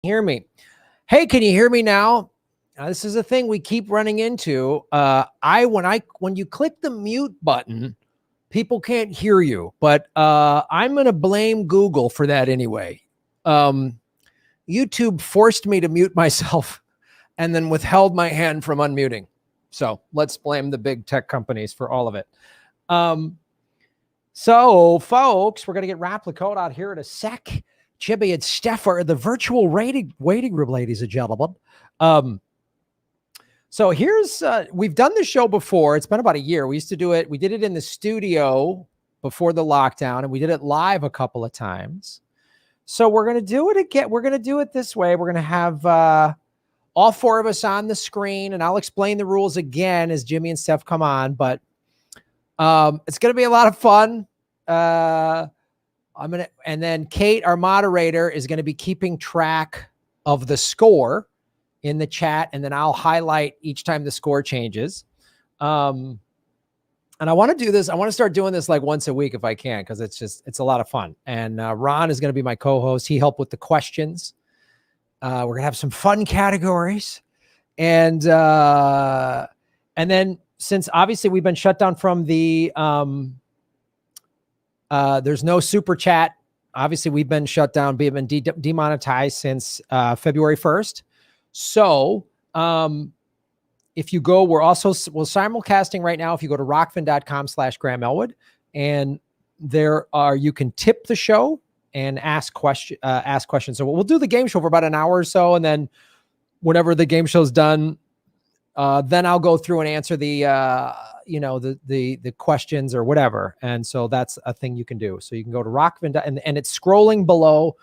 Hear me. Hey, can you hear me now? This is a thing we keep running into. When you click the mute button, people can't hear you, but I'm going to blame Google for that anyway. YouTube forced me to mute myself and then withheld my hand from unmuting. So let's blame the big tech companies for all of it. So folks, we're going to get Replicode out here in a sec. Chibi and Stef are the virtual waiting room, ladies and gentlemen. So here's, we've done this show before. It's been about a year. We used to do it. We did it in the studio before the lockdown, and we did it live a couple of times. So we're going to do it again. We're going to do it this way. We're going to have all four of us on the screen, and I'll explain the rules again as Jimmy and Stef come on, but it's going to be a lot of fun. And then Kate, our moderator, is going to be keeping track of the score in the chat, and then I'll highlight each time the score changes. And I want to do this. I want to start doing this like once a week if I can, because it's a lot of fun. And Ron is going to be my co-host. He helped with the questions. We're going to have some fun categories. And then since obviously we've been shut down from the there's no super chat. Obviously, we've been shut down. We've been demonetized since February 1st. So if you go, we're simulcasting right now. If you go to rockfin.com/Graham Elwood, and you can tip the show and ask questions. So we'll do the game show for about an hour or so, and then whenever the game show's done, then I'll go through and answer the questions or whatever. And so that's a thing you can do. So you can go to Rockfin, and it's scrolling below.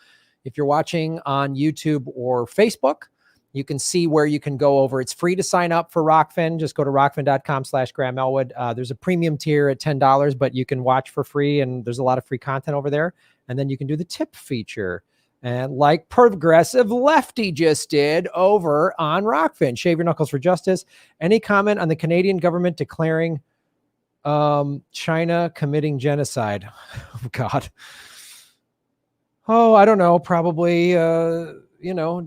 If you're watching on YouTube or Facebook, you can see where you can go over. It's free to sign up for Rockfin. Just go to rockfin.com/Graham Elwood. There's a premium tier at $10, but you can watch for free, and there's a lot of free content over there. And then you can do the tip feature. And like Progressive Lefty just did over on Rockfin. Shave your knuckles for justice. Any comment on the Canadian government declaring China committing genocide? Oh, God. Oh, I don't know. Probably,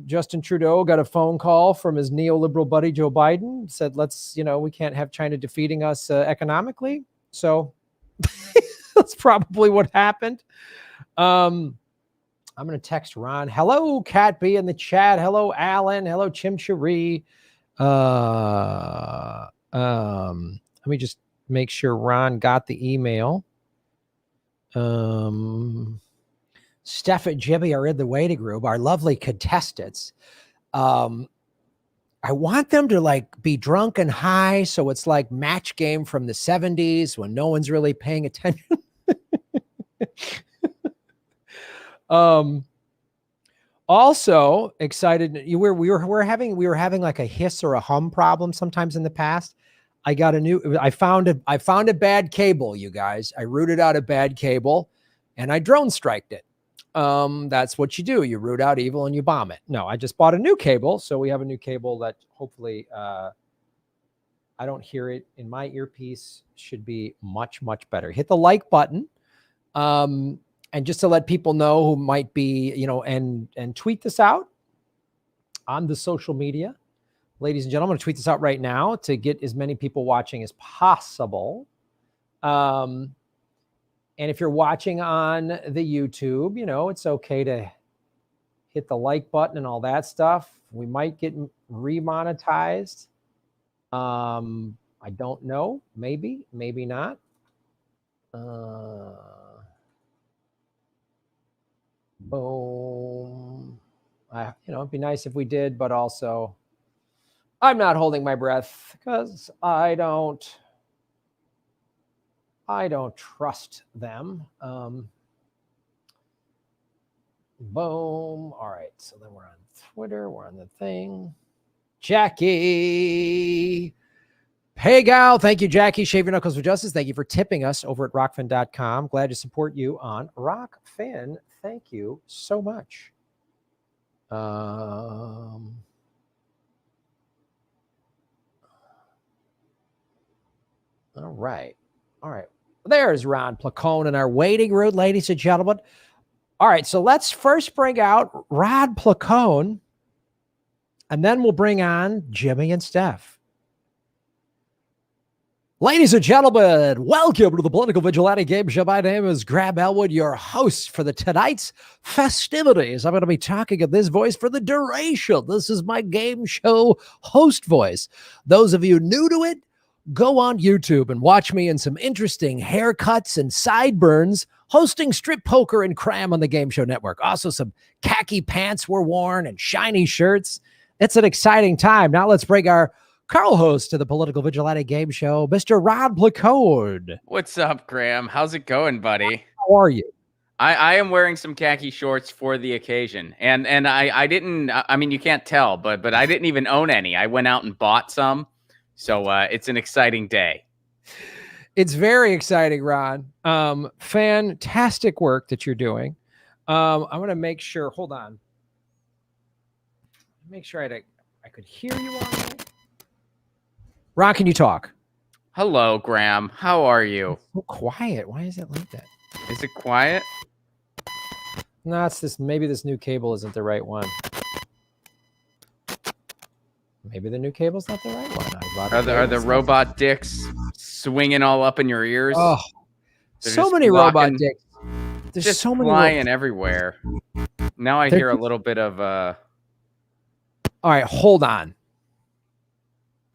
Justin Trudeau got a phone call from his neoliberal buddy, Joe Biden, said, we can't have China defeating us economically. So that's probably what happened. I'm going to text Ron. Hello, Cat B in the chat. Hello, Alan. Hello, Chimchari. Let me just make sure Ron got the email. Steph and Jimmy are in the waiting room, our lovely contestants. I want them to be drunk and high, so it's like Match Game from the 70s when no one's really paying attention. Also excited. We were having like a hiss or a hum problem sometimes in the past. I found a bad cable, you guys. I rooted out a bad cable and I drone striked it. That's what you do. You root out evil and you bomb it. No, I just bought a new cable. So we have a new cable that hopefully, I don't hear it in my earpiece. Should be much, much better. Hit the like button. And just to let people know who might be, and tweet this out on the social media. Ladies and gentlemen, I'm going to tweet this out right now to get as many people watching as possible. And if you're watching on the YouTube, it's okay to hit the like button and all that stuff. We might get remonetized. I don't know. Maybe not. Boom. It'd be nice if we did, but also I'm not holding my breath because I don't trust them. Boom. All right. So then we're on Twitter. We're on the thing. Jackie. Hey, gal. Thank you, Jackie. Shave your knuckles for justice. Thank you for tipping us over at rockfin.com. Glad to support you on Rockfin. Thank you so much. All right. There's Ron Placone in our waiting room, ladies and gentlemen. All right, so let's first bring out Rod Placone, and then we'll bring on Jimmy and Stef. Ladies and gentlemen, welcome to the Political Vigilante Game Show. My name is Graham Elwood, your host for tonight's festivities. I'm going to be talking in this voice for the duration. This is my game show host voice. Those of you new to it, go on YouTube and watch me in some interesting haircuts and sideburns, hosting strip poker and cram on the Game Show Network. Also, some khaki pants were worn and shiny shirts. It's an exciting time. Now let's bring our co-host to the Political Vigilante Game Show, Mr. Rod Placone. What's up, Graham? How's it going, buddy? How are you? I am wearing some khaki shorts for the occasion, and I didn't. I mean, you can't tell, but I didn't even own any. I went out and bought some, so it's an exciting day. It's very exciting, Ron. Fantastic work that you're doing. I'm going to make sure. Hold on. Make sure I could hear you all right. Ron, can you talk? Hello, Graham. How are you? It's so quiet. Why is it like that? Is it quiet? No, it's this. Maybe this new cable isn't the right one. Maybe the new cable's not the right one. Are the robot dicks swinging all up in your ears? Oh, so many robot dicks. There's just so many flying everywhere. Now I hear a little bit of All right, hold on.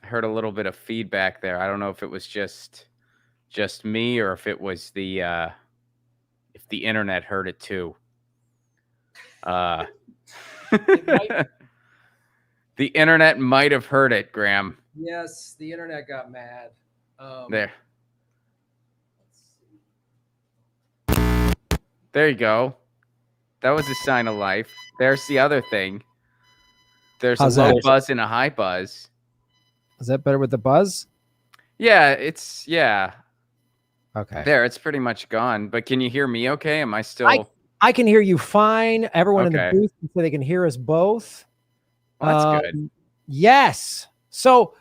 I heard a little bit of feedback there. I don't know if it was just me or if it was if the internet heard it too. The internet might have heard it, Graham. Yes, the internet got mad. There you go. That was a sign of life. There's the other thing. There's a low buzz and a high buzz. Is that better with the buzz? Yeah, okay. There, it's pretty much gone. But can you hear me okay? Am I still... I can hear you fine. Everyone in the booth, so they can hear us both. Well, that's good. Yes. So,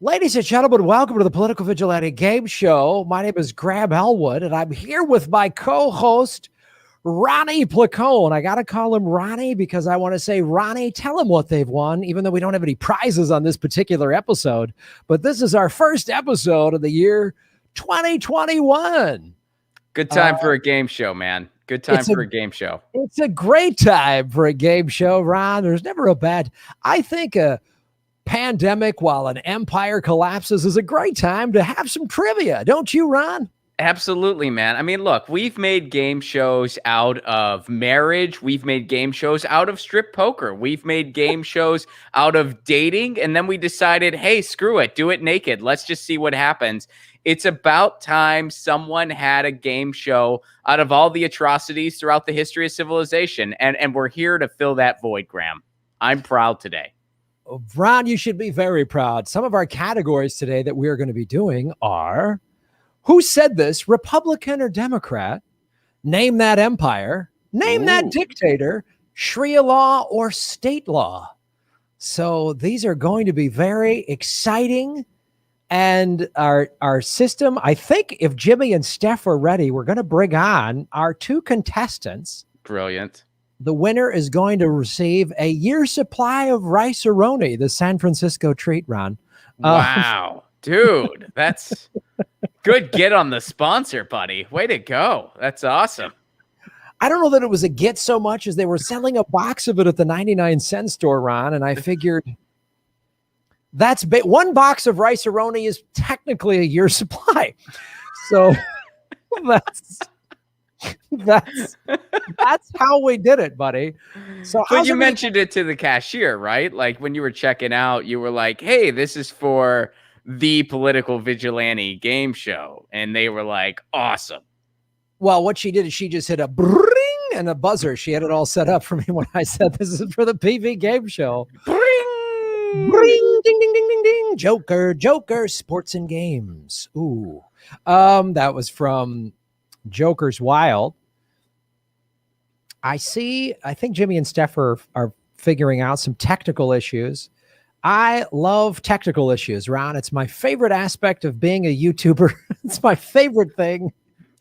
ladies and gentlemen, welcome to the Political Vigilante Game Show. My name is Graham Elwood, and I'm here with my co-host, Ronnie Placone. I got to call him Ronnie because I want to say, Ronnie, tell them what they've won, even though we don't have any prizes on this particular episode. But this is our first episode of the year 2021. Good time for a game show, man. Good time for a game show. It's a great time for a game show, Ron. There's never a bad... I think a pandemic while an empire collapses is a great time to have some trivia. Don't you, Ron? Absolutely, man. I mean, look, we've made game shows out of marriage. We've made game shows out of strip poker. We've made game shows out of dating. And then we decided, hey, screw it. Do it naked. Let's just see what happens. It's about time someone had a game show out of all the atrocities throughout the history of civilization. And we're here to fill that void, Graham. I'm proud today. Ron, you should be very proud. Some of our categories today that we are going to be doing are... Who said this? Republican or Democrat? Name that empire. Name that dictator. Sharia law or state law. So these are going to be very exciting. And our system, I think if Jimmy and Stef are ready, we're going to bring on our two contestants. Brilliant. The winner is going to receive a year's supply of rice-a-roni, the San Francisco treat, Ron. Wow. Dude, that's... Good get on the sponsor, buddy. Way to go. That's awesome. I don't know that it was a get so much as they were selling a box of it at the 99-cent store, Ron, and I figured that's one box of rice-a-roni is technically a year's supply. So that's how we did it, buddy. So but you mentioned it to the cashier, right? Like when you were checking out, you were like, hey, this is for the Political Vigilante Game Show. And they were like, awesome. Well, what she did is she just hit a bring and a buzzer. She had it all set up for me when I said this is for the PV Game Show. Bring, bring, ding, ding, ding, ding, ding. Joker, sports and games. Ooh. That was from Joker's Wild. I think Jimmy and Steph are figuring out some technical issues. I love technical issues, Ron. It's my favorite aspect of being a YouTuber. It's my favorite thing.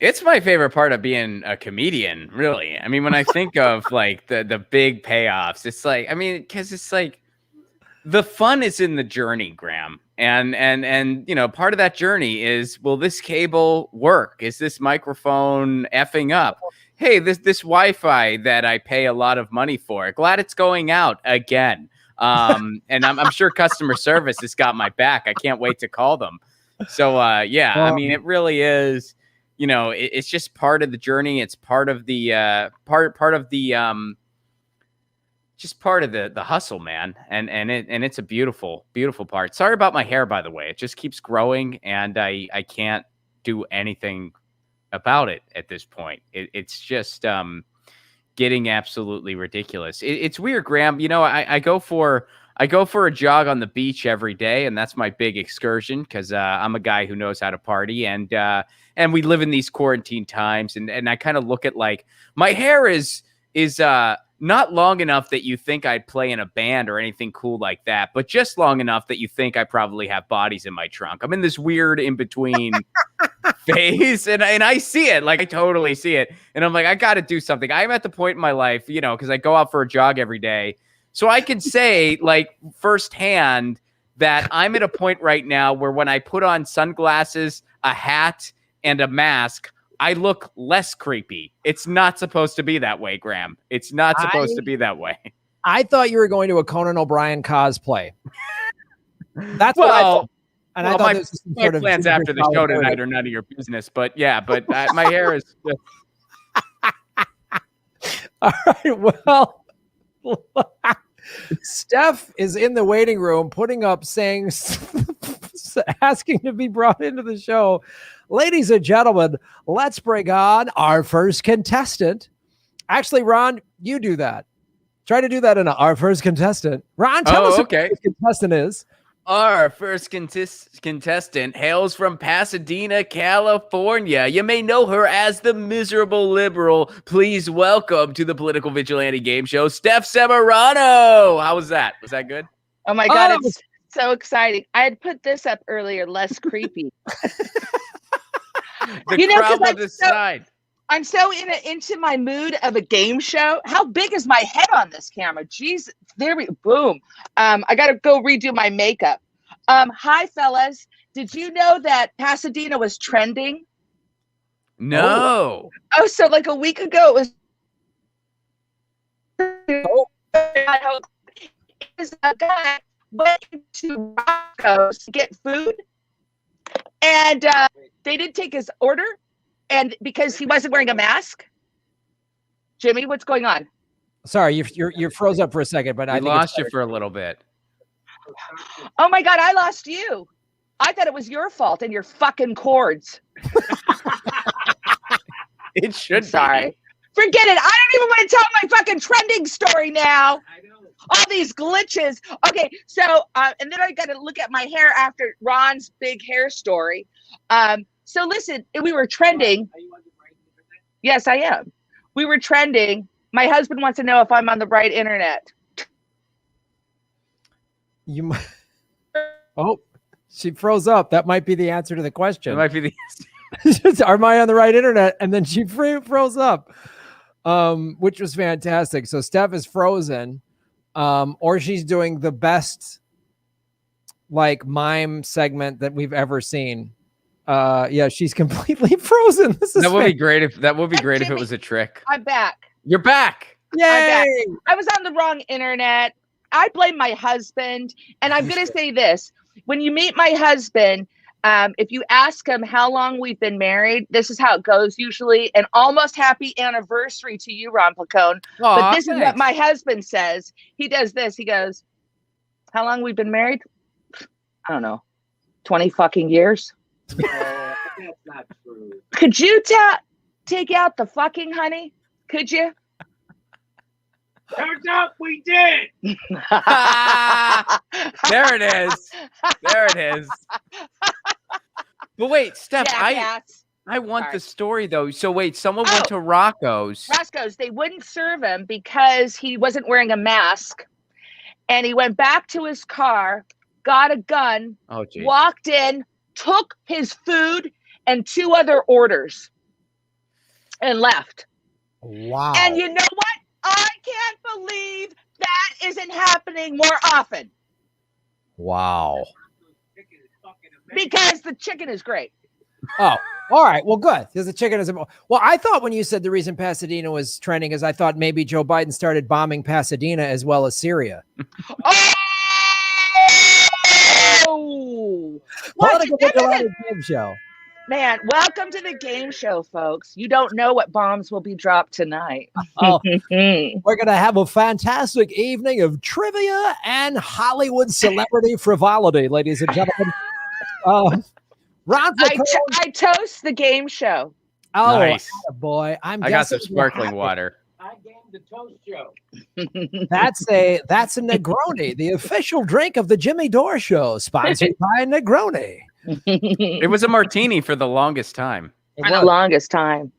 It's my favorite part of being a comedian, really. I mean, when I think of like the big payoffs, it's like, I mean, because it's like the fun is in the journey, Graham. And you know, part of that journey is, will this cable work? Is this microphone effing up? Hey, this Wi-Fi that I pay a lot of money for, glad it's going out again. And I'm sure customer service has got my back. I can't wait to call them. So yeah, I mean, it really is, you know, it's just part of the journey. It's part of the part of the just part of the hustle, man. And it's a beautiful part. Sorry about my hair, by the way. It just keeps growing, and I can't do anything about it at this point. It's just getting absolutely ridiculous. It's weird, Graham. You know, I go for a jog on the beach every day, and that's my big excursion, because I'm a guy who knows how to party, and we live in these quarantine times, and I kind of look at, like, my hair is not long enough that you think I'd play in a band or anything cool like that, but just long enough that you think I probably have bodies in my trunk. I'm in this weird in between phase, and I see it, like, I totally see it, and I'm like, I got to do something. I'm at the point in my life, you know, because I go out for a jog every day, so I can say, like, firsthand that I'm at a point right now where when I put on sunglasses, a hat, and a mask, I look less creepy. It's not supposed to be that way, Graham. It's not supposed to be that way. I thought you were going to a Conan O'Brien cosplay. That's what I thought. And well, I thought my, this was my plans after the show tonight are none of your business. But yeah, but my hair is just... All right. Well, Stef is in the waiting room, putting up saying, asking to be brought into the show. Ladies and gentlemen, let's bring on our first contestant. Actually, Ron, you do that. Try to do that in our first contestant. Ron, tell us who the first contestant is. Our first contestant hails from Pasadena, California. You may know her as the Miserable Liberal. Please welcome to the Political Vigilante Game Show, Stef Zamorano. How was that? Was that good? Oh my God, it's so exciting. I had put this up earlier, less creepy. The crowd will decide. I'm so into my mood of a game show. How big is my head on this camera? Jeez, boom. I got to go redo my makeup. Hi, fellas. Did you know that Pasadena was trending? No. Oh, so like a week ago, it was a guy went to Rocco's to get food, and they didn't take his order, and because he wasn't wearing a mask. Jimmy, what's going on? Sorry, you froze up for a second, but I lost you for a little bit. Oh my God, I lost you. I thought it was your fault and your fucking cords. It should Sorry. be. Forget it. I don't even want to tell my fucking trending story now. I know. All these glitches. Okay, so and then I got to look at my hair after Ron's big hair story. So listen, we were trending. Are you on the right internet? Yes, I am. We were trending. My husband wants to know if I'm on the right internet. You might. Oh, she froze up. That might be the answer to the question. That might be the answer. Am I on the right internet? And then she froze up, which was fantastic. So Steph is frozen, or she's doing the best like mime segment that we've ever seen. Yeah, she's completely frozen. That would be great if it was a trick. I'm back. You're back. Yay! I'm back. I was on the wrong internet. I blame my husband, and I'm going to say this. When you meet my husband, if you ask him how long we've been married, this is how it goes usually. An almost happy anniversary to you, Ron Placone. But this is what my husband says. He does this. He goes, how long we've been married? I don't know. 20 fucking years. That's not true. Could you take out the fucking honey? Could you? Turns out we did. There it is. There it is. But wait, Steph, I want the story though. So wait, someone went to Rocco's. They wouldn't serve him because he wasn't wearing a mask. And he went back to his car, got a gun, walked in, took his food and 2 other orders. and left. Wow. And you know what? I can't believe that isn't happening more often. Wow. Because the chicken is great. Oh, all right. Well, good. Because the chicken is. Well, I thought when you said the reason Pasadena was trending is I thought maybe Joe Biden started bombing Pasadena as well as Syria. Oh! Political Vigilante Game Show. Man, welcome to the game show, folks. You don't know what bombs will be dropped tonight. Oh, we're going to have a fantastic evening of trivia and Hollywood celebrity frivolity, ladies and gentlemen. Ron, I toast the game show. oh, Nice. boy. I got some sparkling water. I gamed the toast show. That's a Negroni, the official drink of the Jimmy Dore Show, sponsored by Negroni. It was a martini for the longest time. For the longest time.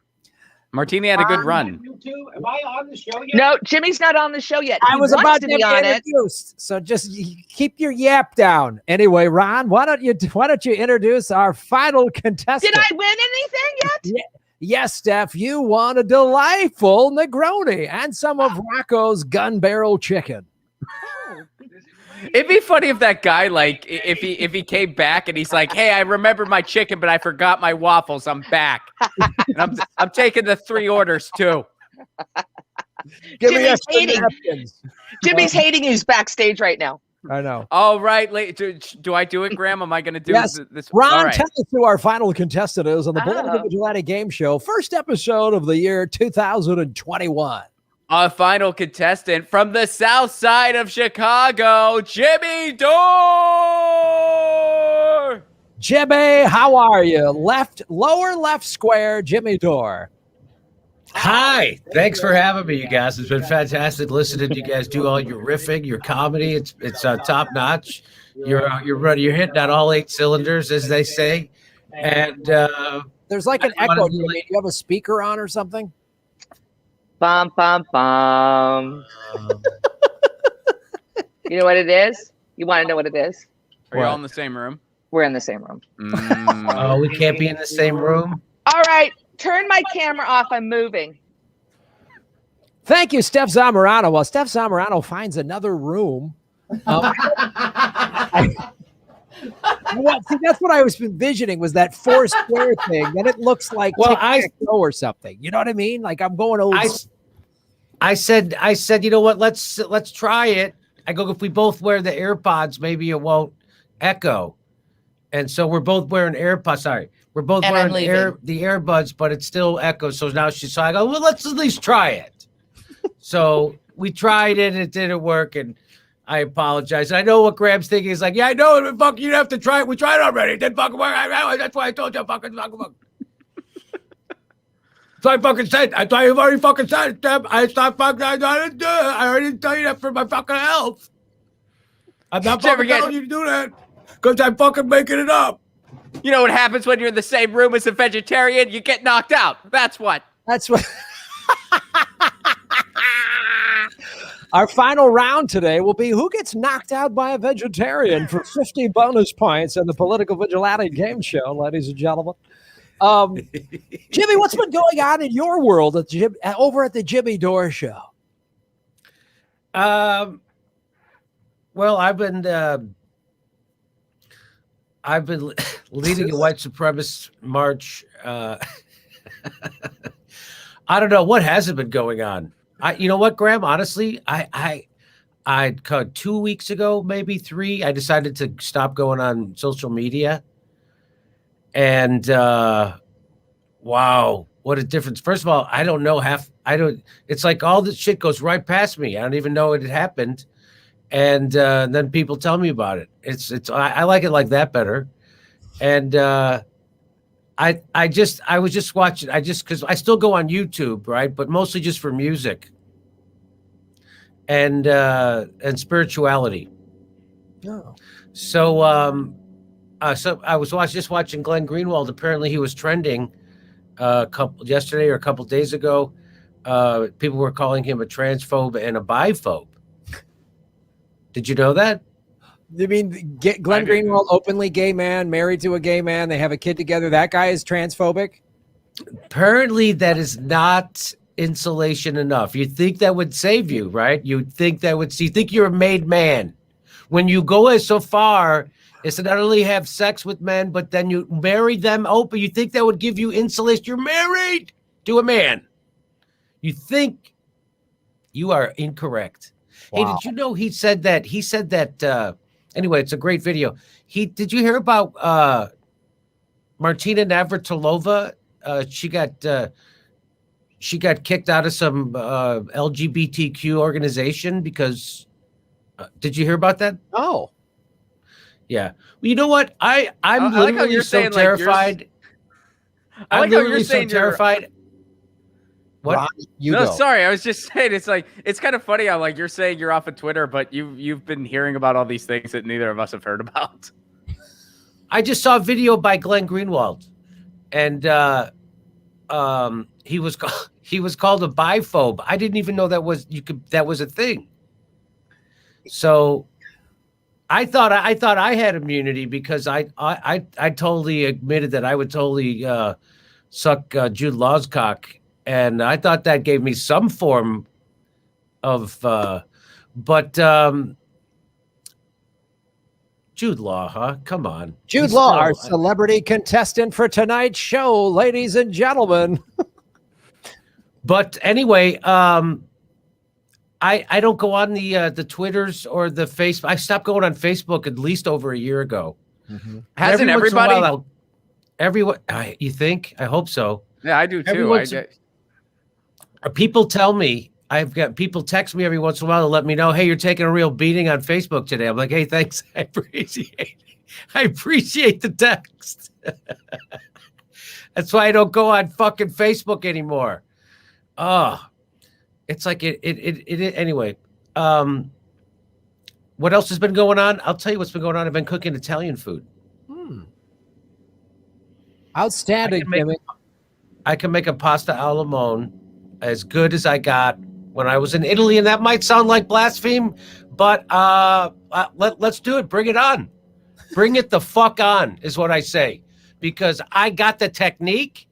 Martini had a good run. You two, am I on the show yet? No, Jimmy's not on the show yet. I He was wants about to to be on it. introduced, so just keep your yap down. Anyway, Ron, why don't you introduce our final contestant? Did I win anything yet? Yes, Steph, you won a delightful Negroni and some of Rocco's gun barrel chicken. It'd be funny if that guy, like, if he came back and he's like, "Hey, I remember my chicken, but I forgot my waffles. I'm back. And I'm taking the 3 orders too." Give me Jimmy's extra hating. napkins. Jimmy's hating who's backstage right now. I know. All right, do I do it, Graham? Am I going to do Yes. this? Ron, All right. tell us who our final contestant is on the Political Oh. Vigilante Game Show, first episode of the year 2021. Our final contestant from the south side of Chicago, Jimmy Dore. Jimmy, how are you? Lower left square, Jimmy Dore. Hi, thanks for having me, you guys. It's been fantastic listening to you guys do all your riffing, your comedy. It's top notch. You're hitting on all 8 cylinders, as they say. And There's like an I wanna echo. be Do like- you have a speaker on or something? Bum, bum, bum. You know what it is? You want to know what it is? Are you all in the same room? We're in the same room. oh, we can't be in the same room. All right. Turn my camera off. I'm moving. Thank you, Stef Zamorano. While Stef Zamorano finds another room. See, that's what I was envisioning was that 4 square thing. Then it looks like tic-tac-toe or something. You know what I mean? Like I'm going old. I said, you know what? Let's try it. I go, if we both wear the AirPods, maybe it won't echo. And so we're both wearing AirPods. Sorry, we're both And wearing I'm leaving. the earbuds, but it still echoes. So now so I go, well, let's at least try it. So we tried it. It didn't work, and I apologize. I know what Graham's thinking. He's like, yeah, I know. Fuck, you have to try it. We tried it already. It didn't fucking work. That's why I told you. Fucking. So I fucking said. I thought you've already fucking said it, Deb. I stopped fucking. I didn't do it. I already didn't tell you that for my fucking health. I'm not fucking telling you to do that because I'm fucking making it up. You know what happens when you're in the same room as a vegetarian? You get knocked out. That's what. That's what. Our final round today will be who gets knocked out by a vegetarian for 50 bonus points in the Political Vigilante Game Show, ladies and gentlemen. Jimmy, what's been going on in your world over at the Jimmy Dore Show? Well, I've been leading a white supremacist march. I don't know what hasn't been going on. You know what, Graham? Honestly, I 2 weeks ago, maybe 3, I decided to stop going on social media. And wow, what a difference! First of all, I don't know it's like all this shit goes right past me. I don't even know it had happened, and then people tell me about it. I like it like that better. And I was just watching. Because I still go on YouTube, right? But mostly just for music and spirituality. Oh. So so I was watching Glenn Greenwald. Apparently, he was trending yesterday or a couple days ago. People were calling him a transphobe and a biphobe. Did you know that? You mean Glenn Greenwald, openly gay man, married to a gay man, they have a kid together. That guy is transphobic? Apparently, that is not insulation enough. You'd think that would save you, right? You'd think that would. You think you're a made man when you go so far is to not only have sex with men, but then you marry them open. You think that would give you insulation? You're married to a man. You think you are incorrect. Wow. Hey, did you know he said that? He said that. Anyway, it's a great video. Did you hear about Martina Navratilova? She got kicked out of some LGBTQ organization because. Did you hear about that? Oh, yeah. Well, you know what? I'm I like how literally you're so saying, like, you're terrified. I I'm like how you're literally so saying you're- terrified. What? Ron, you No, go. sorry. I was just saying it's kind of funny how like you're saying you're off of Twitter, but you've been hearing about all these things that neither of us have heard about. I just saw a video by Glenn Greenwald, and he was called a biphobe. I didn't even know that was a thing. So I thought I had immunity because I totally admitted that I would totally suck Jude Law's cock, and I thought that gave me some form of but Jude Law, huh? Come on. Jude He's Law, still- our celebrity contestant for tonight's show, ladies and gentlemen. But anyway, I don't go on the Twitters or the Facebook. I stopped going on Facebook at least over a year ago. Hasn't Every once in a everybody? while, everyone, you think? I hope so. Yeah, I do Every too. once- People tell me, I've got people text me every once in a while to let me know, hey, you're taking a real beating on Facebook today. I'm like, hey, thanks. I appreciate the text. That's why I don't go on fucking Facebook anymore. Oh, it's like it anyway. What else has been going on? I'll tell you what's been going on. I've been cooking Italian food. Outstanding, Jimmy. I can make a pasta al limone as good as I got when I was in Italy, and that might sound like blaspheme, but let's do it. Bring it on. Bring it the fuck on is what I say, because I got the technique,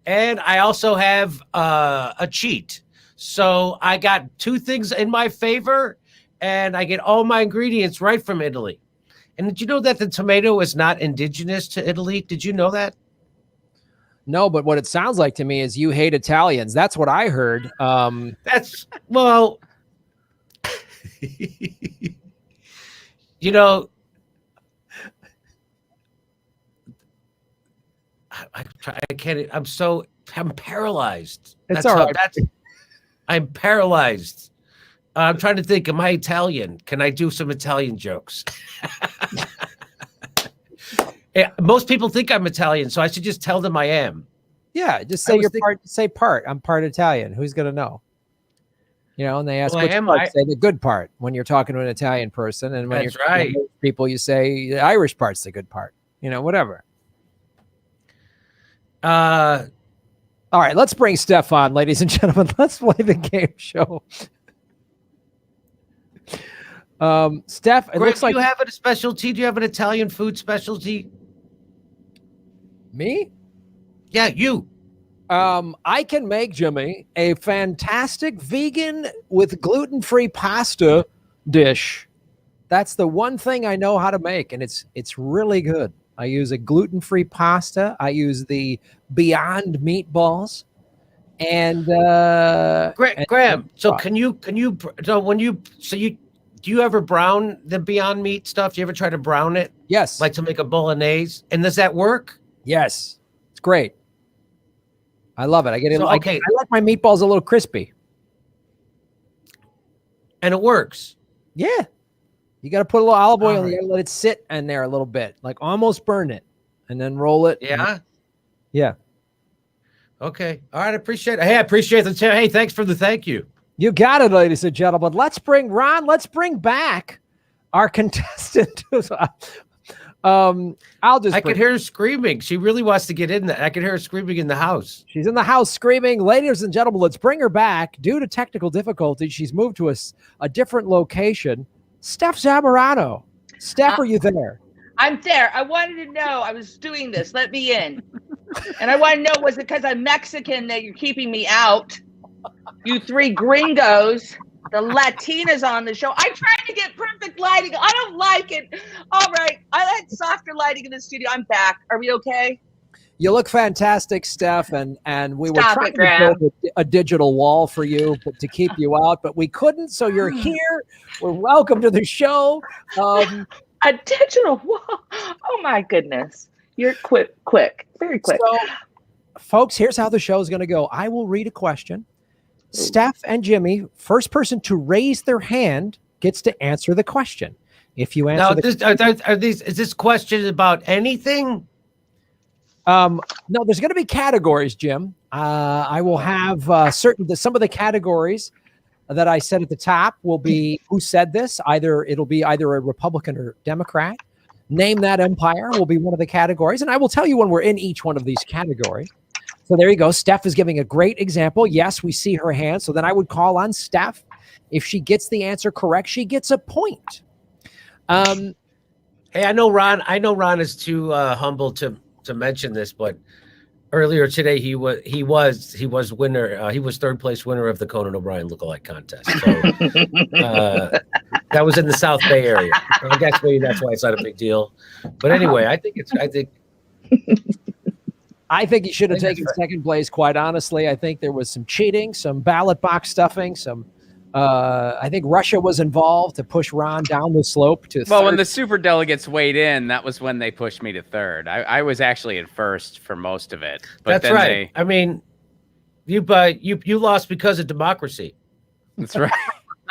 and I also have a cheat. So I got two things in my favor, and I get all my ingredients right from Italy. And did you know that the tomato is not indigenous to Italy? Did you know that? No, but what it sounds like to me is you hate Italians. That's what I heard. That's, well, you know, I can't, I'm paralyzed. It's all right. I'm paralyzed. I'm trying to think, am I Italian? Can I do some Italian jokes? Yeah, most people think I'm Italian, so I should just tell them I am. Yeah, just say say part. I'm part Italian. Who's gonna know? You know, and they ask Well, which part, say the good part when you're talking to an Italian person, and when That's you're talking right. to people, you say the Irish part's the good part. You know, whatever. All right, let's bring Stef on, ladies and gentlemen. Let's play the game show. Stef, it Greg, looks like do you have a specialty? Do you have an Italian food specialty? me. Yeah, you. I can make, Jimmy, a fantastic vegan with gluten-free pasta dish. That's the one thing I know how to make, and it's really good. I use a gluten-free pasta. I use the Beyond meatballs, and Graham. So do you ever brown the Beyond Meat stuff? Do you ever try to brown it, yes, like to make a bolognese? And does that work? yes, it's great. I love it. I get it. So, I okay. like my meatballs a little crispy. And it works. Yeah. You got to put a little olive oil All in there, right. let it sit in there a little bit, like almost burn it, and then roll it. Yeah. Yeah. Okay. All right. I appreciate it. Hey, I appreciate the hey, thanks for the thank you. You got it, ladies and gentlemen. Let's bring back our contestant. I could hear her screaming. She really wants to get in there. I could hear her screaming in the house. She's in the house screaming. Ladies and gentlemen, let's bring her back. Due to technical difficulties, she's moved to a different location. Stef Zamorano. Stef, are you there? I'm there. I wanted to know. I was doing this. Let me in. And I want to know, was it because I'm Mexican that you're keeping me out? You three gringos, the Latinas on the show. I tried to get perfect lighting. I don't like it. All right. I had softer lighting in the studio. I'm back. Are we okay? You look fantastic, Steph, and we were Stop trying it, to Graham. build a digital wall for you, but to keep you out, but we couldn't. So you're here. We're welcome to the show. A digital wall. Oh my goodness. You're quick, very quick. So, folks, here's how the show is going to go. I will read a question. Steph and Jimmy, first person to raise their hand gets to answer the question. If you answer is this question about anything? No, there's going to be categories, Jim. I will have some of the categories that I said at the top will be who said this. It'll be either a Republican or Democrat. Name that empire will be one of the categories, and I will tell you when we're in each one of these categories. So there you go. Steph is giving a great example. Yes, we see her hand. So then I would call on Steph. If she gets the answer correct, she gets a point. Hey, I know Ron is too humble to mention this, but earlier today he was winner. He was third place winner of the Conan O'Brien lookalike contest. So that was in the South Bay area. I guess maybe that's why it's not a big deal. But anyway, I think he should have taken second place. Quite honestly, I think there was some cheating, some ballot box stuffing, I think Russia was involved to push Ron down the slope to Well, third. when the super delegates weighed in, that was when they pushed me to third. I was actually at first for most of it. But that's right. I mean, you lost because of democracy. That's right.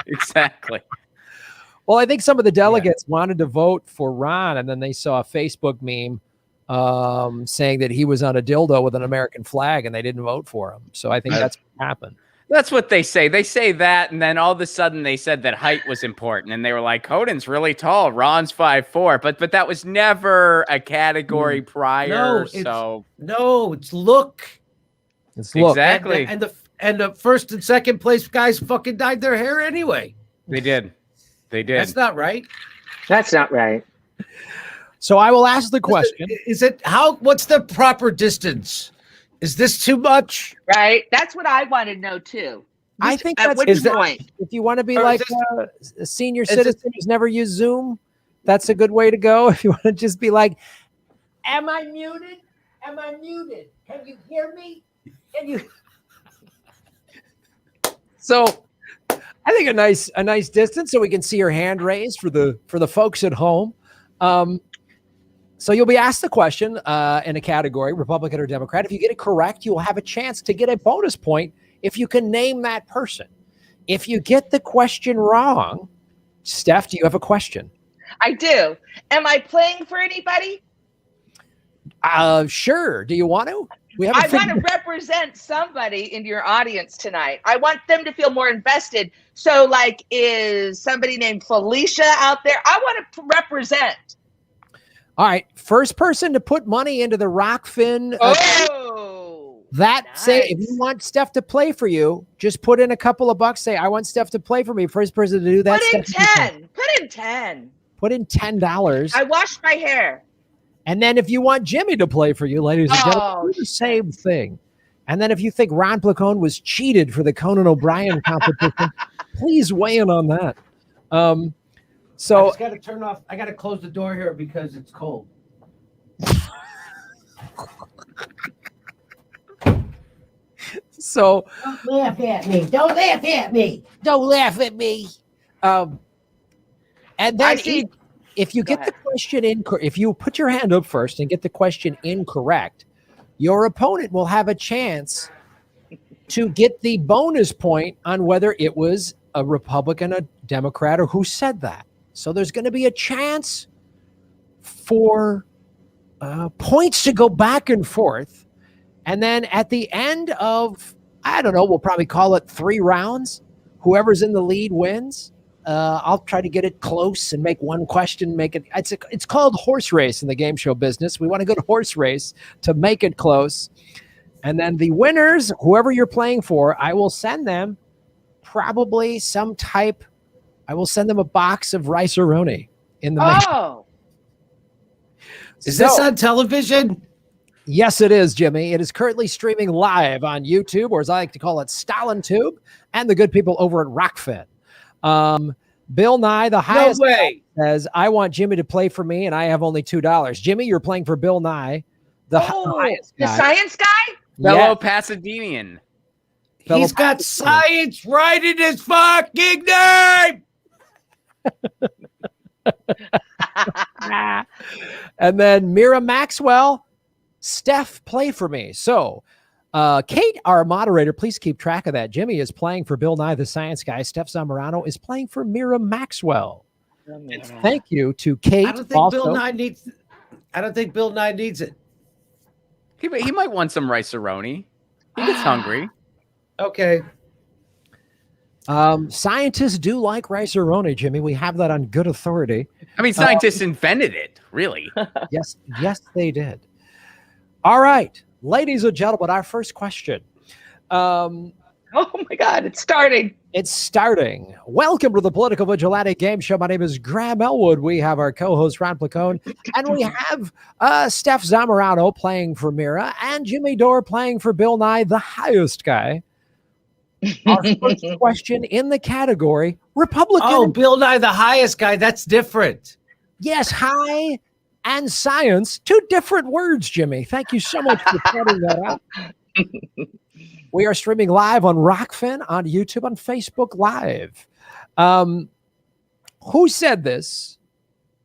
Exactly. Well, I think some of the delegates wanted to vote for Ron, and then they saw a Facebook meme saying that he was on a dildo with an American flag, and they didn't vote for him. So I think that's what happened. That's what they say. They say that, and then all of a sudden they said that height was important, and they were like, Coden's really tall. Ron's 5'4", but that was never a category prior. It's look. It's look. Exactly. And the first and second place guys fucking dyed their hair anyway. They did. That's not right. That's not right. So I will ask the question. What's the proper distance? Is this too much? Right. That's what I want to know too. I think at that's which point. If you want to be like a senior citizen who's never used Zoom, that's a good way to go. If you want to just be like, am I muted? Am I muted? Can you hear me? Can you? So I think a nice distance so we can see your hand raised for the folks at home. So you'll be asked the question in a category, Republican or Democrat. If you get it correct, you will have a chance to get a bonus point if you can name that person. If you get the question wrong, Steph, do you have a question? I do. Am I playing for anybody? Sure. Do you want to? I want to represent somebody in your audience tonight. I want them to feel more invested. So, like, is somebody named Felicia out there? I want to represent. All right. First person to put money into the Rockfin. Say, if you want Steph to play for you, just put in a couple of bucks. Say, I want Steph to play for me. First person to do that. Put in 10. Put in 10. Put in $10. I washed my hair. And then if you want Jimmy to play for you, ladies and gentlemen, do the same thing. And then if you think Ron Placone was cheated for the Conan O'Brien competition, please weigh in on that. So I just got to turn off. I got to close the door here because it's cold. So don't laugh at me. Don't laugh at me. Don't laugh at me. And then if you get the question incorrect, if you put your hand up first and get the question incorrect, your opponent will have a chance to get the bonus point on whether it was a Republican, a Democrat, or who said that. So there's going to be a chance for points to go back and forth. And then at the end of, I don't know, we'll probably call it 3 rounds. Whoever's in the lead wins. I'll try to get it close and make one question, it's called horse race in the game show business. We want a good horse race to make it close. And then the winners, whoever you're playing for, I will send them probably I will send them a box of rice-a-roni in the mail. Is this on television? Yes, it is, Jimmy. It is currently streaming live on YouTube, or as I like to call it, StalinTube, and the good people over at Rockfin. Bill Nye, the highest, way. says, I want Jimmy to play for me, and I have only $2. Jimmy, you're playing for Bill Nye, the highest the guy. science guy? Fellow Yes. Pasadenean. Fellow He's got Pasadena. science right in his fucking name. And then Mira Maxwell, Stef, play for me. So, Kate, our moderator, please keep track of that. Jimmy is playing for Bill Nye, the science guy. Stef Zamorano is playing for Mira Maxwell. And thank you to Kate. I don't think Bill Nye needs. I don't think Bill Nye needs it. He might want some rice-a-roni. He gets hungry. Okay. Scientists do like rice-a-roni, Jimmy. We have that on good authority. I mean, scientists invented it, really. Yes, they did. All right, ladies and gentlemen, our first question. Oh my God, it's starting. It's starting. Welcome to the Political Vigilante Game Show. My name is Graham Elwood. We have our co-host Ron Placone, and we have Stef Zamorano playing for Mira, and Jimmy Dore playing for Bill Nye, the highest guy. Our first question in the category, Republican. Oh, Bill Nye, the highest guy. That's different. Yes, high and science. Two different words, Jimmy. Thank you so much for pointing that out. We are streaming live on Rockfin, on YouTube, on Facebook Live. Who said this?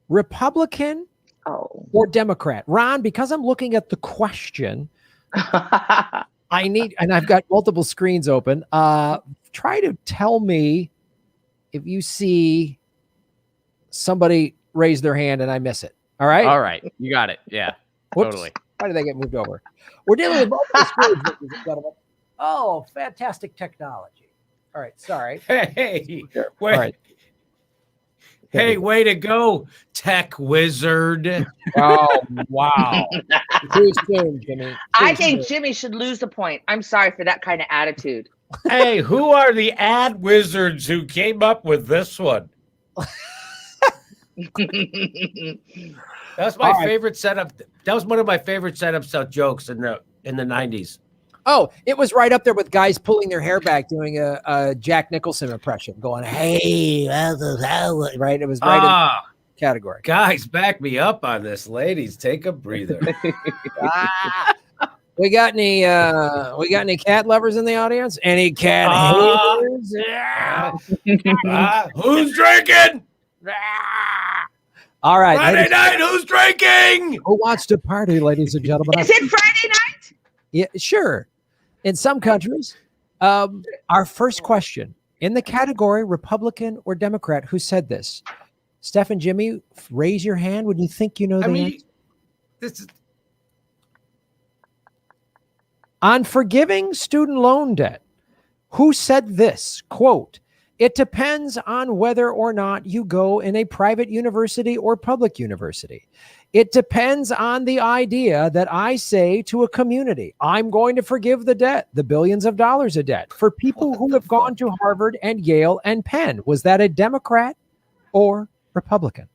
Republican or Democrat? Ron, because I'm looking at the question, I need, and I've got multiple screens open. Try to tell me if you see somebody raise their hand and I miss it. All right? All right. You got it. Yeah, Whoops. totally. Why did they get moved over? We're dealing with multiple screens, ladies and gentlemen. Oh, fantastic technology. All right, sorry. Hey, All wait. right. Hey, way to go, tech wizard. Oh, wow. Too soon, Jimmy. I think Jimmy should lose a point. I'm sorry for that kind of attitude. Hey, who are the ad wizards who came up with this one? That's my favorite setup. That was one of my favorite setups jokes in the 90s. Oh, it was right up there with guys pulling their hair back doing a Jack Nicholson impression, going, hey, right? It was right in the category. Guys, back me up on this. Ladies, take a breather. We got any cat lovers in the audience? Any cat haters? Who's drinking? All right. Friday night, who's drinking? Who wants to party, ladies and gentlemen? Is it Friday night? Yeah, sure. In some countries. Our first question in the category Republican or Democrat, who said this? Steph and Jimmy, raise your hand when you think you know the answer. This is On forgiving student loan debt, who said this? Quote, it depends on whether or not you go in a private university or public university. It depends on the idea that I say to a community, I'm going to forgive the debt, the billions of dollars of debt for people who have gone to Harvard and Yale and Penn. Was that a Democrat or Republican?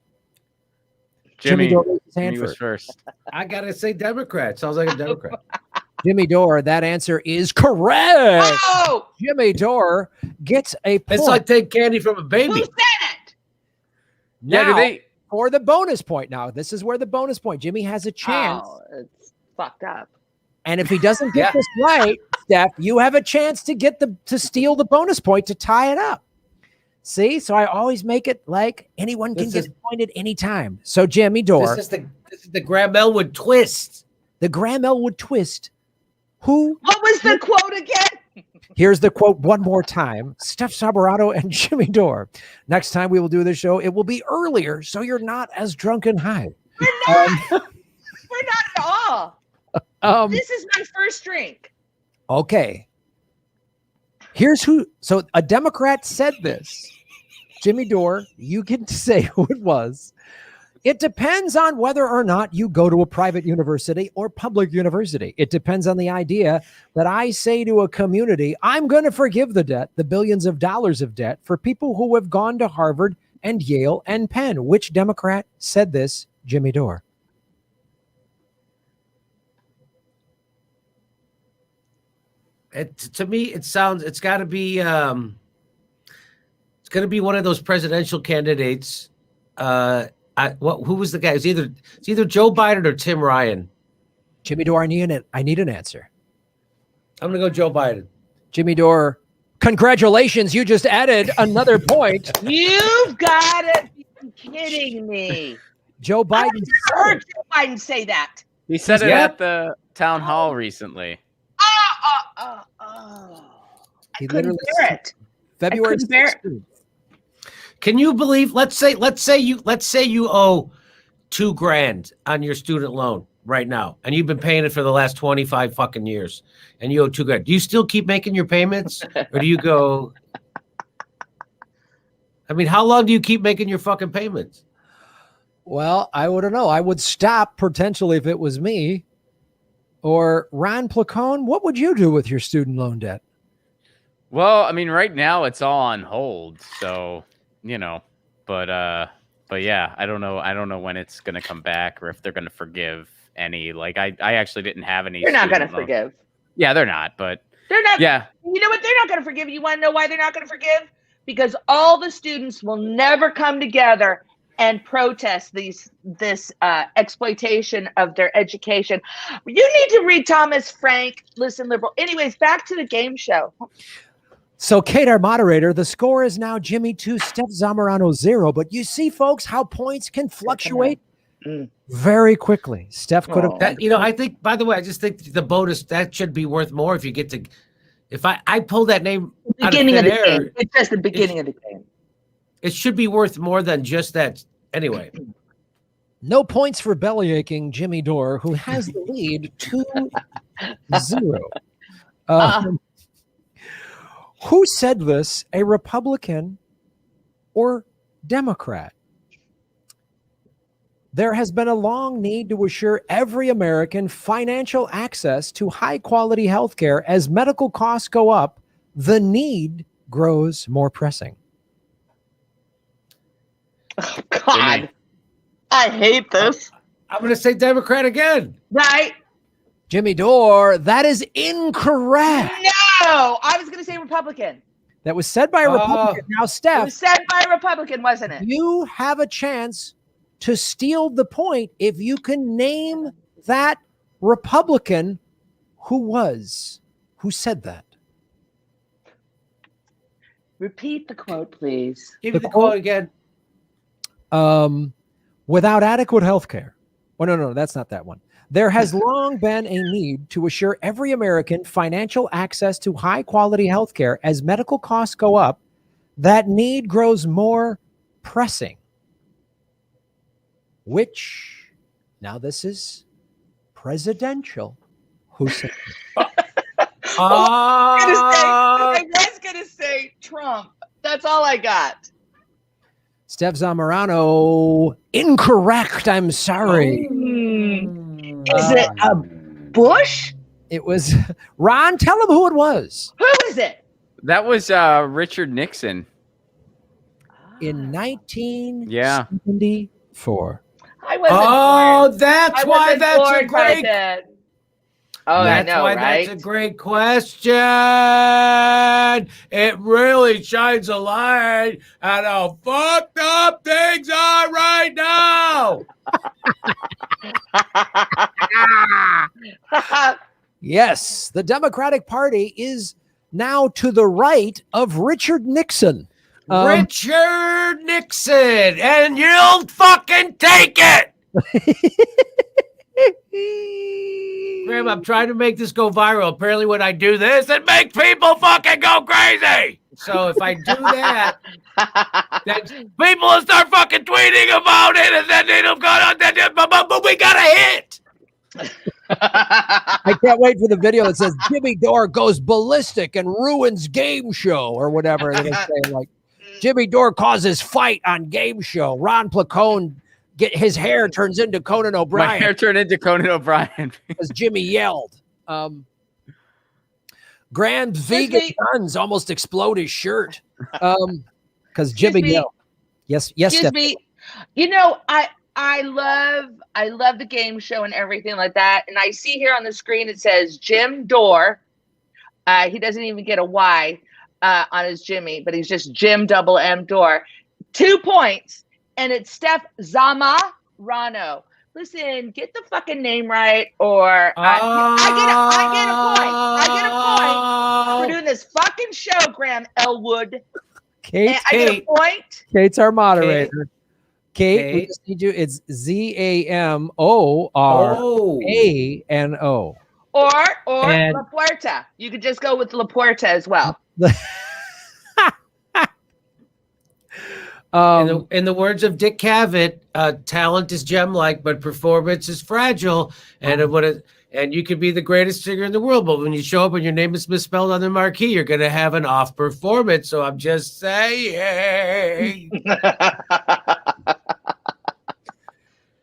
Jimmy Dore raised his hand was first. first. I gotta say Democrat. Sounds like a Democrat. Jimmy Dore, that answer is correct. Oh, Jimmy Dore gets a point. It's like take candy from a who baby. said it? Yeah, Now, do they? for the bonus point. Now, this is where the bonus point. Jimmy has a chance. Oh, it's fucked up. And if he doesn't get this right, Steph, you have a chance to steal the bonus point to tie it up. See? So I always make it like anyone can get a point at any time. So Jimmy Dore, This is the Graham Elwood twist. the Graham Elwood twist. What was the quote again? Here's the quote one more time. Stef Zamorano and Jimmy Dore. Next time we will do this show, it will be earlier, so you're not as drunk and high. We're not. We're not at all. This is my first drink. Okay. Here's who. So a Democrat said this. Jimmy Dore, you can say who it was. It depends on whether or not you go to a private university or public university. It depends on the idea that I say to a community, I'm going to forgive the debt, the billions of dollars of debt for people who have gone to Harvard and Yale and Penn. Which Democrat said this? Jimmy Dore. To me, it's got to be it's going to be one of those presidential candidates. Who was the guy? It's either Joe Biden or Tim Ryan. Jimmy Dore, I need an answer. I'm going to go Joe Biden. Jimmy Dore, congratulations. You just added another point. You've got to be kidding me. Joe I Biden. heard Joe Biden say that. He said it Yeah. at the town hall recently. He Couldn't literally bear said it. February couldn't bear it. 16th. Can you believe? Let's say you owe $2,000 on your student loan right now, and you've been paying it for the last 25 fucking years, and you owe $2,000. Do you still keep making your payments, or do you go? I mean, how long do you keep making your fucking payments? Well, I wouldn't know. I would stop potentially if it was me. Or Ron Placone, what would you do with your student loan debt? Well, I mean, right now it's all on hold, so but yeah, I don't know when it's gonna come back or if they're gonna forgive any. Like, I actually didn't have any. They're not going to student loan. forgive. Yeah, they're not, but They're not. yeah. You know what? They're not going to forgive. You want to know why they're not going to forgive? Because all the students will never come together and protest this exploitation of their education. You need to read Thomas Frank, Listen Liberal. Anyways, back to the game show. So, Kate, our moderator, the score is now Jimmy 2, Stef Zamorano 0. But you see, folks, how points can fluctuate very quickly. Steph could have. I think, by the way, I just think the bonus, that should be worth more if you get to. If I pull that name Beginning out of of the thin game. air, It's just the beginning of the game. it should be worth more than just that. Anyway, No points for bellyaching Jimmy Dore, who has the lead 2-0. Who said this, a Republican or Democrat? There has been a long need to assure every American financial access to high-quality health care. As medical costs go up, the need grows more pressing. Oh, God. I hate this. I'm going to say Democrat again. Right? Jimmy Dore, that is incorrect. No, I was going to say Republican. That was said by a Republican. Now, It Steph, was said by a Republican, wasn't it? you have a chance to steal the point if you can name that Republican who said that. Repeat the quote, please. Give me the quote again. Without adequate health care. Oh, no, that's not that one. There has long been a need to assure every American financial access to high quality health care. As medical costs go up, that need grows more pressing. Which, now this is presidential. Who said I was going to say Trump. That's all I got. Stef Zamorano, incorrect. I'm sorry. Is it a Bush? It was Ron. Tell him who it was. Who is it? That was Richard Nixon. In 1974. I wasn't born. That's I why wasn't that's a born by great. then. Oh, That's I know, why right? that's a great question. It really shines a light on how fucked up things are right now. Yes, the Democratic Party is now to the right of Richard Nixon. Richard Nixon, and you'll fucking take it. Graham, I'm trying to make this go viral. Apparently, when I do this, it makes people fucking go crazy. So if I do that, then people will start fucking tweeting about it, and then it'll go on. But we got a hit. I can't wait for the video that says Jimmy Dore goes ballistic and ruins Game Show or whatever. And it's saying like Jimmy Dore causes fight on Game Show. Ron Placone his hair turns into Conan O'Brien. My hair turned into Conan O'Brien because Jimmy yelled. Grand vegan sons almost explode his shirt because Jimmy yelled. Yes, Excuse me. You know, I love the game show and everything like that. And I see here on the screen it says Jim Dore He doesn't even get a Y on his Jimmy, but he's just Jim double M Dore. 2 points, and it's Stef Zamorano. Listen, get the fucking name right, or I get a point. We're doing this fucking show, Graham Elwood. Kate, I get a point. Kate's our moderator. Kate, we just need you. It's ZAMORANO. Or And- La Puerta. You could just go with La Puerta as well. In the words of Dick Cavett, talent is gem-like, but performance is fragile. And and you could be the greatest singer in the world, but when you show up and your name is misspelled on the marquee, you're going to have an off performance. So I'm just saying.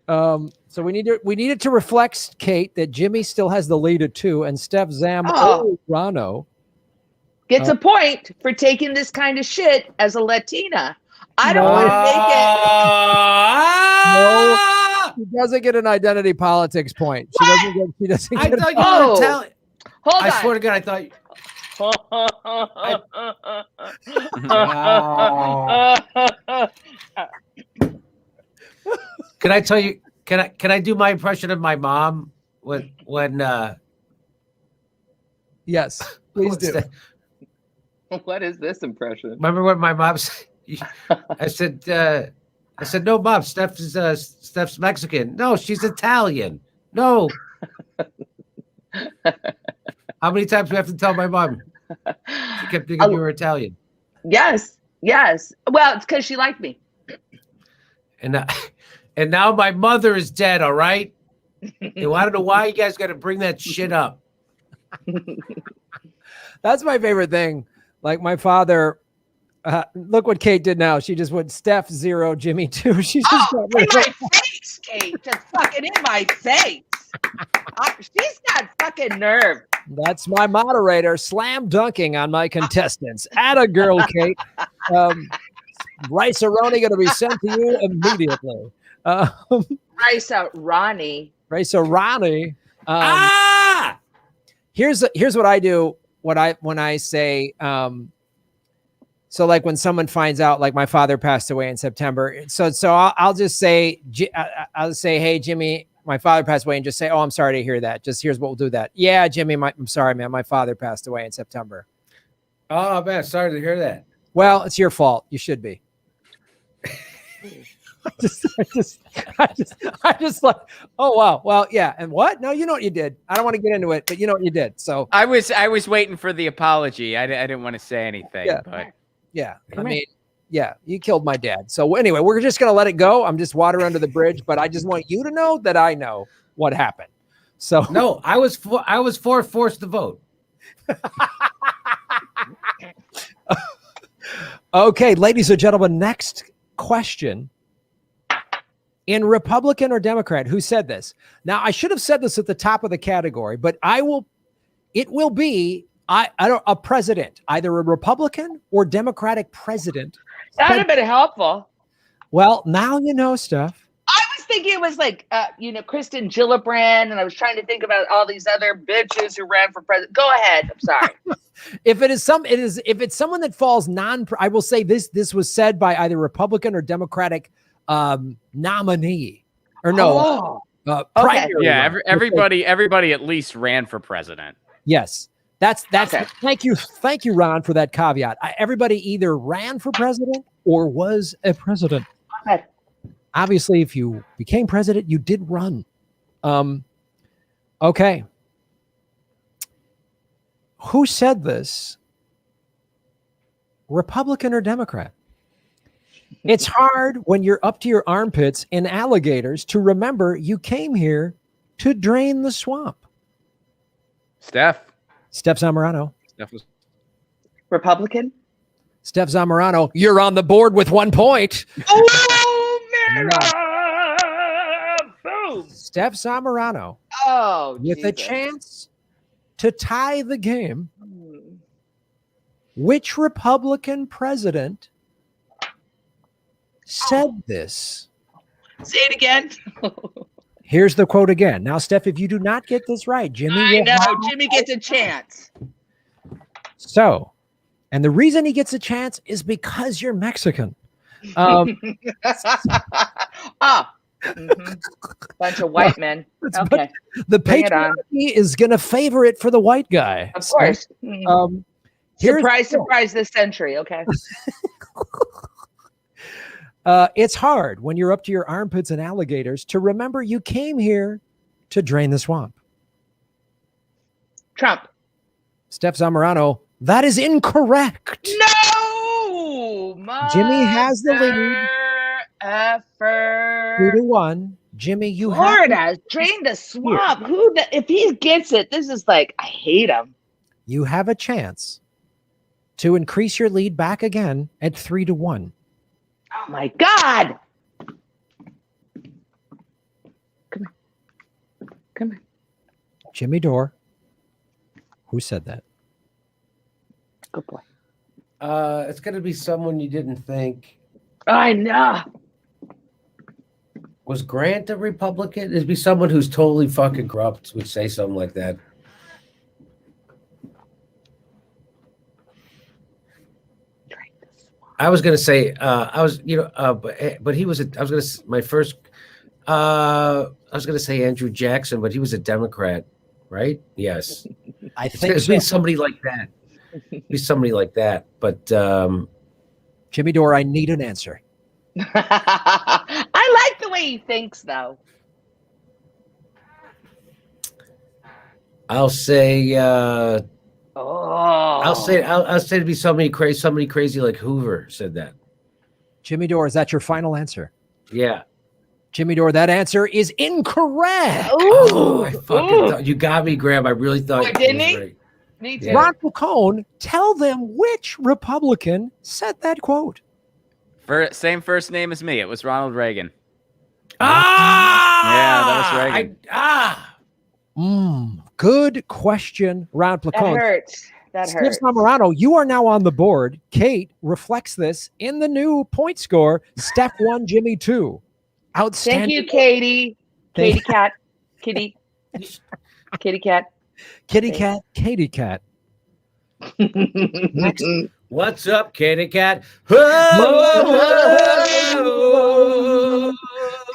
So we need it to reflect, Kate, that Jimmy still has the lead at 2, and Stef Zamorano gets a point for taking this kind of shit as a Latina. I don't want to make it. No, she doesn't get an identity politics point. She doesn't get. I thought you were Italian. Hold I on. swear to God, I thought. Can I tell you? Can I do my impression of my mom when? Yes, please do. What is this impression? Remember what my mom said? I said, no, Mom, Steph's Mexican. No, she's Italian. No. How many times do I have to tell my mom? She kept thinking you were Italian. Yes. Well, it's because she liked me. And now my mother is dead, all right? And I don't know why you guys got to bring that shit up. That's my favorite thing. Like my father, look what Kate did now. She just went Stef 0, Jimmy 2. She's just in my face, Kate. Just fucking in my face. She's got fucking nerve. That's my moderator slam dunking on my contestants. Atta girl, Kate. Rice-A-Roni going to be sent to you immediately. Rice-A-Roni. Rice-A-Roni. Here's what I do. When I say, so like when someone finds out, like my father passed away in September. So I'll just say, hey, Jimmy, my father passed away, and just say, oh, I'm sorry to hear that. Just here's what we'll do that. Yeah, Jimmy, I'm sorry, man. My father passed away in September. Oh, man, sorry to hear that. Well, it's your fault. You should be. I just like, oh wow, well, yeah, and what? No, you know what you did. I don't want to get into it, but you know what you did. So I was waiting for the apology. I didn't want to say anything, but yeah, I mean, yeah, you killed my dad. So anyway, we're just gonna let it go. I'm just water under the bridge, but I just want you to know that I know what happened. So no, I was forced to vote. Okay, ladies and gentlemen, next question. In Republican or Democrat, who said this? Now, I should have said this at the top of the category, but it will be a president, either a Republican or Democratic president. That would have been helpful. Well, now you know stuff. I was thinking it was like, Kristen Gillibrand, and I was trying to think about all these other bitches who ran for president. Go ahead. I'm sorry. If it's someone that falls I will say this was said by either Republican or Democratic nominee or no. Okay. Yeah, everybody at least ran for president. Yes. That's okay. Thank you, Ron, for that caveat. Everybody either ran for president or was a president. Okay. Obviously, if you became president, you did run. Okay. Who said this? Republican or Democrat? It's hard when you're up to your armpits in alligators to remember you came here to drain the swamp. Stef Zamorano. Stef was Republican? Stef Zamorano, you're on the board with 1 point. Oh, man. Boom. Stef Zamorano. Oh, with a Jesus. chance to tie the game. Which Republican president said this? Say it again. Here's the quote again. Now, Steph, if you do not get this right, Jimmy. I know. Jimmy gets a chance. So, and the reason he gets a chance is because you're Mexican. Mhm. Bunch of white men. Okay. The Bring it on. patriarchy is going to favor it for the white guy. Of course. Mhm. Here's Surprise, the deal. surprise this century. Okay. It's hard when you're up to your armpits in alligators to remember you came here to drain the swamp. Trump. Stef Zamorano, that is incorrect. No. Jimmy has the lead. Effer. 2-1. Jimmy, you have Florida, drain the swamp. If he gets it, this is like, I hate him. you have a chance to increase your lead back again at 3-1. Oh my God. Come on. Jimmy Dore. Who said that? Good boy. It's gonna be someone you didn't think. I know. Was Grant a Republican? It'd be someone who's totally fucking corrupt would say something like that. I was gonna say, but he was. I was gonna my first. I was gonna say Andrew Jackson, but he was a Democrat, right? Yes, I it's think be somebody like that. Be somebody like that. But Jimmy Dore, I need an answer. I like the way he thinks, though. I'll say. Oh. I'll say to be somebody crazy like Hoover said that. Jimmy Dore, is that your final answer? Yeah. Jimmy Dore, that answer is incorrect. Oh, I fucking thought you got me, Graham. I really thought Oh, didn't was he? right. Me too. Yeah. Ron Falcone, tell them which Republican said that quote. Same first name as me. It was Ronald Reagan. Ah, Yeah, that was Reagan. Good question, Ron That Falcone. hurts. That Stef hurts. Zamorano, you are now on the board. Kate reflects this in the new point score. Step 1, Jimmy 2. Outstanding. Thank you, Katie. Thank- Katie cat. Kitty. Kitty cat. Kitty cat, Katie cat. Next. What's up, Kitty Cat?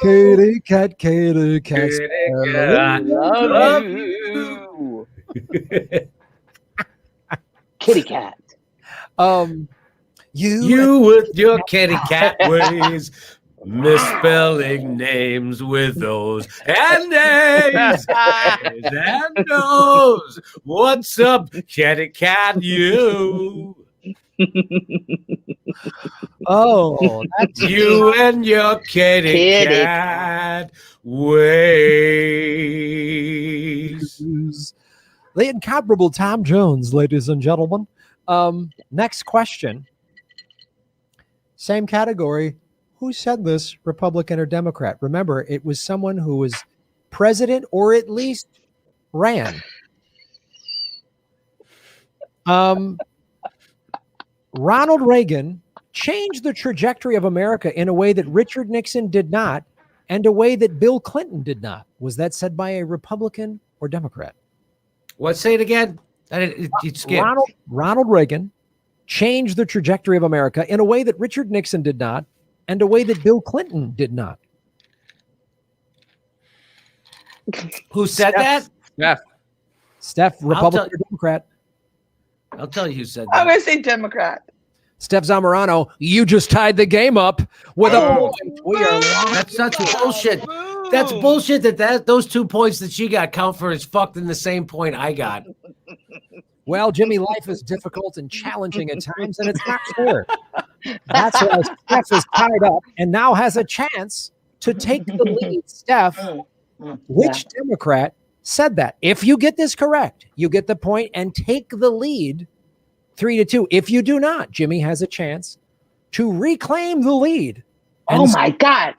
Katie cat, Katie cat. Kitty Cat. Love you. Kitty cat. You with your kitty cat ways, misspelling names with those and A's and O's. What's up, kitty cat? You. Oh, that's You and your kitty Kitty cat ways. the incomparable Tom Jones, ladies and gentlemen. Next question. Same category. Who said this, Republican or Democrat? Remember, it was someone who was president or at least ran. Ronald Reagan changed the trajectory of America in a way that Richard Nixon did not, and a way that Bill Clinton did not. Was that said by a Republican or Democrat? What? Say it again. You skipped. Ronald Reagan changed the trajectory of America in a way that Richard Nixon did not, and a way that Bill Clinton did not. Who said that? Yeah. Steph, Republican or Democrat? I'll tell you who said I'm that. going to say Democrat. Steph Zamorano, you just tied the game up with a point. We are locked. That's such bullshit. That's bullshit that those 2 points that she got count for is fucked in the same point I got. Well, Jimmy, life is difficult and challenging at times, and it's not fair. That's why Steph is tied up and now has a chance to take the lead. Steph, which Democrat said that? If you get this correct, you get the point and take the lead 3-2. If you do not, Jimmy has a chance to reclaim the lead. Oh my God.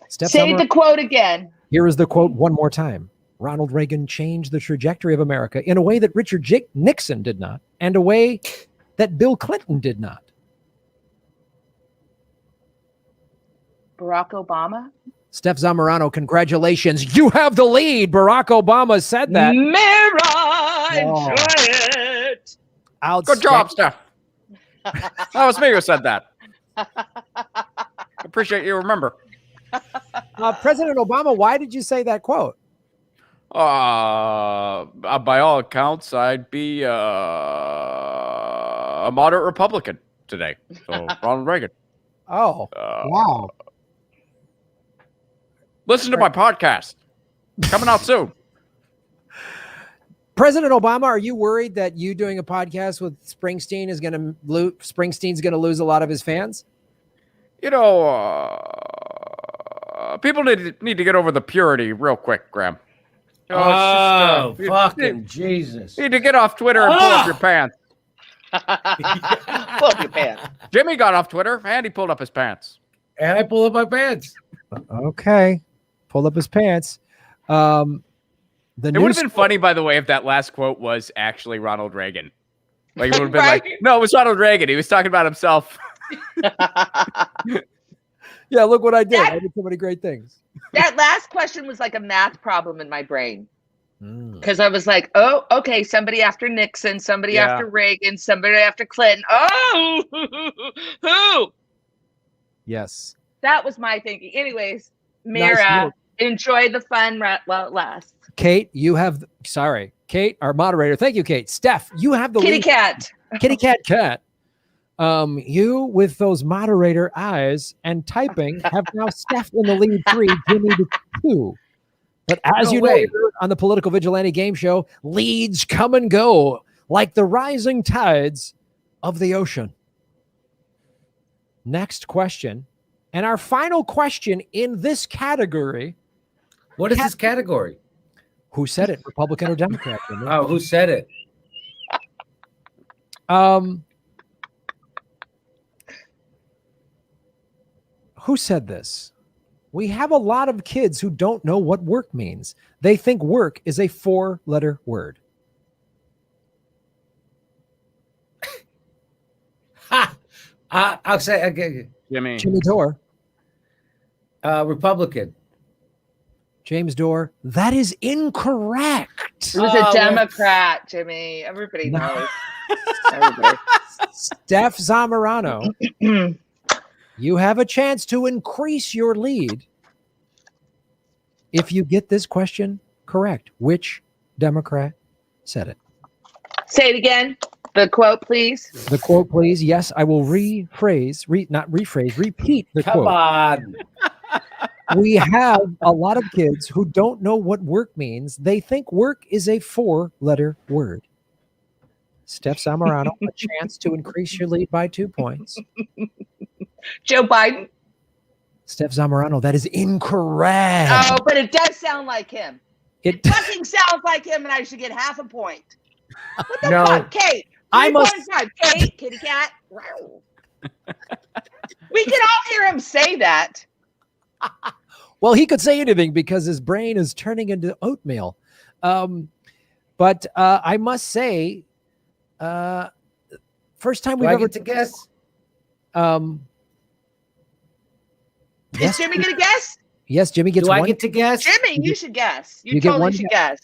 Steph Say Zamorano, the quote again. here is the quote one more time. Ronald Reagan changed the trajectory of America in a way that Richard Nixon did not, and a way that Bill Clinton did not. Barack Obama. Steph Zamorano, congratulations. You have the lead. Barack Obama said that. Mirror, enjoy it. Good job, Stef. That was me who said that. Appreciate you remember. President Obama, why did you say that quote? By all accounts, I'd be a moderate Republican today. So Ronald Reagan. Oh, wow. Listen to my podcast. Coming out soon. President Obama, are you worried that you doing a podcast with Springsteen is going to Springsteen's going to lose a lot of his fans? You know, people need to get over the purity real quick, Graham. You know, it's just, fucking Jesus. You need to get off Twitter and pull up your pants. Pull up your pants. Jimmy got off Twitter and he pulled up his pants. And I pull up my pants. Okay. Pulled up his pants. It would have been funny, by the way, if that last quote was actually Ronald Reagan. Like, it would have been Right? like, no, it was Ronald Reagan. He was talking about himself. Yeah, look what I did. That- I did so many great things. That last question was like a math problem in my brain. Mm. Because I was like, oh, okay, somebody after Nixon, somebody Yeah. after Reagan, somebody after Clinton. Oh, who? Yes. That was my thinking. Anyways, Nice Mira, move. enjoy the fun while it lasts. Kate, Kate, our moderator. Thank you, Kate. Steph, you have the Kitty lead. cat. Kitty cat. You with those moderator eyes and typing have now Steph in the lead 3, Jimmy to 2. But as No you way. know, on the Political Vigilante Game Show, leads come and go like the rising tides of the ocean. Next question, and our final question in this category. What is this category? Who said it, Republican or Democrat? Jimmy? Oh, who said it? Who said this? We have a lot of kids who don't know what work means. They think work is a 4-letter word. Ha! I'll say again. Jimmy. Jimmy Dore, Republican. James Dore, that is incorrect. It was Oh, a Democrat, Jimmy. Everybody No. knows. Everybody. Steph Zamorano, you have a chance to increase your lead if you get this question correct. Which Democrat said it? Say it again. The quote, please. The quote, please. Yes, I will repeat the Come quote. on. We have a lot of kids who don't know what work means. They think work is a 4-letter word. Steph Zamorano, a chance to increase your lead by 2 points. Joe Biden. Steph Zamorano, that is incorrect. Oh, but it does sound like him. It It fucking sounds like him, and I should get half a point. What the No. fuck, Kate? I must- 3.5. Kate, kitty cat. Wow. We can all hear him say that. Well, he could say anything because his brain is turning into oatmeal. But I must say, first time Do we've I ever get to guess? Is Jimmy gonna guess? Yes, Jimmy gets Do I one. get to guess? Jimmy, you should guess. You you get totally one should guess.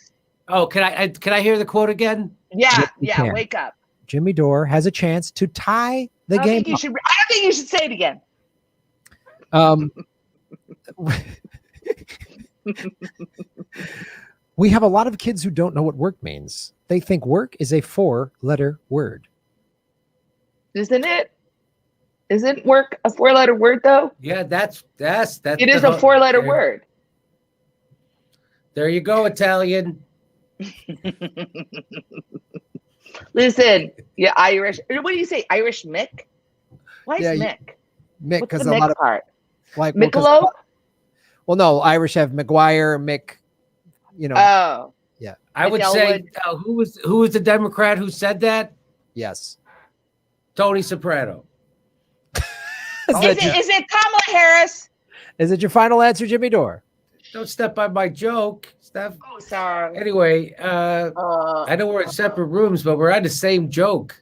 Oh, can I hear the quote again? Yeah, Yes, you yeah. can. Wake up. Jimmy Dore has a chance to tie the I don't game. think you should. I don't think you should say it again. We have a lot of kids who don't know what work means. They think work is a 4-letter word. Isn't it? Isn't work a 4-letter word though? Yeah, that's It is a 4-letter word. There you go, Italian. Listen, yeah, Irish. What do you say? Irish Mick? Why is Yeah, Mick? Mick, What's the because a Mick lot of part? like Michelob? well, no, Irish have McGuire, Mick. You know, Oh, I would Like say Elwood. who was the Democrat who said that? yes. Tony Soprano. Is is it Kamala Harris? it your final answer, Jimmy Dore? Don't step on my joke, Steph. Oh, sorry. Anyway, I know we're in separate rooms, but we're on the same joke.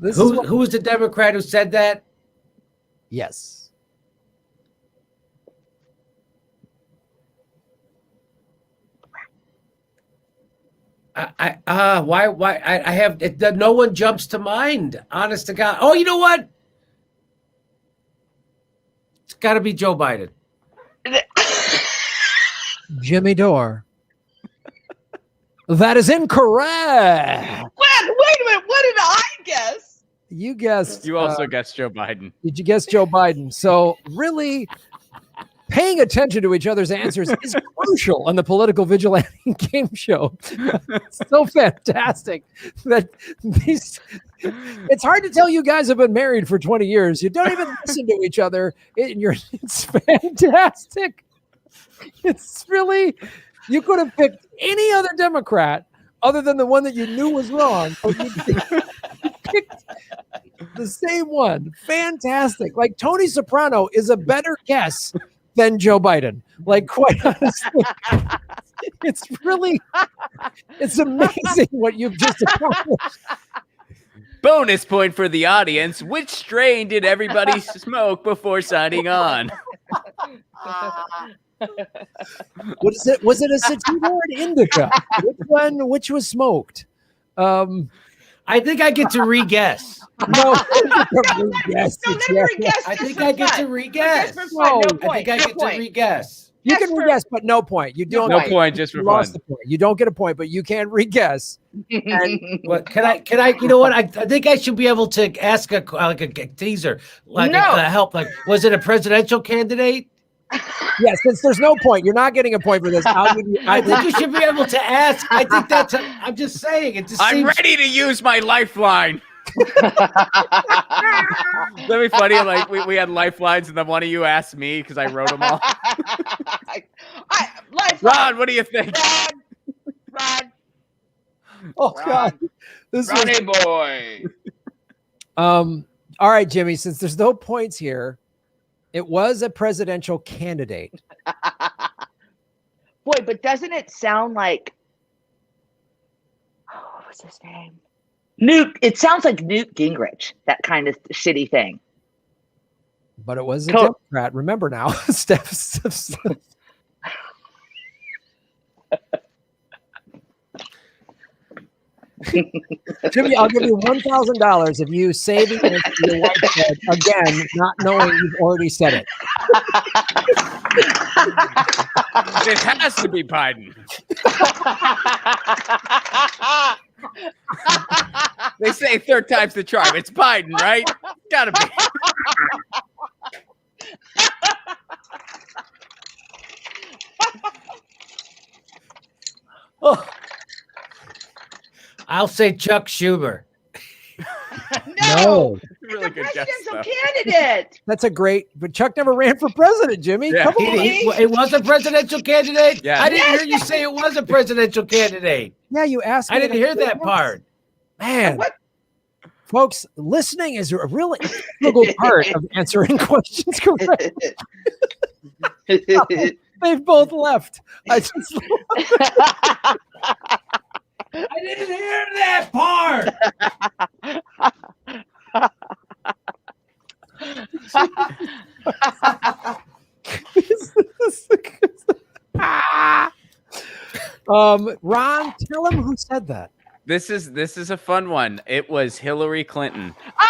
Who was the Democrat who said that? Yes. Why I have it, no one jumps to mind. Honest to God. Oh, you know what? It's got to be Joe Biden. Jimmy Dore. That is incorrect. Wait a minute. What did I guess? You guessed. You also guessed Joe Biden. Did you guess Joe Biden? So really paying attention to each other's answers is crucial on the political vigilante game show. It's so fantastic that these. It's hard to tell you guys have been married for 20 years. You don't even listen to each other. It's fantastic. It's really, you could have picked any other Democrat other than the one that you knew was wrong. But you picked the same one. Fantastic. Like Tony Soprano is a better guess than Joe Biden. Like, quite honestly, it's amazing what you've just accomplished. Bonus point for the audience. Which strain did everybody smoke before signing on? What is it? Was it a sativa or an indica? Which was smoked? I think I get to re-guess. No, Yes. No, let me re-guess. I just think for I get fun. to re-guess. Just for fun. No No, point. I think I no get point. to re-guess. You Yes, can for- re-guess, but no point. You don't. No Right. point, just for You lost fun. the point. You don't get a point, but you can re-guess. And What can I? You know what? I think I should be able to ask a teaser, like No. help. Like, was it a presidential candidate? yes, since there's no point, you're not getting a point for this. I'll give you. I think you should be able to ask. I think that's. I'm just saying. It just I'm seems. ready to use my lifeline. That'd be funny. Like we had lifelines, and then one of you asked me because I wrote them all. Ron, what do you think? Ron. Oh God, this was, Ronnie boy. All right, Jimmy. Since there's no points here, it was a presidential candidate. Boy, but doesn't it sound like, what was his name? Newt. It sounds like Newt Gingrich, that kind of shitty thing. But it was a Co- Democrat. Remember now, Stef. Jimmy, I'll give you $1,000 if you say the answer your wife said again, not knowing you've already said it. It has to be Biden. They say third time's the charm. It's Biden, right? Gotta be. Oh, I'll say Chuck Schumer. no. Really It's a good guess, presidential though. candidate. That's a great, but Chuck never ran for president, Jimmy. Yeah. Come on. It was a presidential candidate. Yeah. I didn't hear you say it was a presidential candidate. Yeah, you asked me. I didn't hear that part. Man, What? folks, listening is a really integral part of answering questions correctly. They've both left. I just I didn't hear that part. Ron, tell him who said that. This is a fun one. It was Hillary Clinton. Ah!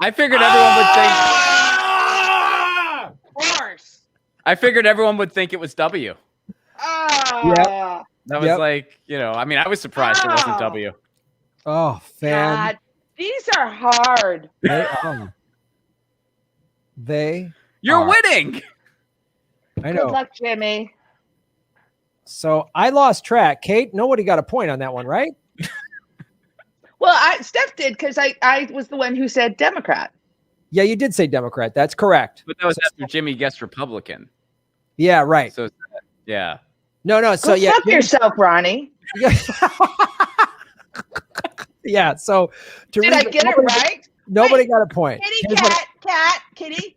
I figured everyone would think. Of course. I figured everyone would think it was W. Ah! That was Yep. like, I mean, I was surprised it wasn't Oh. W. Oh, fan. God, these are hard. They are. They You're are. winning. I Good know. luck, Jimmy. So I lost track. Kate, nobody got a point on that one, right? Well, Steph did because I was the one who said Democrat. Yeah, you did say Democrat. That's correct. But that was after Jimmy guessed Republican. Yeah, right. So, yeah. No. Go So yeah, fuck yourself, Ronnie. yeah. So to Did I get it right? Nobody got a point. Kitty Here's what- cat, kitty.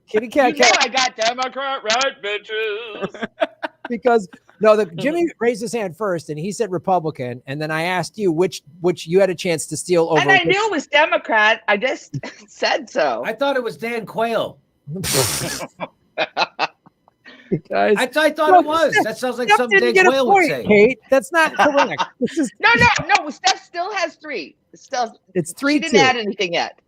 kitty cat, You know cat. I got Democrat right, bitches. Because no, Jimmy raised his hand first, and he said Republican, and then I asked you which you had a chance to steal over. And I knew it was Democrat. I just said so. I thought it was Dan Quayle. Guys. I thought No, it was. That sounds like Steph something didn't Dave get a Whale would point, say. Kate. That's not correct. This is No. Steph still has 3. Still, it's she 3-2. didn't add anything yet.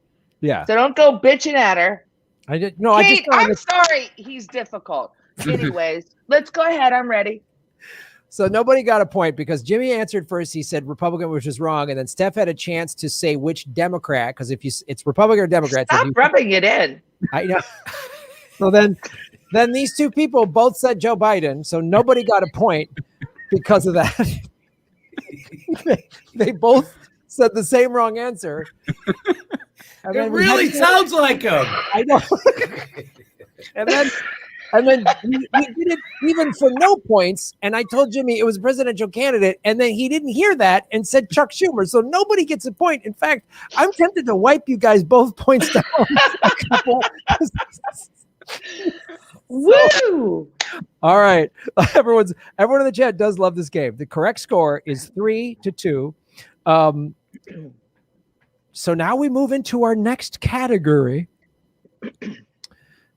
Yeah. So don't go bitching at her. I did no, I just Kate, I'm sorry. He's difficult. Anyways, let's go ahead. I'm ready. So nobody got a point because Jimmy answered first. He said Republican, which is wrong, and then Steph had a chance to say which Democrat, because if it's Republican or Democrat. Stop rubbing it in. I know. So then these two people both said Joe Biden, so nobody got a point because of that. they both said the same wrong answer. And It really sounds like him. I know. And then we did it even for no points. And I told Jimmy it was a presidential candidate. And then he didn't hear that and said Chuck Schumer. So nobody gets a point. In fact, I'm tempted to wipe you guys both points down. Woo! All right. Everyone in the chat does love this game. The correct score is 3-2. So now we move into our next category.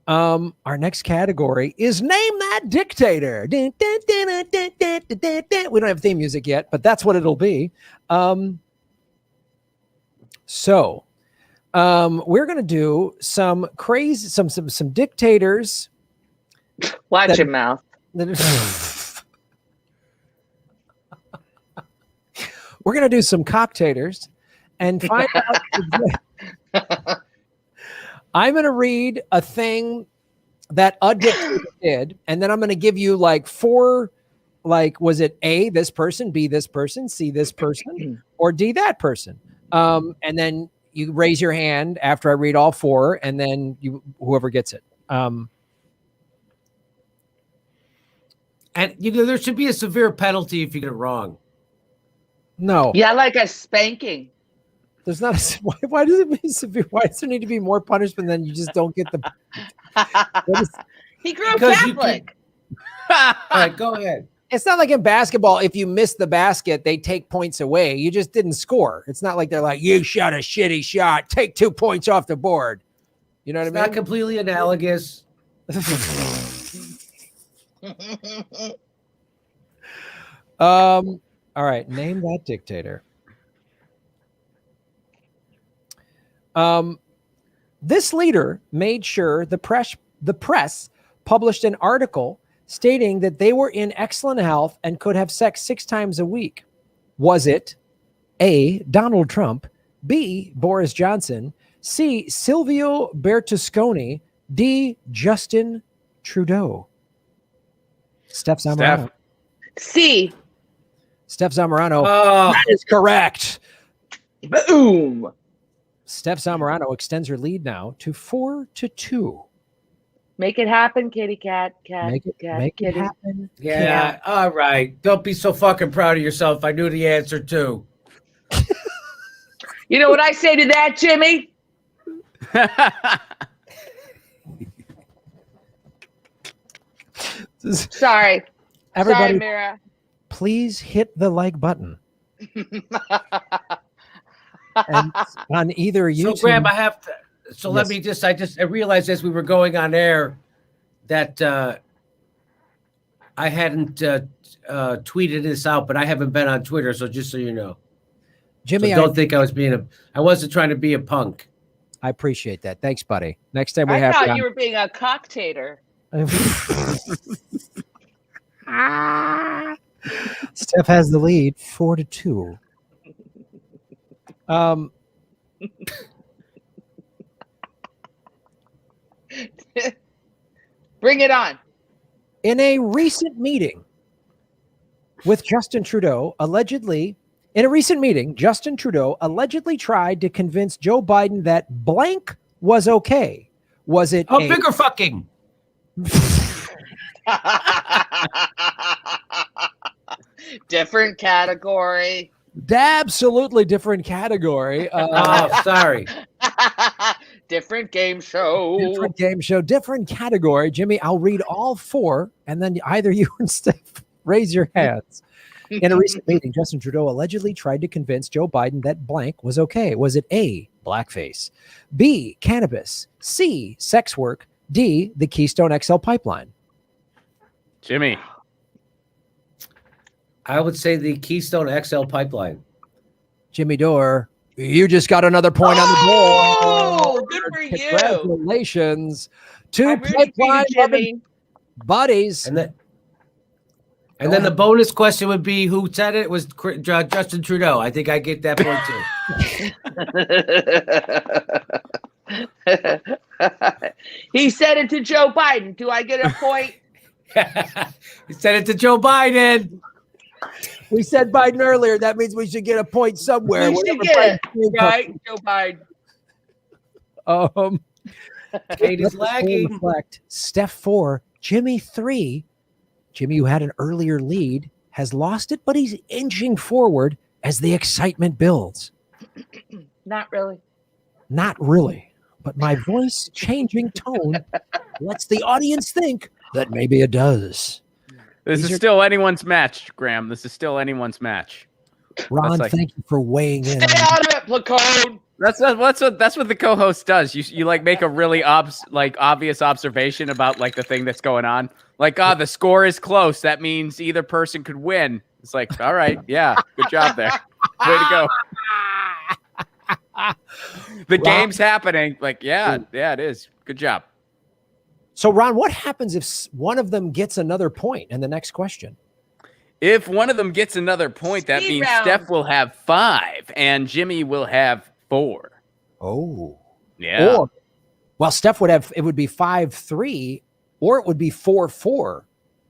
Our next category is Name That Dictator. We don't have theme music yet, but that's what it'll be. So we're gonna do some crazy, some dictators. Watch your mouth. We're gonna do some cocktators and find out. I'm going to read a thing that a dictator did, and then I'm going to give you like 4, like, was it A, this person, B, this person, C, this person, or D, that person? And then you raise your hand after I read all 4, and then whoever gets it. And, there should be a severe penalty if you get it wrong. No. Yeah, like a spanking. There's not a, why does it mean severe? Why does there need to be more punishment than you just don't get the? He grew up Catholic. All right, go ahead. It's not like in basketball. If you miss the basket, they take points away. You just didn't score. It's not like they're like, you shot a shitty shot. Take 2 points off the board. You know what I mean? Not completely analogous. All right. Name that dictator. This leader made sure the press published an article stating that they were in excellent health and could have sex 6 times a week. Was it A, Donald Trump, B, Boris Johnson, C, Silvio Berlusconi, D, Justin Trudeau? Steph Zamorano. C. Steph Zamorano. Oh. That is correct. Boom. Steph Zamorano extends her lead now to 4-2. Make it happen, kitty cat. Make it kitty. happen. Yeah, all right. Don't be so fucking proud of yourself. I knew the answer too. You know what I say to that, Jimmy? Sorry. Everybody, Sorry, Mira. please hit the like button. And on either YouTube. So, Graham, I have to. So let Yes. me I realized as we were going on air that I hadn't tweeted this out, but I haven't been on Twitter. So just so you know, Jimmy, so don't think I wasn't trying to be a punk. I appreciate that. Thanks, buddy. Next time we I have thought you were being a cocktator. Steph has the lead 4-2. Bring it on. In a recent meeting with Justin Trudeau, Justin Trudeau allegedly tried to convince Joe Biden that blank was okay. Was it Bigger fucking. Different category. Absolutely different category. Oh, sorry. Different game show. Different game show, different category. Jimmy, I'll read all 4, and then either you and Steph raise your hands. In a recent meeting, Justin Trudeau allegedly tried to convince Joe Biden that blank was okay. Was it A, blackface, B, cannabis, C, sex work, D, the Keystone XL pipeline? Jimmy. I would say the Keystone XL pipeline. Jimmy Dore, you just got another point on the Oh, board. good for you. Congratulations. Two I'm rooting for you, pipeline Jimmy. buddies. And then the bonus question would be who said it? It was Justin Trudeau. I think I get that point too. He said it to Joe Biden. Do I get a point? He said it to Joe Biden. We said Biden earlier. That means we should get a point somewhere. We should Whatever get it, Biden right? Joe Biden. Kate is let's lagging. reflect. Steph 4, Jimmy 3. Jimmy, who had an earlier lead, has lost it, but he's inching forward as the excitement builds. Not really. Not really, but my voice changing tone lets the audience think that maybe it does. This is still anyone's match, Graham. This is still anyone's match. Ron, like- thank you for weighing in. Stay out of it, Placone. That's what the co-host does. You like make a really obvious observation about like the thing that's going on. Like, the score is close. That means either person could win. It's like, all right, yeah, good job there. Way to go. The game's happening. Like, yeah, it is. Good job. So, Ron, what happens if one of them gets another point in the next question? If one of them gets another point, that Speed means round. Steph will have 5 and Jimmy will have 4. Oh. Yeah. Or, well, Steph would have, it would be 5-3, or it would be 4-4,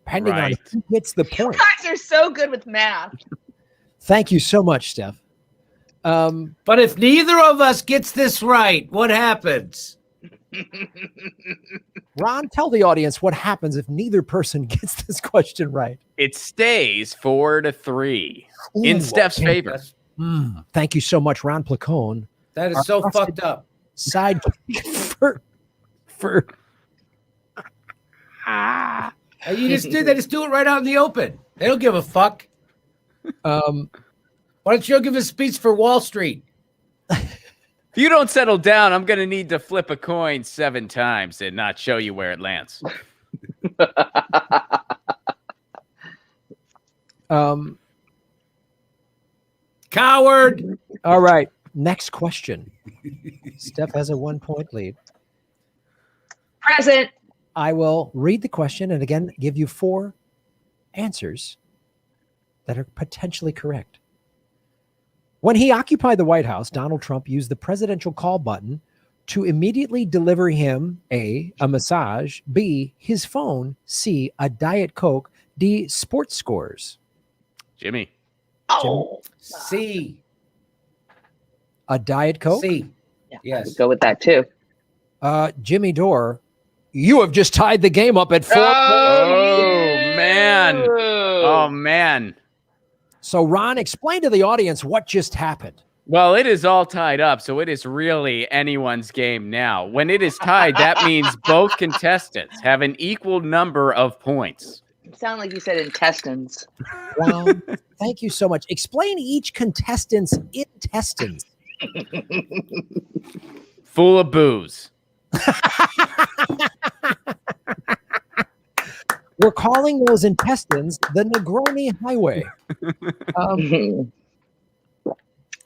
depending on Right. who gets the You point. guys are so good with math. Thank you so much, Steph. But if neither of us gets this right, what happens? Ron, tell the audience what happens if neither person gets this question right. It stays 4-3 in Ooh, Steph's okay. favor. Thank you so much, Ron Placone. That Our is so trusted- fucked up. Sidekick for You just did. They just do it right out in the open. They don't give a fuck. Why don't you give a speech for Wall Street? If you don't settle down, I'm going to need to flip a coin 7 times and not show you where it lands. Coward. All right. Next question. Steph has a 1-point lead. Present. I will read the question and again give you 4 answers that are potentially correct. When he occupied the White House, Donald Trump used the presidential call button to immediately deliver him A, a massage, B, his phone, C, a Diet Coke, D, sports scores. Jimmy. Oh, C. A Diet Coke? C. yeah, Yes. Go with that too. Jimmy Dore, you have just tied the game up at 4. Oh, man. Oh, man. So, Ron, explain to the audience what just happened. Well, it is all tied up, so it is really anyone's game now. When it is tied, that means both contestants have an equal number of points. Sound like you said intestines. Ron, thank you so much. Explain each contestant's intestines. Full of booze. We're calling those intestines the Negroni Highway.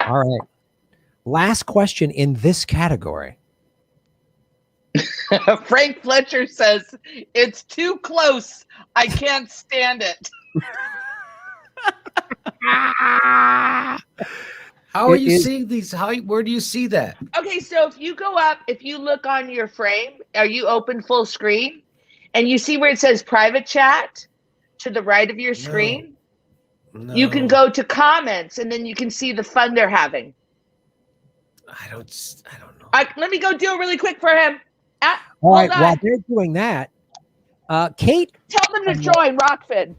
All right. Last question in this category. Frank Fletcher says it's too close. I can't stand it. How are It you is- seeing these? Where do you see that? Okay, so if you go up, if you look on your frame, are you open full screen? And you see where it says private chat to the right of your screen? No. You can go to comments and then you can see the fun they're having. I don't know. Let me go do it really quick for him. All Hold right. on. While they're doing that, Kate, Tell them to join Rockfin.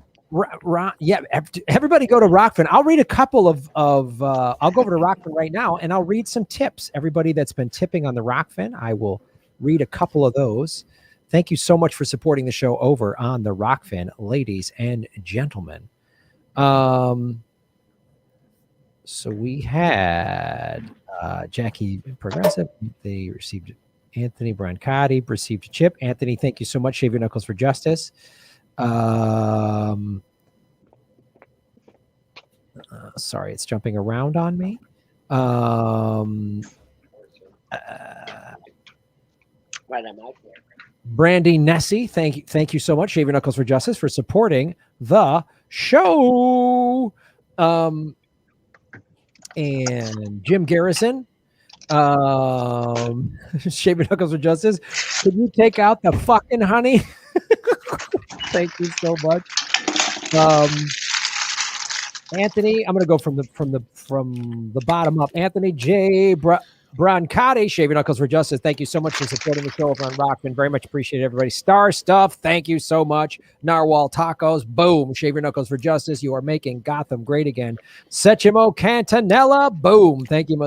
yeah, everybody go to Rockfin. I'll read a couple of I'll go over to Rockfin right now and I'll read some tips. Everybody that's been tipping on the Rockfin, I will read a couple of those. Thank you so much for supporting the show over on the Rockfin, ladies and gentlemen. So we had Jackie Progressive. They received Anthony Brancotti received a chip. Anthony, thank you so much. Shave your knuckles for justice. Sorry, it's jumping around on me. Right on my camera. Brandy Nessie, thank you so much, Shave Your Knuckles for Justice, for supporting the show. And Jim Garrison, Shave Your Knuckles for Justice. Could you take out the fucking honey? Thank you so much. Anthony, I'm gonna go from the bottom up. Anthony J. Brancati, Shave Your Knuckles for Justice. Thank you so much for supporting the show over on Rockman. Very much appreciate it, everybody. Star Stuff, thank you so much. Narwhal Tacos, boom. Shave Your Knuckles for Justice. You are making Gotham great again. Sechimo Cantanella, boom. Thank you,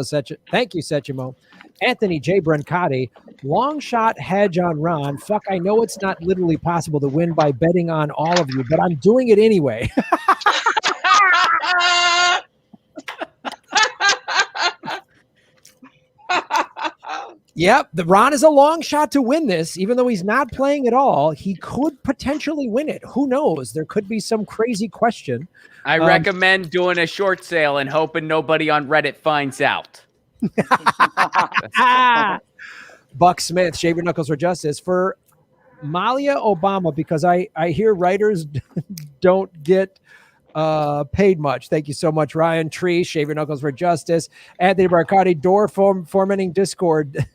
Thank you, Sechimo. Anthony J. Brancati, long shot hedge on Ron. Fuck, I know it's not literally possible to win by betting on all of you, but I'm doing it anyway. Yep, the Ron is a long shot to win this, even though he's not playing at all. He could potentially win it. Who knows? There could be some crazy question. I recommend doing a short sale and hoping nobody on Reddit finds out. Buck Smith, Shave Your Knuckles for Justice. For Malia Obama, because I hear writers don't get paid much. Thank you so much, Ryan Tree, Shave Your Knuckles for Justice. Anthony Barcardi, Dore fomenting Discord.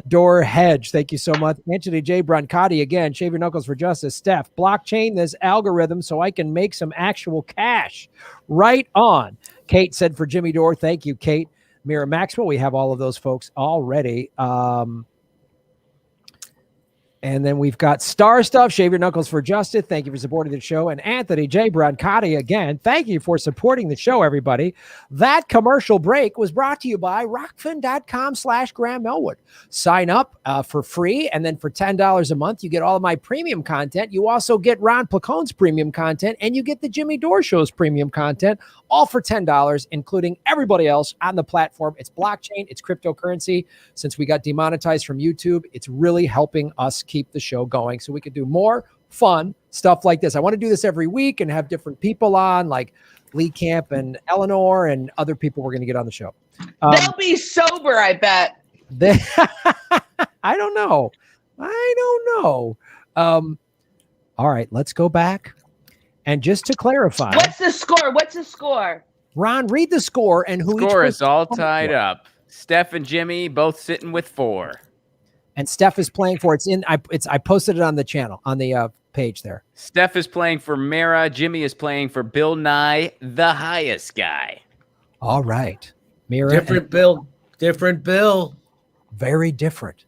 Dore Hedge, thank you so much. Anthony J. Brancati again, Shave Your Knuckles for Justice. Stef, blockchain this algorithm so I can make some actual cash. Right on. Kate said for Jimmy Dore, thank you, Kate. Mira Maxwell, we have all of those folks already. And then we've got Star Stuff, Shave Your Knuckles for Justice. Thank you for supporting the show. And Anthony J. Brancati again. Thank you for supporting the show, everybody. That commercial break was brought to you by rockfin.com/Graham Elwood. Sign up for free. And then for $10 a month, you get all of my premium content. You also get Ron Placone's premium content. And you get the Jimmy Dore Show's premium content, all for $10, including everybody else on the platform. It's blockchain. It's cryptocurrency. Since we got demonetized from YouTube, it's really helping us keep the show going so we could do more fun stuff like this. I want to do this every week and have different people on, like Lee Camp and Eleanor and other people we're going to get on the show. They'll be sober, I bet. I don't know. All right, let's go back. And just to clarify, what's the score? Ron, read the score and who Score each is all tied up. Steph and Jimmy both sitting with 4. And Steph is playing for I posted it on the channel on the page there. Steph is playing for Mira. Jimmy is playing for Bill Nye, the highest guy. All right, Mira. Different Bill. Very different.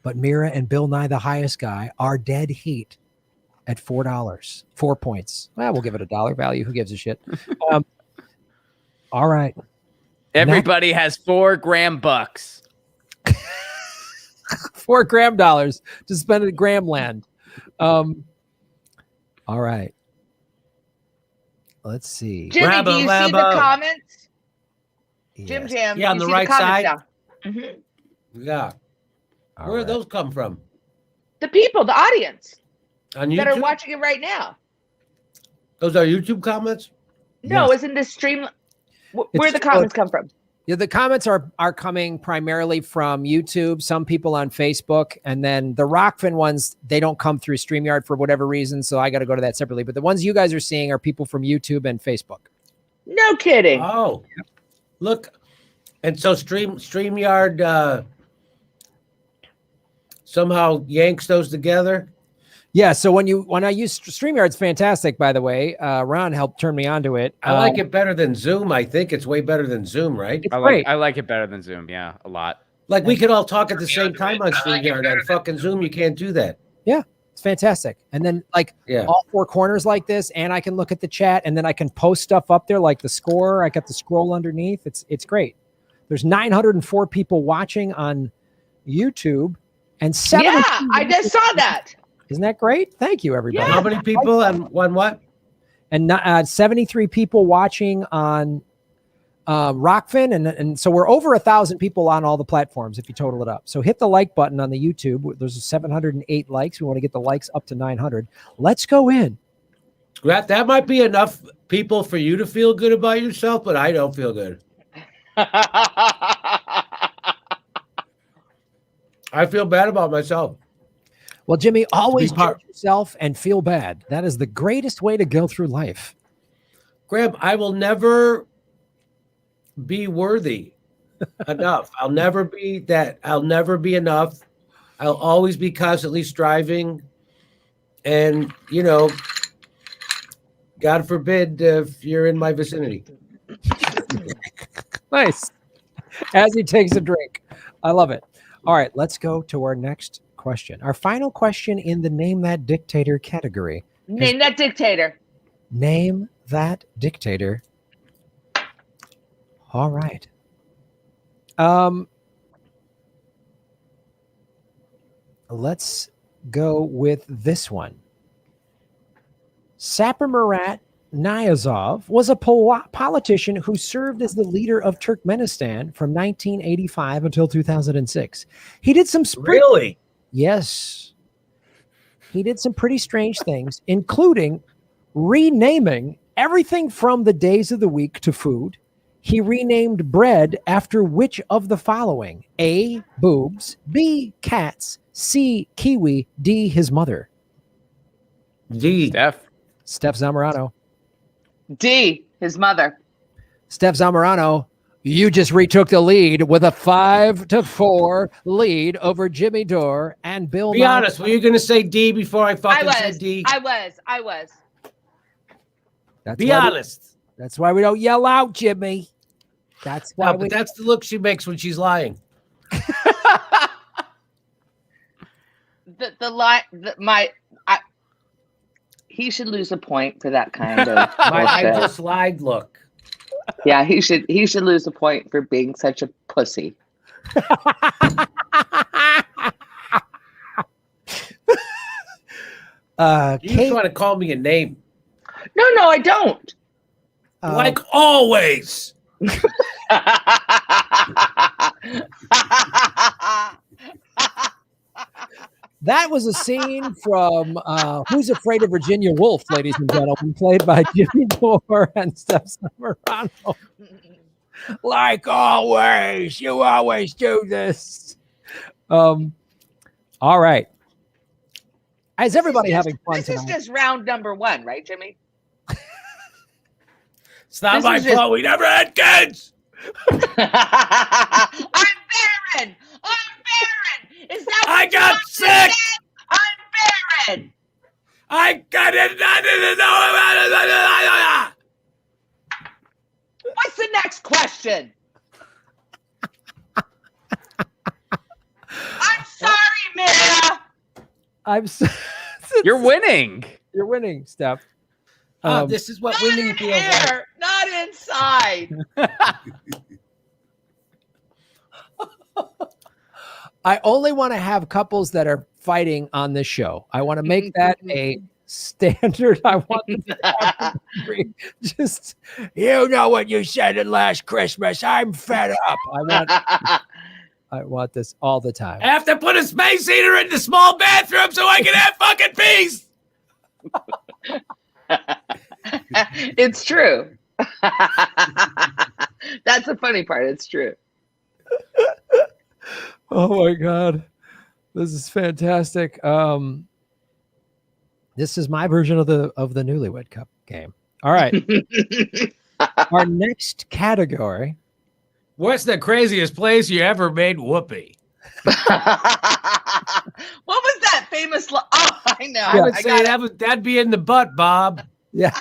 But Mira and Bill Nye, the highest guy, are dead heat at $4, 4 points. Well, we'll give it $1 value. Who gives a shit? All right. Everybody has 4 gram bucks. $4 gram dollars to spend at Graham land. All right. Let's see. Jimmy, do you see the comments? Yes. Jim Jam. Yeah, on the right side. Mm-hmm. Yeah. Where do those come from? The people, the audience On YouTube? that are watching it right now. Those are YouTube comments? No, Yes. isn't this stream? Where the comments come from? Yeah, the comments are coming primarily from YouTube, some people on Facebook, and then the Rockfin ones, they don't come through StreamYard for whatever reason, so I got to go to that separately. But the ones you guys are seeing are people from YouTube and Facebook. No kidding. Oh, look. And so StreamYard somehow yanks those together? Yeah, so when I use StreamYard, it's fantastic, by the way. Ron helped turn me onto it. I like it better than Zoom. I think it's way better than Zoom, right? It's great. I like it better than Zoom. Yeah, a lot. Like we could all talk at the same time on StreamYard. On fucking Zoom, you can't do that. Yeah, it's fantastic. And then all 4 corners like this, and I can look at the chat, and then I can post stuff up there like the score. I got the scroll underneath. It's great. There's 904 people watching on YouTube, and 7. Yeah, I just saw that. Isn't that great? Thank you, everybody. How many people on what? And 73 people watching on Rockfin, and so we're over 1,000 people on all the platforms if you total it up. So hit the like button on the YouTube. There's 708 likes. We want to get the likes up to 900. Let's go in. That might be enough people for you to feel good about yourself, but I don't feel good. I feel bad about myself. Well, Jimmy, always judge yourself and feel bad. That is the greatest way to go through life. Graham, I will never be worthy enough. I'll never be that. I'll never be enough. I'll always be constantly striving. And, God forbid if you're in my vicinity. Nice. As he takes a drink. I love it. All right, let's go to our next question. Our final question in the Name That Dictator category. Name that dictator. Name that dictator. All right. Let's go with this one. Saparmurat Niyazov was a politician who served as the leader of Turkmenistan from 1985 until 2006. He did some Really? Yes. He did some pretty strange things, including renaming everything from the days of the week to food. He renamed bread after which of the following? A, boobs, B, cats, C, kiwi, D, his mother. D. Stef. Zamorano. D, his mother. Stef Zamorano, you just retook the lead with a 5-4 lead over Jimmy Dore and Bill. Be honest, were you going to say D before I fucking said D? I was. Be honest. That's why we don't yell out, Jimmy. That's why. No, but that's the look she makes when she's lying. He should lose a point for that kind of I bullshit. just lied look. Yeah, he should lose a point for being such a pussy. You trying to call me a name? No, I don't. Like always. That was a scene from Who's Afraid of Virginia Woolf, ladies and gentlemen, played by Jimmy Dore and Stef Zamorano. Like always, you always do this. All right. Is everybody having fun This tonight? is just round number 1, right, Jimmy? It's not This my is just- fault. We never had kids. I'm barren. Is that I what got you sick. said? I'm barren. I didn't know. What's the next question? I'm sorry, Mira. I'm so, You're winning. You're winning, Steph. This is what Not winning in feels like. here, not inside. I only want to have couples that are fighting on this show. I want to make that a standard. I want them to have just, you know what you said in last Christmas. I'm fed up. I want this all the time. I have to put a space heater in the small bathroom so I can have fucking peace. It's true. That's the funny part. It's true. Oh my God. This is fantastic. This is my version of the Newlywed Cup game. All right. Our next category. What's the craziest place you ever made whoopee? What was that famous? Oh, I know. I would I say got that'd be in the butt, Bob. Yeah.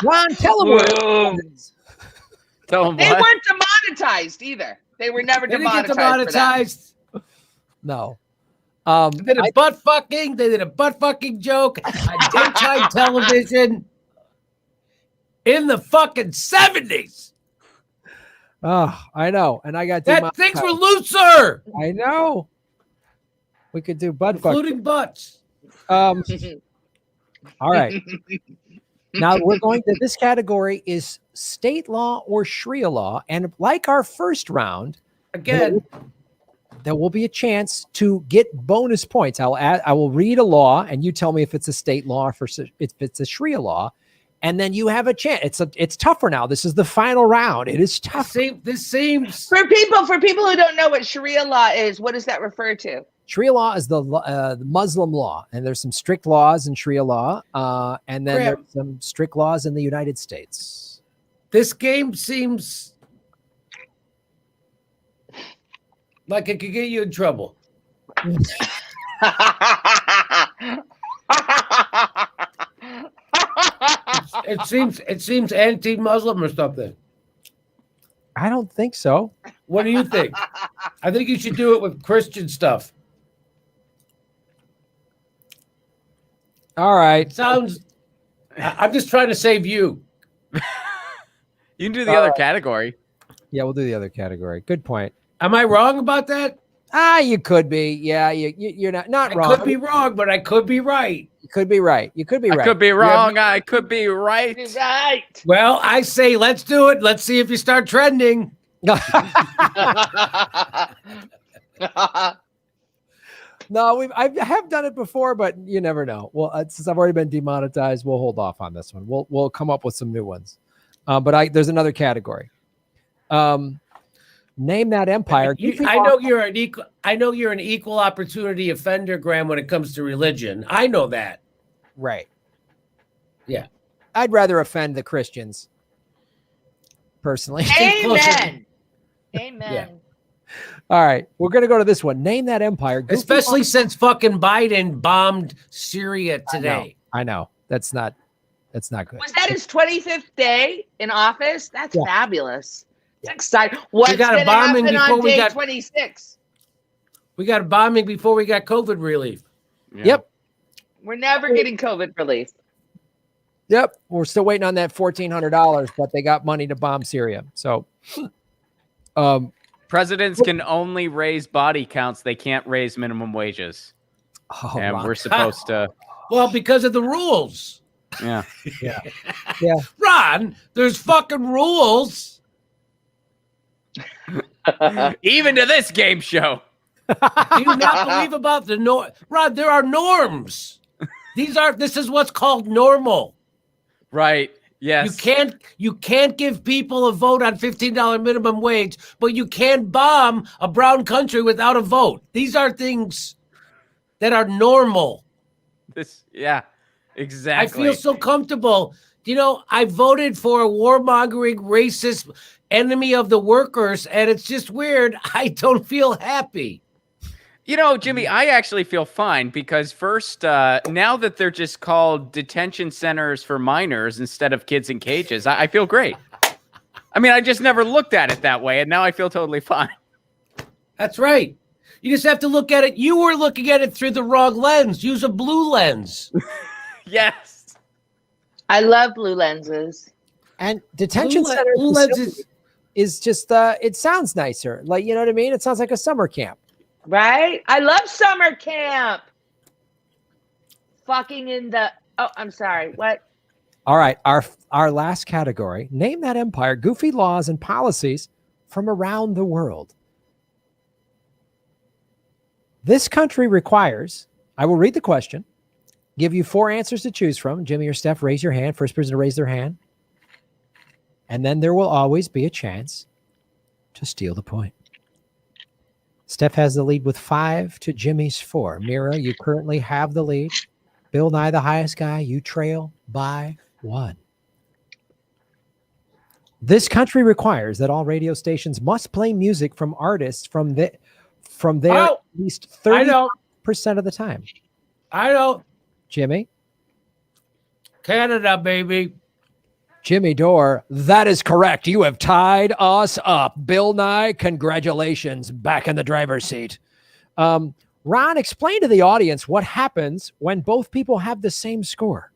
Ron, tell them what Whoa. it is. Tell them They what. weren't demonetized either. They were never They didn't get demonetized. For that. demonetized. No. They did a butt fucking. They did a butt fucking joke on daytime television in the fucking 70s. Oh, I know. And I got That things were looser, I know. We could do butt fuck. including butts. All right. Now we're going to this category is state law or Sharia law. And like our first round, Again, there will be a chance to get bonus points. I will read a law and you tell me if it's a state law or if it's a Sharia law. And then you have a chance. It's tougher now. This is the final round. It is tough. this seems For people who don't know what Sharia law is, what does that refer to? Sharia law is the Muslim law, and there's some strict laws in Sharia law, and then Graham. there's some strict laws in the United States. this game seems like it could get you in trouble. It seems anti-Muslim or something. I don't think so. What do you think? I think you should do it with Christian stuff. All right. I'm just trying to save you. You can do the other category. Yeah, we'll do the other category. Good point. Am I wrong about that? You could be. Yeah, you're not wrong. I could be wrong, but I could be right. You could be right. You could be right. I could be wrong. I could be right. Right. Well, I say let's do it. Let's see if you start trending. No, I have done it before, but you never know. Well, since I've already been demonetized, we'll hold off on this one. We'll come up with some new ones. But there's another category. Name that empire. I know you're an equal opportunity offender, Graham, when it comes to religion. I know that. Right. Yeah. I'd rather offend the Christians. Personally. Amen. Amen. Yeah. All right. We're going to go to this one. Name that empire. Goofy Especially Law- since fucking Biden bombed Syria today. I know. That's not good. Was that his 25th day in office? That's Yeah. fabulous. It's exciting. What's got a going to bombing happen before on we day got- 26? We got a bombing before we got COVID relief. Yeah. Yep. We're never getting COVID relief. Yep. We're still waiting on that $1,400, but they got money to bomb Syria. So, Presidents can only raise body counts. They can't raise minimum wages. And Ron. we're supposed to. Well, because of the rules. Yeah. Yeah. Ron, there's fucking rules. Even to this game show. Do you not believe about the norm? Ron, there are norms. This is what's called normal. Right. Yes. You can't give people a vote on $15 minimum wage, but you can't bomb a brown country without a vote. These are things that are normal. Yeah. Exactly. I feel so comfortable. You know, I voted for a warmongering, racist enemy of the workers, and it's just weird. I don't feel happy. You know, Jimmy, I actually feel fine because first, now that they're just called detention centers for minors instead of kids in cages, I feel great. I mean, I just never looked at it that way, and now I feel totally fine. That's right. You just have to look at it. You were looking at it through the wrong lens. Use a blue lens. Yes. I love blue lenses. And detention center blue lenses. is just, it sounds nicer. Like, you know what I mean? It sounds like a summer camp. Right? I love summer camp. Fucking in the... Oh, I'm sorry. What? All right. Our last category. Name that empire. Goofy laws and policies from around the world. This country requires, I will read the question, give you 4 answers to choose from. Jimmy or Steph, raise your hand. First person to raise their hand. And then there will always be a chance to steal the point. Steph has the lead with 5 to Jimmy's 4. Mira, you currently have the lead. Bill Nye, the highest guy, you trail by 1. This country requires that all radio stations must play music from artists from there at least 30% of the time. I know. Jimmy? Canada, baby. Jimmy Dore, that is correct. You have tied us up. Bill Nye, congratulations. Back in the driver's seat. Ron, explain to the audience what happens when both people have the same score.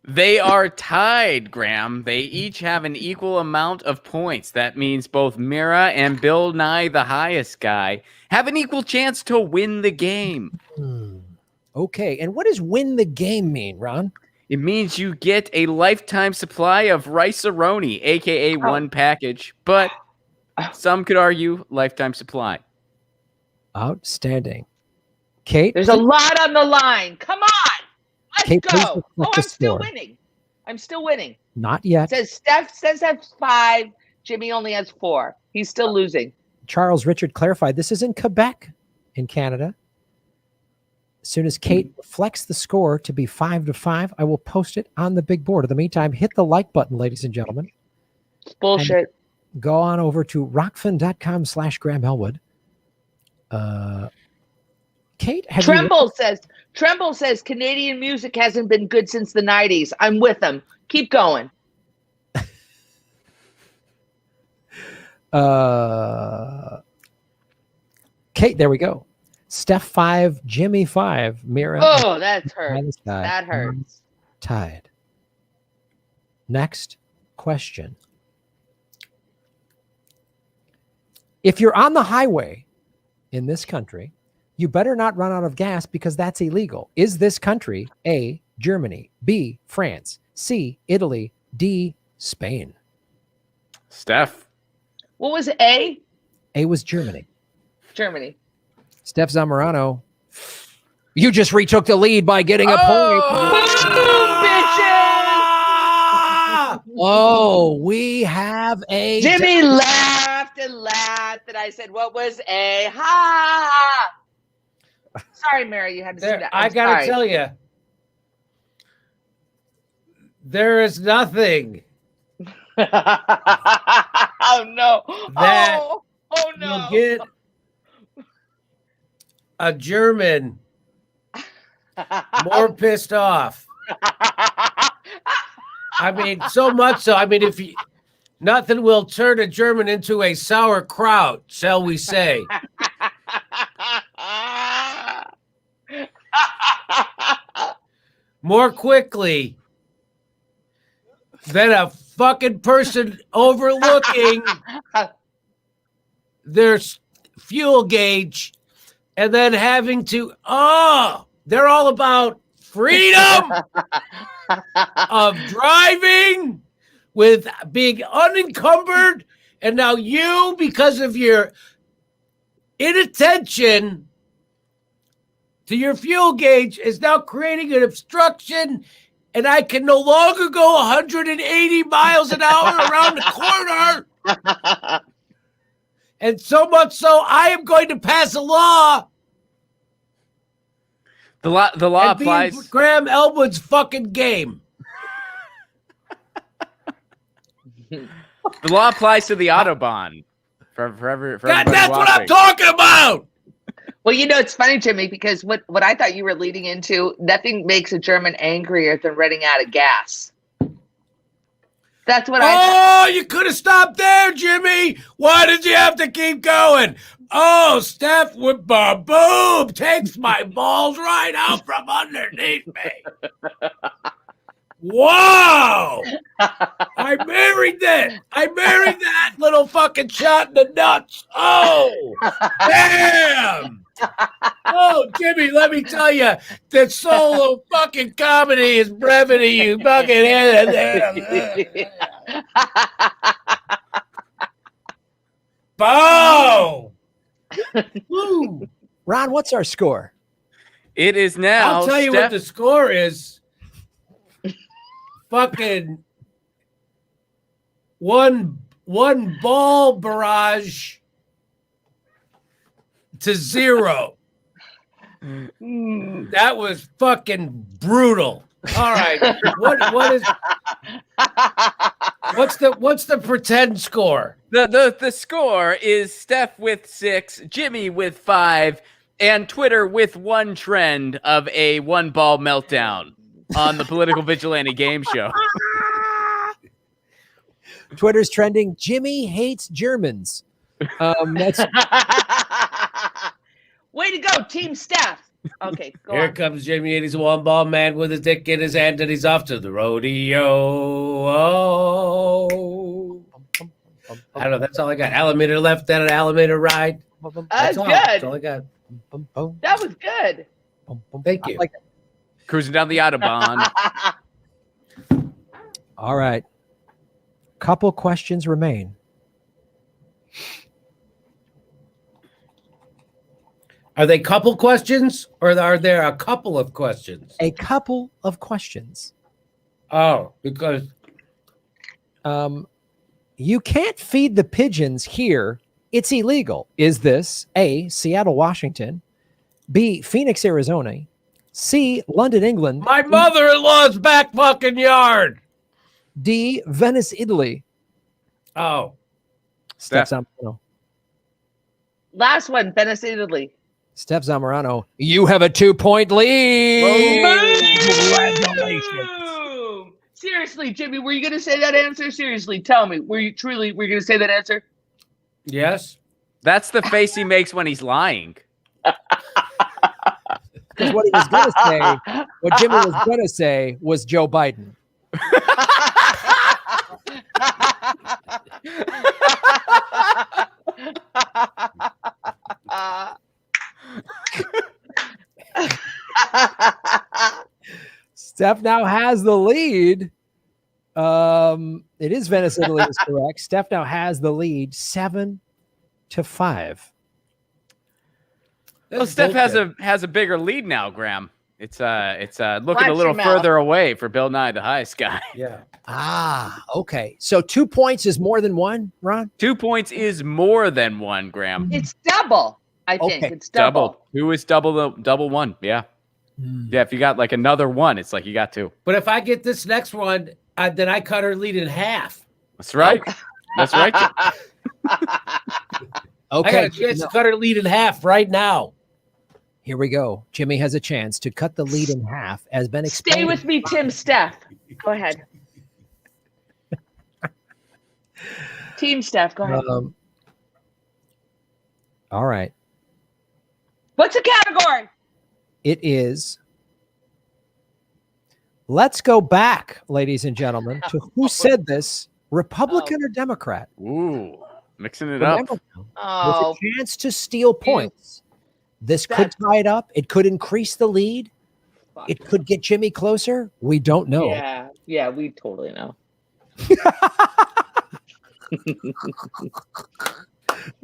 They are tied, Graham. They each have an equal amount of points. That means both Mira and Bill Nye, the highest guy, have an equal chance to win the game. Okay. And what does win the game mean, Ron? It means you get a lifetime supply of rice-a-roni, aka one package, but some could argue lifetime supply. Outstanding. Kate? There's a lot on the line. Come on. Let's Kate, please go. reflect Oh, the I'm still score. winning. I'm still winning. Not yet. It says Stef says has 5. Jimmy only has 4. He's still losing. Charles Richard clarified this is in Quebec in Canada. As soon as Kate reflects the score to be 5-5, I will post it on the big board. In the meantime, hit the like button, ladies and gentlemen. It's bullshit. And go on over to rockfin.com/Graham Elwood. Kate, have Tremble says Canadian music hasn't been good since the 90s. I'm with him. Keep going. Kate, there we go. Stef 5, Jimmy 5, Mira. Oh, that hurts. That hurts. Tied. Next question. If you're on the highway in this country, you better not run out of gas because that's illegal. Is this country A, Germany, B, France, C, Italy, D, Spain? Steph. What was A? A was Germany. Germany. Stef Zamorano, you just retook the lead by getting a point. Oh, we have a Jimmy laughed and laughed, and I said, "What was A?" Ha! Sorry, Mary, you had to say that. I gotta tell you, there is nothing. Oh no! That oh no! You'll get a German more pissed off. I mean, so much so. I mean, nothing will turn a German into a sauerkraut, shall we say? More quickly than a fucking person overlooking their fuel gauge and then having to, they're all about freedom of driving with being unencumbered. And now you, because of your inattention to your fuel gauge, is now creating an obstruction, and I can no longer go 180 miles an hour around the corner. And so much so, I am going to pass a law. The law applies. Graham Elwood's fucking game. The law applies to the Autobahn. That's what I'm talking about. Well, you know, it's funny, Jimmy, because what I thought you were leading into, nothing makes a German angrier than running out of gas. That's what I thought. Oh, you could have stopped there, Jimmy. Why did you have to keep going? Oh, Steph with boom takes my balls right out from underneath me. Wow. I married that little fucking shot in the nuts. Oh, damn. Oh, Jimmy, let me tell you, the soul of fucking comedy is brevity, you fucking head. Boom. Woo. Ron, what's our score? It is now. I'll tell you what the score is. Fucking one ball barrage to 0. That was fucking brutal. All right. What's the pretend score? The score is Steph with 6, Jimmy with 5, and Twitter with 1 trend of a 1-ball meltdown on the Political Vigilante Game Show. Twitter's trending. Jimmy hates Germans. That's way to go, Team Steph. Okay, go Here on. comes Jimmy, and he's a 1-ball man with his dick in his hand, and he's off to the rodeo. Oh. I don't know. That's all I got. Alligator left and an alligator right. That's all. good. That's all I got. That was good. Boom, boom. Thank I you. like it. Cruising down the Autobahn. All right. Couple questions remain. Are they couple questions or are there a couple of questions? A couple of questions. Oh, because You can't feed the pigeons here. It's illegal. Is this A, Seattle, Washington, B, Phoenix, Arizona, C, London, England, my mother-in-law's back fucking yard. D, Venice, Italy? Oh, Steph Steph. Zamorano. Last one, Venice, Italy. Steph Zamorano, you have a 2-point lead. Boom! Seriously, Jimmy, were you going to say that answer? Seriously, tell me. Were you going to say that answer? yes. That's the face he makes when he's lying. Because what he was going to say, what Jimmy was going to say was Joe Biden. Steph now has the lead. It is Venice, Italy is correct. Steph now has the lead 7-5. Well, Steph has a bigger lead now, Graham. It's looking a Watch little your mouth. further away for Bill Nye, the highest guy. Yeah. Okay. So 2 points is more than one, Ron? 2 points is more than one, Graham. It's double, I think. Okay. It's double. Two is double one. Yeah. Yeah. If you got like another one, it's like you got two. But if I get this next one, then I cut her lead in half. That's right. That's right. I Okay. got a chance to cut her lead in half right now. Here we go. Jimmy has a chance to cut the lead in half, as been Stay explained. with me, Tim, Steph. Go ahead. Team Steph, go ahead. All right. What's the category? It is. Let's go back, ladies and gentlemen, to who said this, Republican or Democrat? Ooh, mixing it up. Remember, Oh, with a chance to steal points. This could tie it up. It could increase the lead. fuck. It could get Jimmy closer. We don't know. Yeah, we totally know.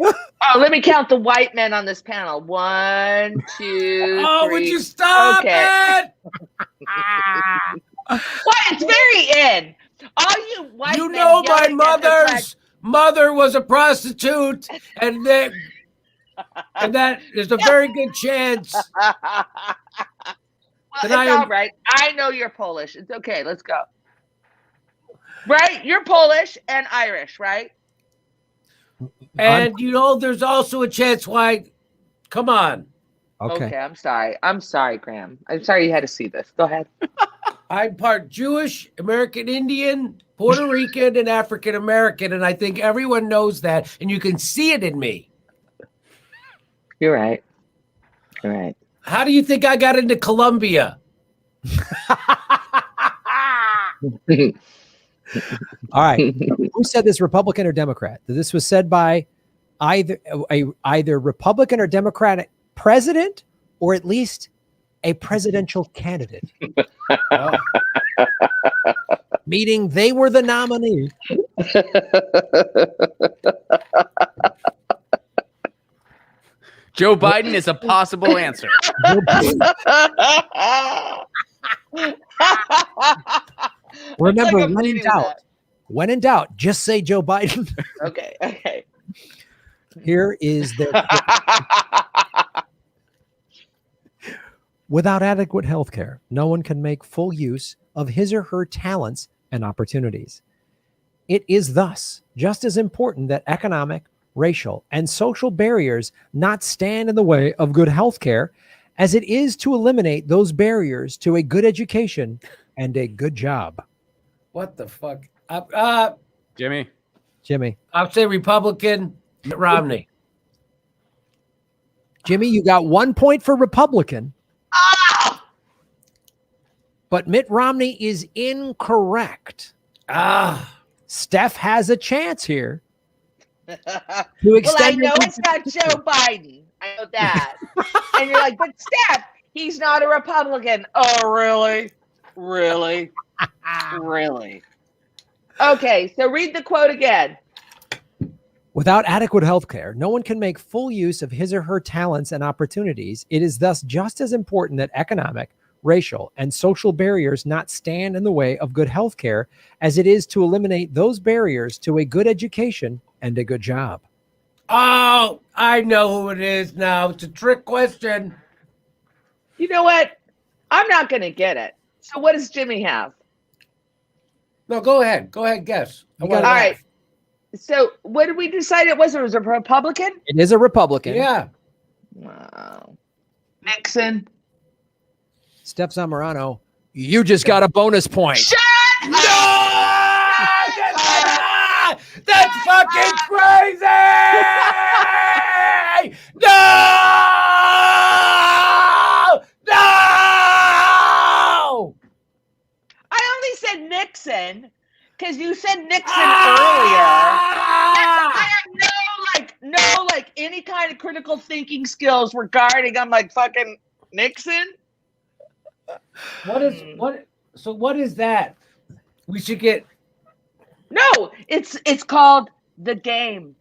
Oh, let me count the white men on this panel. 1, 2, Oh, 3. would you stop Okay. it? What? It's very in. All you white You men know my yelling at the mother's mother was a prostitute, and that there's a very good chance. Well, Then it's I am- all right. I know you're Polish. It's okay. Let's go. Right? You're Polish and Irish, right? And you know, there's also a chance why. Come on, Okay. I'm sorry. I'm sorry, Graham. I'm sorry you had to see this. Go ahead. I'm part Jewish, American Indian, Puerto Rican, and African American, and I think everyone knows that, and you can see it in me. You're right. You're right. How do you think I got into Colombia? All right. Who said this, Republican or Democrat? This was said by either Republican or Democratic president, or at least a presidential candidate. Oh. Meaning they were the nominee. Joe Biden is a possible answer. Remember, Looks like I'm when in reading doubt, that. when in doubt, just say Joe Biden. Okay. Here is their without adequate health care, no one can make full use of his or her talents and opportunities. It is thus just as important that economic, racial, and social barriers not stand in the way of good health care as it is to eliminate those barriers to a good education and a good job. What the fuck? Jimmy. Jimmy, I'll say Republican, Mitt Romney. Jimmy, you got 1 point for Republican, but Mitt Romney is incorrect. Steph has a chance here to Well, I extend know your- it's not Joe Biden. I know that. And you're like, but Steph, He's not a Republican. Oh, really? Really? Really? Okay, so read the quote again. Without adequate health care, no one can make full use of his or her talents and opportunities. It is thus just as important that economic, racial, and social barriers not stand in the way of good health care as it is to eliminate those barriers to a good education and a good job. Oh, I know who it is now. It's a trick question. You know what? I'm not going to get it. So what does Jimmy have? No, go ahead. Go ahead, guess. You got it. All right. So what did we decide it was? It was a Republican? It is a Republican. Yeah. Wow. Nixon. Stef Zamorano, you just got a bonus point. Shut No! That's fucking crazy! No! No! I only said Nixon because you said Nixon earlier. I have no any kind of critical thinking skills regarding. I'm like fucking Nixon. What is that? We should get. No, it's called the game.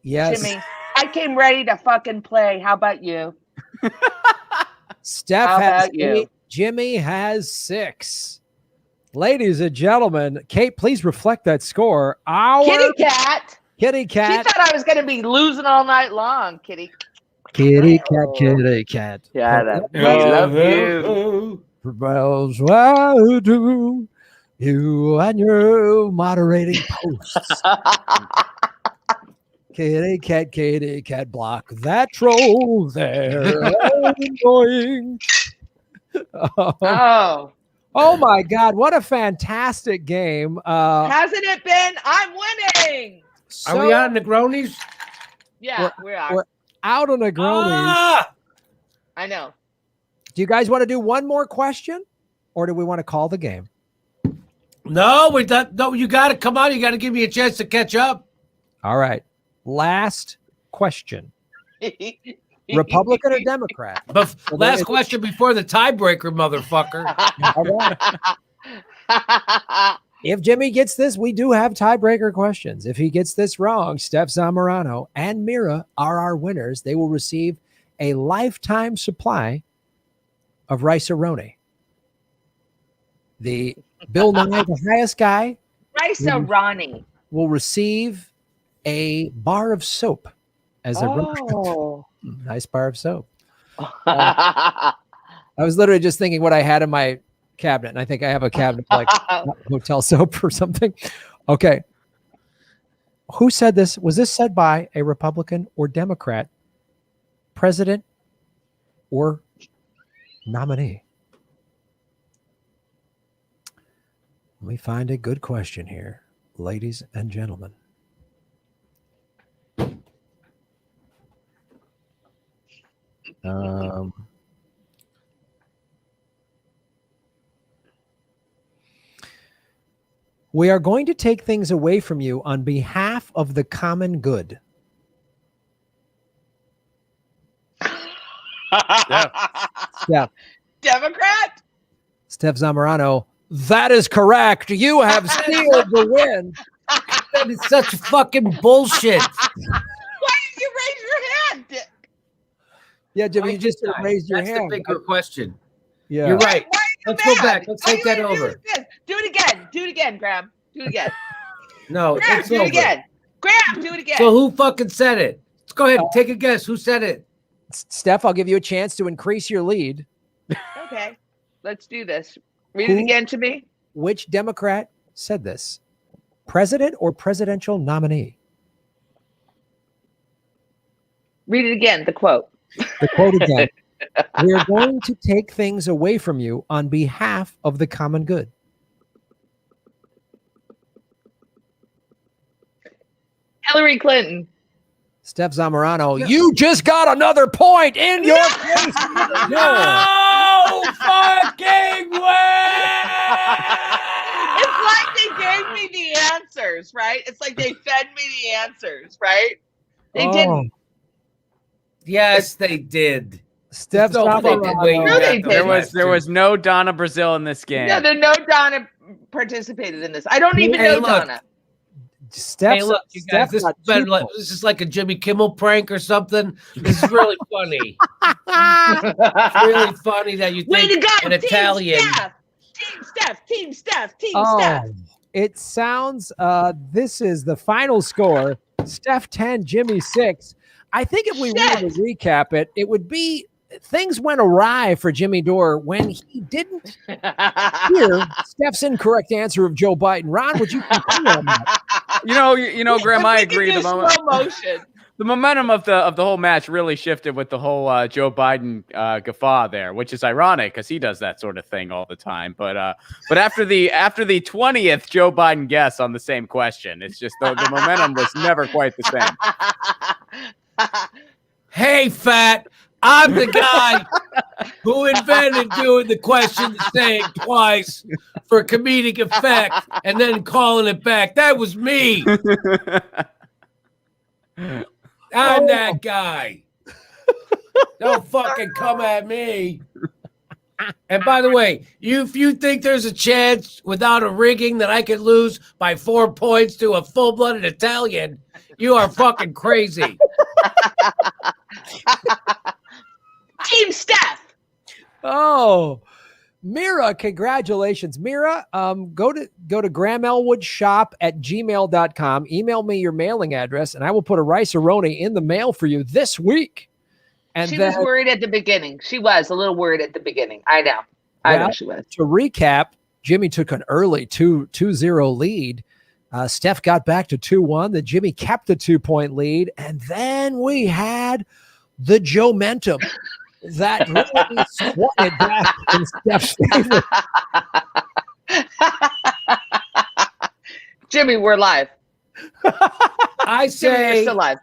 Yes. Jimmy, I came ready to fucking play. How about you? Steph How has about you? 8. Jimmy has 6. Ladies and gentlemen, Kate, please reflect that score. Our Kitty cat. kitty She cat. thought I was going to be losing all night long, kitty. Kitty cat, kitty cat. Yeah, we love you. Bells will do. You and your moderating posts. Kitty cat, block that troll there. Annoying. Oh, Oh my God, what a fantastic game. hasn't it been? I'm winning. Are we on Negronis? Yeah, we are. we're out on Negronis. Ah! I know. Do you guys want to do one more question or do we want to call the game? No, no, you got to come on. You got to give me a chance to catch up. All right. Last question. Republican or Democrat? But last question before the tiebreaker, motherfucker. All right. If Jimmy gets this, we do have tiebreaker questions. If he gets this wrong, Stef Zamorano and Mira are our winners. They will receive a lifetime supply of rice-a-roni. The Bill Nye, the highest guy, Rice-a-roni. will receive a bar of soap as a Oh. nice bar of soap. I was literally just thinking what I had in my cabinet, and I think I have a cabinet like hotel soap or something. Okay. Who said this? Was this said by a Republican or Democrat president or nominee? Let me find a good question here, ladies and gentlemen. We are going to take things away from you on behalf of the common good. Yeah. Democrat? Stef Zamorano, that is correct. You have sealed the win. That is such fucking bullshit. Why did you raise your hand, Dick? Yeah, Jimmy, you just raised your That's hand. the bigger question. Yeah. You're right. Why are you Let's go mad? back. Let's All take you that gotta do over. is this. Do it again. Do it again, Graham. Do it again. No, Graham, it's do over. it again. Graham, do it again. So who fucking said it? Let's go ahead. Take a guess. Who said it? Steph, I'll give you a chance to increase your lead. Okay, let's do this. Read it again to me. Which Democrat said this? President or presidential nominee? Read it again, the quote. The quote again. We are going to take things away from you on behalf of the common good. Hillary Clinton. Steph Zamorano, you just got another point in your face. No fucking way! It's like they gave me the answers, right? It's like they fed me the answers, right? They didn't. Yes, they did. Steph no fucking way. No, they There was no Donna Brazil in this game. No, no Donna participated in this. I don't even know Donna. Steph's, Hey, look, you guys, Steph's this got is, better two like, points. this is like a Jimmy Kimmel prank or something. This is really funny. It's really funny that you Way think to go, an Italian. Team Steph. It sounds this is the final score. Steph 10, Jimmy 6. I think if we were to recap it, it would be things went awry for Jimmy Dore when he didn't hear Steph's incorrect answer of Joe Biden. Ron, would you concur on that? You know, Graham, I agree. Slow motion. The momentum of the whole match really shifted with the whole Joe Biden guffaw there, which is ironic because he does that sort of thing all the time. But after the 20th Joe Biden guess on the same question, it's just the momentum was never quite the same. Hey, fat. I'm the guy who invented doing the question the same twice for comedic effect and then calling it back. That was me. I'm that guy. Don't fucking come at me. And by the way, if you think there's a chance without a rigging that I could lose by 4 points to a full-blooded Italian, you are fucking crazy. Team Steph. Oh, Mira, congratulations. Mira, go to Graham Elwood shop at gmail.com. Email me your mailing address, and I will put a rice-a-roni in the mail for you this week. And She was worried at the beginning. She was a little worried at the beginning. I know. I know she was. To recap, Jimmy took an early 2-0 lead. Steph got back to 2-1. Then Jimmy kept the 2-point lead. And then we had the Joe-mentum that really swatted back in Steph's favor. Jimmy, we're live. I Jimmy, say you're still live.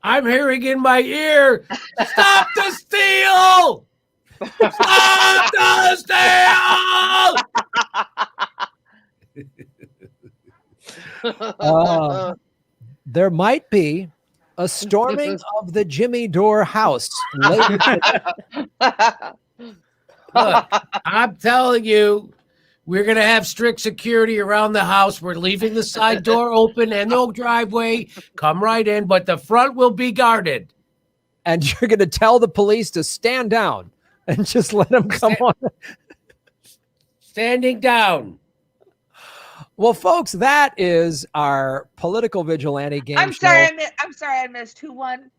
I'm hearing in my ear, stop the steal! Stop the steal! There might be a storming of the Jimmy Dore house later today. Look, I'm telling you, we're going to have strict security around the house. We're leaving the side door open and no driveway. Come right in, but the front will be guarded. And you're going to tell the police to stand down and just let them come on. Standing down. Well, folks, that is our political vigilante game. I'm sorry, I missed 2-1.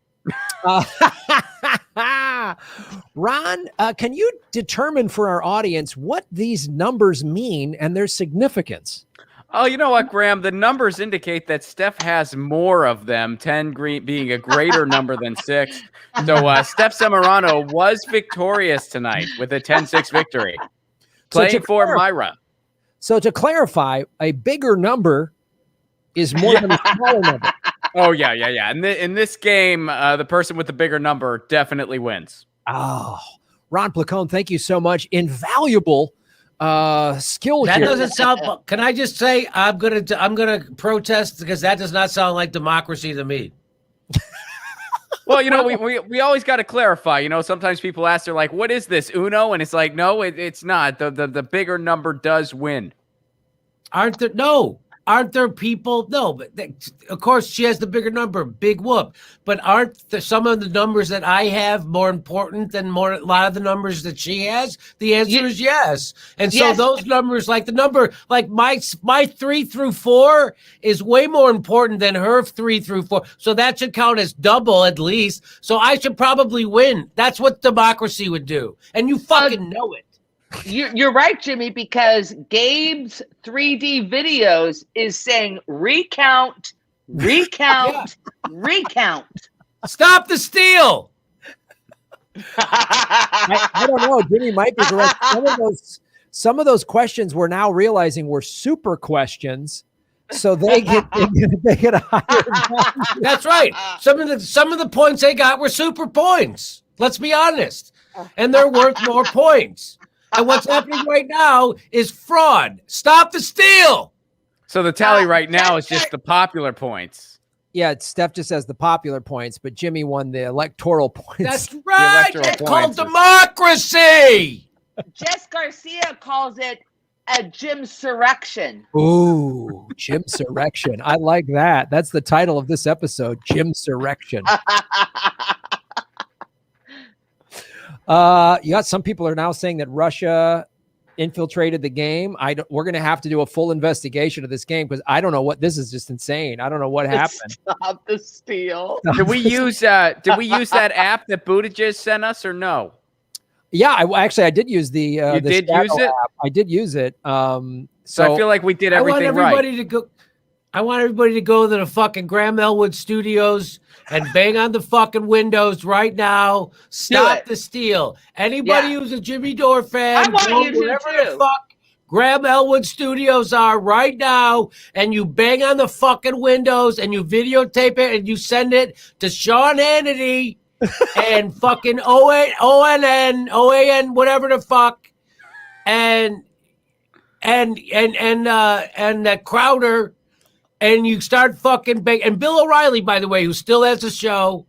Ron, can you determine for our audience what these numbers mean and their significance? Oh, you know what, Graham? The numbers indicate that Steph has more of them, 10 being a greater number than 6. So Steph Zamorano was victorious tonight with a 10-6 victory, playing for Myra. So to clarify, a bigger number is more than a smaller number. Oh, yeah. In this game, the person with the bigger number definitely wins. Oh, Ron Placone, thank you so much. Invaluable skill That here. doesn't sound. Can I just say I'm gonna protest because that does not sound like democracy to me. Well, we always got to clarify. Sometimes people ask, they're like, "What is this, Uno?" And it's like, no, it's not. The bigger number does win. Aren't there people? No, but of course she has the bigger number. Big whoop. But aren't some of the numbers that I have more important than a lot of the numbers that she has? The answer is yes. And so those numbers, like the number, like my 3 through 4 is way more important than her 3 through 4. So that should count as double at least. So I should probably win. That's what democracy would do. And you fucking know it. You're right, Jimmy, because Gabe's 3D videos is saying recount. Stop the steal. I don't know. Jimmy might be correct. Some of those questions we're now realizing were super questions, so they get a higher. That's right. Some of the points they got were super points. Let's be honest, and they're worth more points. And what's happening right now is fraud. Stop the steal. So the tally right now is just the popular points. Yeah, Steph just has the popular points, but Jimmy won the electoral points. That's right. electoral It's called points. democracy. Jess Garcia calls it a Jim-surrection. Ooh, Jim-surrection. I like that. That's the title of this episode, Jim-surrection. Yeah, some people are now saying that Russia infiltrated the game. We're going to have to do a full investigation of this game because I don't know what this is. Just insane. I don't know what happened. Stop the steal. Did we use that app that Buttigieg sent us or no? Yeah, I did use the. You the did Shadow use it? app. I did use it. So I feel like we did everything I want everybody to go to the fucking Graham Elwood Studios and bang on the fucking windows right now. Stop the steal. Anybody who's a Jimmy Dore fan, I want go you to wherever too. the fuck Graham Elwood Studios are right now, and you bang on the fucking windows and you videotape it and you send it to Sean Hannity and fucking OAN, whatever the fuck, and Crowder. And you start fucking and Bill O'Reilly, by the way, who still has a show,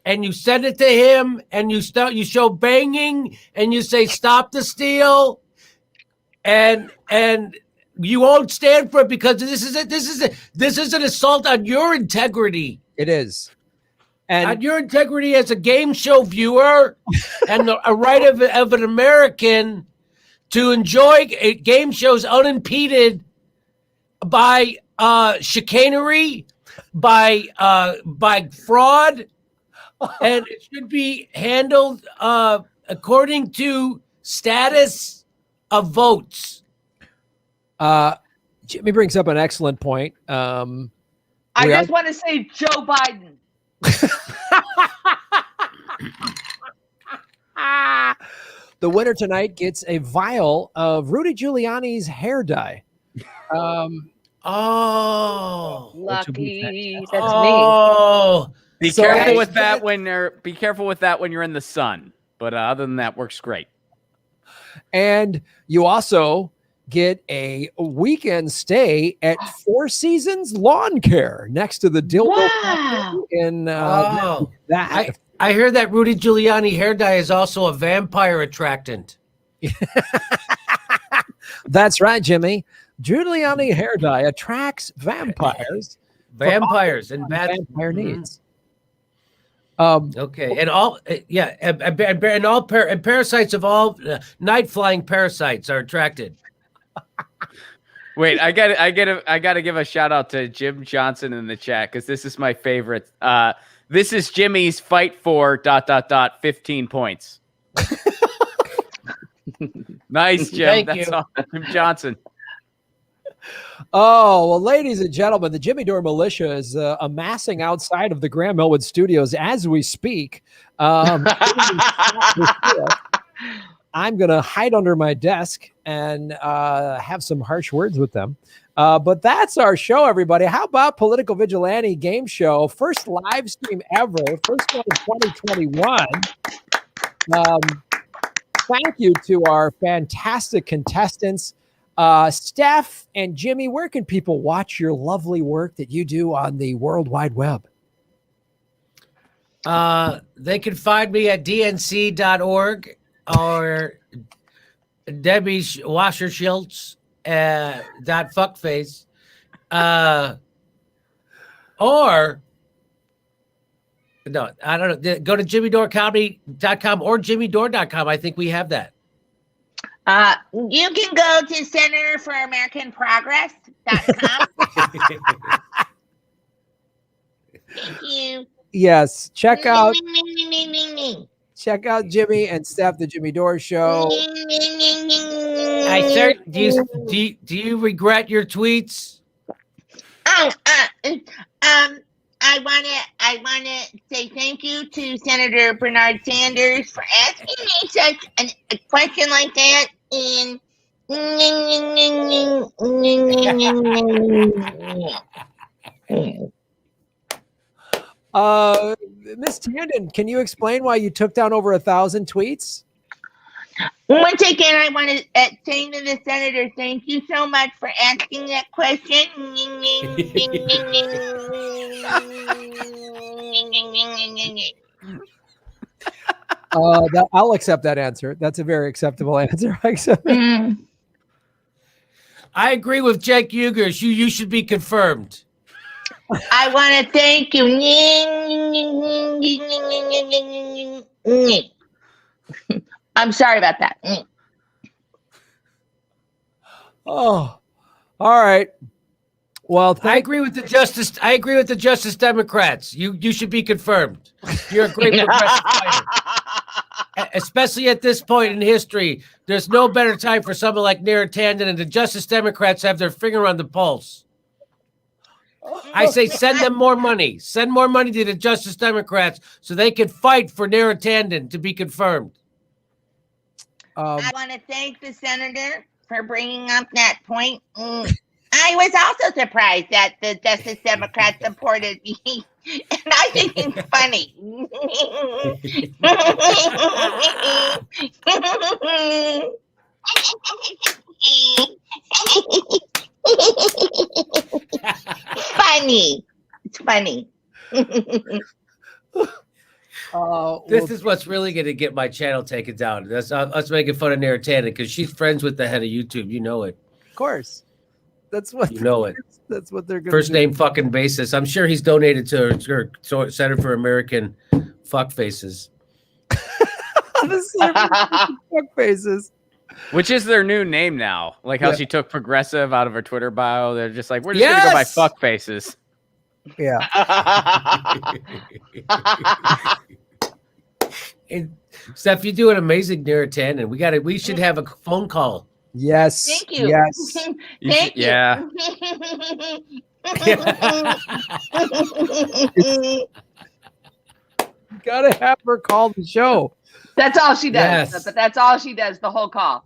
and you send it to him, and you show banging, and you say stop the steal, and you won't stand for it because this is an assault on your integrity. it is, and On your integrity as a game show viewer, and a right of an American to enjoy game shows unimpeded by chicanery, by fraud, and it should be handled according to status of votes. Jimmy brings up an excellent point. I just want to say Joe Biden. The winner tonight gets a vial of Rudy Giuliani's hair dye. Oh, Lucky. That's me. oh, Be So- careful with that when you're in the sun. But other than that, works great. And you also get a weekend stay at Four Seasons Lawn Care next to the Dildo Wow. in Oh. that. I hear that Rudy Giuliani hair dye is also a vampire attractant. That's right, Jimmy. Giuliani hair dye attracts vampires. Vampires and bad Vampire Mhm. needs. Okay, and all and all parasites of all night flying parasites are attracted. Wait, I gotta give a shout out to Jim Johnson in the chat because this is my favorite. This is Jimmy's fight for ... 15 points. Nice, Jim. Thank That's you. all. Jim Johnson. Oh, well, ladies and gentlemen, the Jimmy Dore militia is amassing outside of the Graham Elwood studios as we speak. I'm going to hide under my desk and have some harsh words with them. But that's our show, everybody. How about Political Vigilante Game Show? First live stream ever. First one in 2021. Thank you to our fantastic contestants. Stef and Jimmy, where can people watch your lovely work that you do on the World Wide Web? They can find me at dnc.org or Debbie Wasserschiltz .fuckface. Or no, I don't know. Go to jimmydorecomedy.com or jimmydore.com. I think we have that. You can go to Center for American Progress.com. Thank you. Yes, check out I Jimmy and Steph, the Jimmy Dore Show. Do you regret your tweets? I wanna say thank you to Senator Bernard Sanders for asking me such a question like that. And Miss Tandon, can you explain why you took down over 1,000 tweets? once again, I want to say to the senator, thank you so much for asking that question. I'll accept that answer. That's a very acceptable answer. I accept it. I agree with Jake Ugers. You should be confirmed. I want to thank you. I'm sorry about that. Oh, all right. Well, I agree with the Justice. I agree with the Justice Democrats. You should be confirmed. You're a great progressive fighter. Especially at this point in history, there's no better time for someone like Neera Tanden and the Justice Democrats have their finger on the pulse. I say send them more money. Send more money to the Justice Democrats so they can fight for Neera Tanden to be confirmed. I want to thank the senator for bringing up that point. I was also surprised that the Justice Democrats supported me, and I think it's funny. Funny. It's funny. This is what's really going to get my channel taken down. That's us making fun of Neera Tanden because she's friends with the head of YouTube. You know it. Of course. That's what you know it. That's what they're going to First name fucking basis. I'm sure he's donated to her Center for American Fuck Faces. Fuck faces. Which is their new name now. Like how she took progressive out of her Twitter bio. They're just like, we're just going to go by fuck faces. Yeah. And Steph, you do an amazing Neera Tanden. We should have a phone call. Yes. Thank you. Yes. Thank you. Yeah. You gotta have her call the show. That's all she does. Yes. But that's all she does the whole call.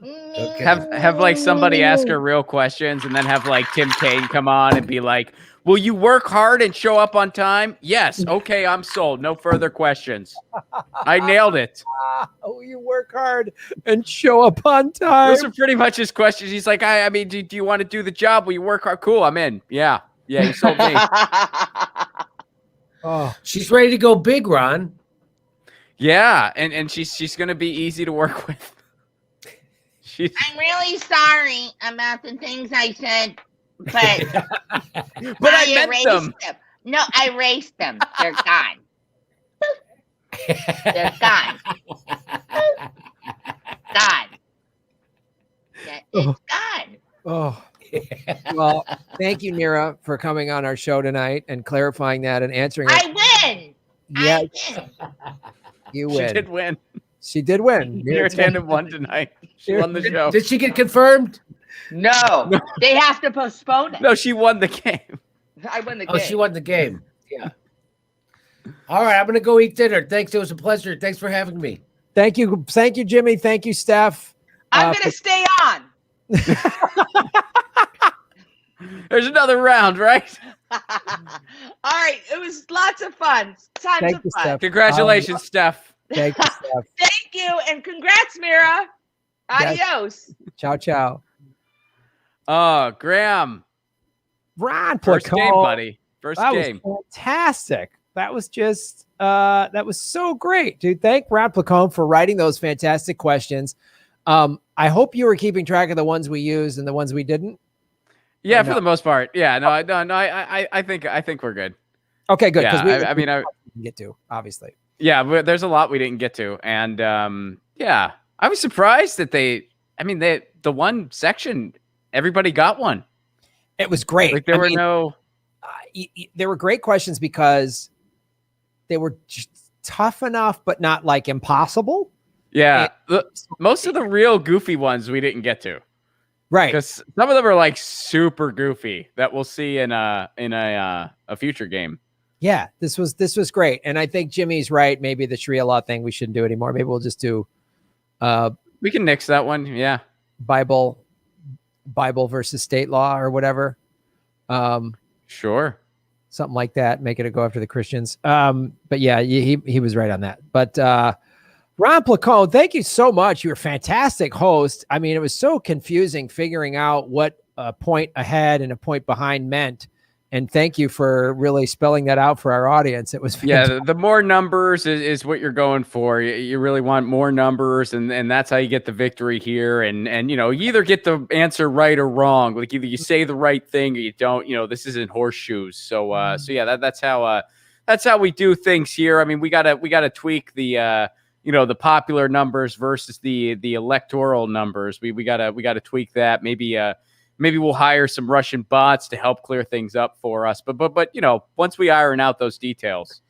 Okay. Have like somebody ask her real questions and then have like Tim Kaine come on and be like, will you work hard and show up on time? Yes. Okay, I'm sold. No further questions. I nailed it. Oh, you work hard and show up on time. Those are pretty much his questions. He's like, I mean, do you want to do the job? Will you work hard? Cool, I'm in. Yeah. Yeah, you sold me. Oh, She's ready to go big, Ron. Yeah, and she's gonna be easy to work with. I'm really sorry about the things I said, but But I meant erased them. No, I erased them. They're gone. They're gone. Gone. It's gone. oh. Well, thank you, Neera, for coming on our show tonight and clarifying that and answering it. I win. Yeah, I win. you She win. did win. She did win. Neera Tanden won tonight. She won the show. Did she get confirmed? No. They have to postpone it. No, she won the game. I won the game. Oh, she won the game. Yeah. All right, I'm gonna go eat dinner. Thanks. It was a pleasure. Thanks for having me. Thank you, Jimmy. Thank you, Steph. I'm going to stay on. There's another round, right? All right. It was lots of fun. Tons Thank of you, fun. Steph. Congratulations, Steph. Thank you, Steph. Thank you. And congrats, Mira. Yes. Adios. Ciao, ciao. Oh, Graham. Ron First Placone. game, buddy. First That game. was fantastic. That was just that was so great, dude. Thank Ron Placone for writing those fantastic questions. I hope you were keeping track of the ones we used and the ones we didn't. Yeah, Or for no? the most part. Yeah, no. I think we're good. Okay, good. Yeah, I mean, didn't get to obviously. yeah, there's a lot we didn't get to, and yeah, I was surprised that the one section, everybody got one. It was great. Like there were no. There were great questions because they were just tough enough, but not like impossible. Yeah, most of the real goofy ones we didn't get to. Right. Because some of them are like super goofy that we'll see in a future game. Yeah, this was great, and I think Jimmy's right. Maybe the Sharia law thing we shouldn't do anymore. Maybe we'll just do We can nix that one. Yeah, Bible versus state law or whatever. sure. Something like that. Make it go after the Christians. But yeah, he was right on that. But Ron Placone, thank you so much. You were a fantastic host. I mean, it was so confusing figuring out what a point ahead and a point behind meant. And thank you for really spelling that out for our audience. It was fantastic. Yeah, the more numbers is what you're going for. You really want more numbers, and that's how you get the victory here. And you either get the answer right or wrong. Like either you say the right thing or you don't. This isn't horseshoes. So yeah, that's how we do things here. I mean, we gotta tweak the the popular numbers versus the electoral numbers. We gotta tweak that. Maybe we'll hire some Russian bots to help clear things up for us. But once we iron out those details,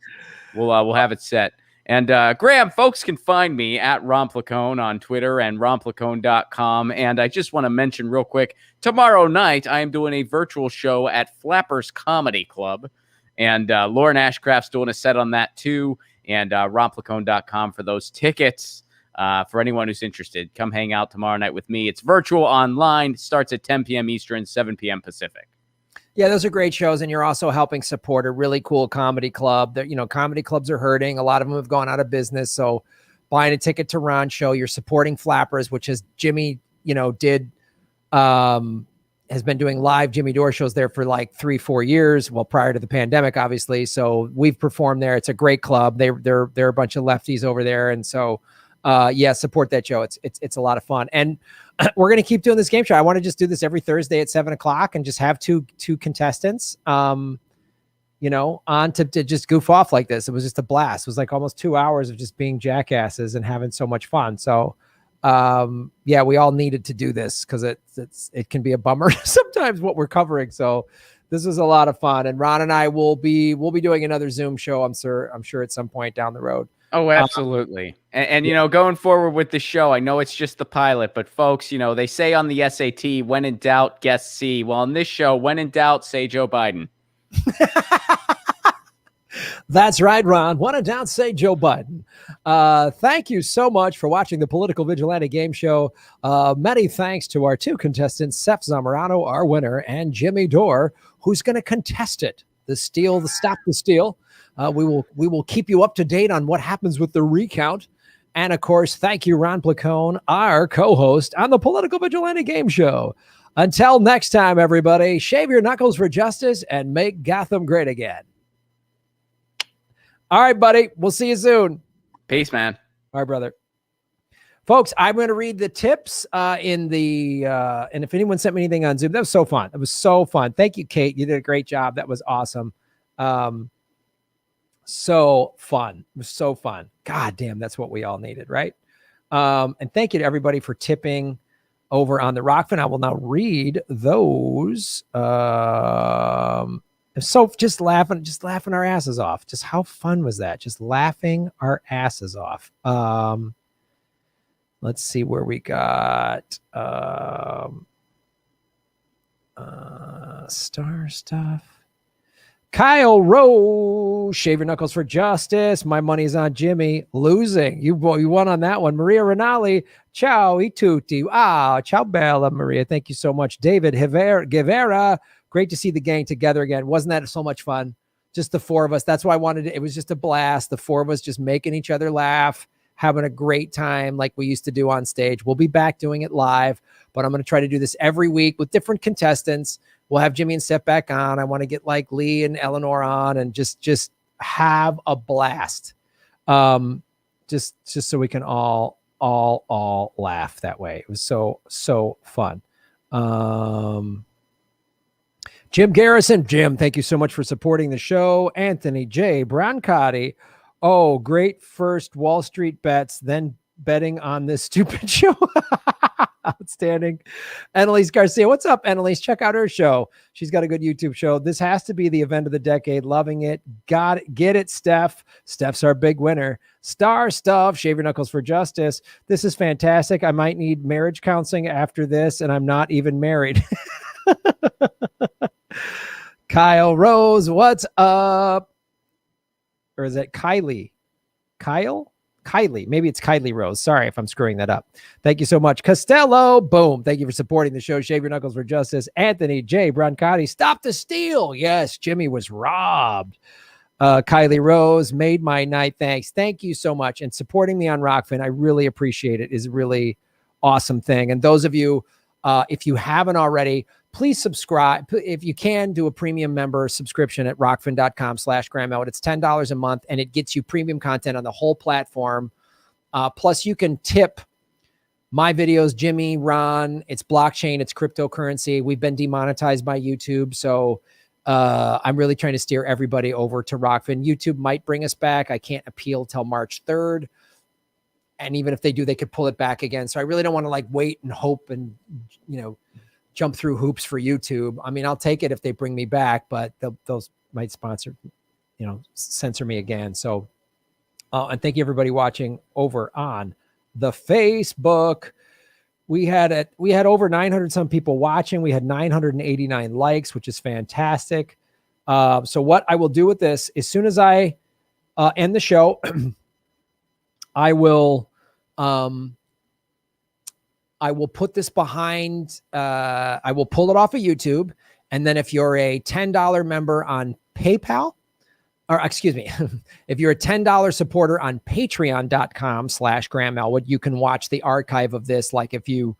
we'll have it set. And Graham, folks can find me at Romplacone on Twitter and romplacone.com. And I just want to mention real quick, tomorrow night I am doing a virtual show at Flappers Comedy Club. And Lauren Ashcraft's doing a set on that too. And romplacone.com for those tickets. For anyone who's interested, come hang out tomorrow night with me. It's virtual online, starts at 10 p.m. Eastern, 7 p.m. Pacific. Yeah, those are great shows. And you're also helping support a really cool comedy club that, comedy clubs are hurting. A lot of them have gone out of business. So buying a ticket to Ron's show, you're supporting Flappers, which is Jimmy, has been doing live Jimmy Dore shows there for like 3-4 years. Well, prior to the pandemic, obviously. So we've performed there. It's a great club. They're a bunch of lefties over there. And so, support that show. It's a lot of fun. And we're going to keep doing this game show. I want to just do this every Thursday at 7:00 and just have two contestants, on to just goof off like this. It was just a blast. It was like almost 2 hours of just being jackasses and having so much fun. So, we all needed to do this because it can be a bummer sometimes what we're covering. So this was a lot of fun. And Ron and I will be doing another Zoom show. I'm sure at some point down the road. Oh, absolutely. And going forward with the show, I know it's just the pilot, but folks, they say on the SAT, when in doubt, guess C. Well, on this show, when in doubt, say Joe Biden. That's right, Ron. When in doubt, say Joe Biden. Thank you so much for watching the Political Vigilante Game Show. Many thanks to our two contestants, Stef Zamorano, our winner, and Jimmy Dore, who's going to contest it. The stop the steal. We will keep you up to date on what happens with the recount. And of course, thank you, Ron Placone, our co-host on the Political Vigilante Game Show. Until next time, everybody, shave your knuckles for justice and make Gotham great again. All right, buddy. We'll see you soon. Peace, man. All right, brother. Folks, I'm going to read the tips and if anyone sent me anything on Zoom, that was so fun. It was so fun. Thank you, Kate. You did a great job. That was awesome. So fun. It was so fun. God damn, that's what we all needed, right? And thank you to everybody for tipping over on the Rockfin. I will now read those. So just laughing our asses off. Just how fun was that? Just laughing our asses off. Let's see where we got star stuff. Kyle Rowe, shave your knuckles for justice. My money's on Jimmy. Losing. You won on that one. Maria Rinaldi. Ciao, e tutti. Ciao, bella Maria. Thank you so much. David Guevara. Great to see the gang together again. Wasn't that so much fun? Just the four of us. That's why I wanted it. It was just a blast. The four of us just making each other laugh, having a great time like we used to do on stage. We'll be back doing it live, but I'm going to try to do this every week with different contestants. We'll have Jimmy and Stef back on. I want to get like Lee and Eleanor on and just have a blast. Just so we can all laugh that way. It was so fun. Jim Garrison. Jim, thank you so much for supporting the show. Anthony J. Brancotti. Oh, great first Wall Street bets, then betting on this stupid show. Outstanding. Annalise Garcia. What's up, Annalise? Check out her show. She's got a good YouTube show. This has to be the event of the decade. Loving it. Got it. Get it, Stef. Stef's our big winner. Star Stuff. Shave your knuckles for justice. This is fantastic. I might need marriage counseling after this, and I'm not even married. Kyle Rose. What's up? Or is it Kylie? Kylie. Maybe it's Kylie Rose. Sorry if I'm screwing that up. Thank you so much. Costello. Boom. Thank you for supporting the show. Shave your knuckles for justice. Anthony J. Brancotti. Stop the steal. Yes, Jimmy was robbed. Kylie Rose made my night. Thanks. Thank you so much. And supporting me on Rockfin, I really appreciate it. It's a really awesome thing. And those of you, if you haven't already, please subscribe. If you can, do a premium member subscription at rockfin.com/Graham Elwood. It's $10 a month, and it gets you premium content on the whole platform. Plus, you can tip my videos, Jimmy, Ron. It's blockchain, it's cryptocurrency. We've been demonetized by YouTube, so I'm really trying to steer everybody over to Rockfin. YouTube might bring us back. I can't appeal till March 3rd. And even if they do, they could pull it back again. So I really don't want to like wait and hope and, jump through hoops for YouTube. I mean, I'll take it if they bring me back, but those might sponsor, censor me again. So, and thank you everybody watching over on the Facebook. We had over 900 some people watching. We had 989 likes, which is fantastic. So what I will do with this, as soon as I end the show, I will put this behind, I will pull it off of YouTube. And then if you're a $10 member on PayPal, or excuse me, if you're a $10 supporter on patreon.com/Graham Elwood, you can watch the archive of this. Like if you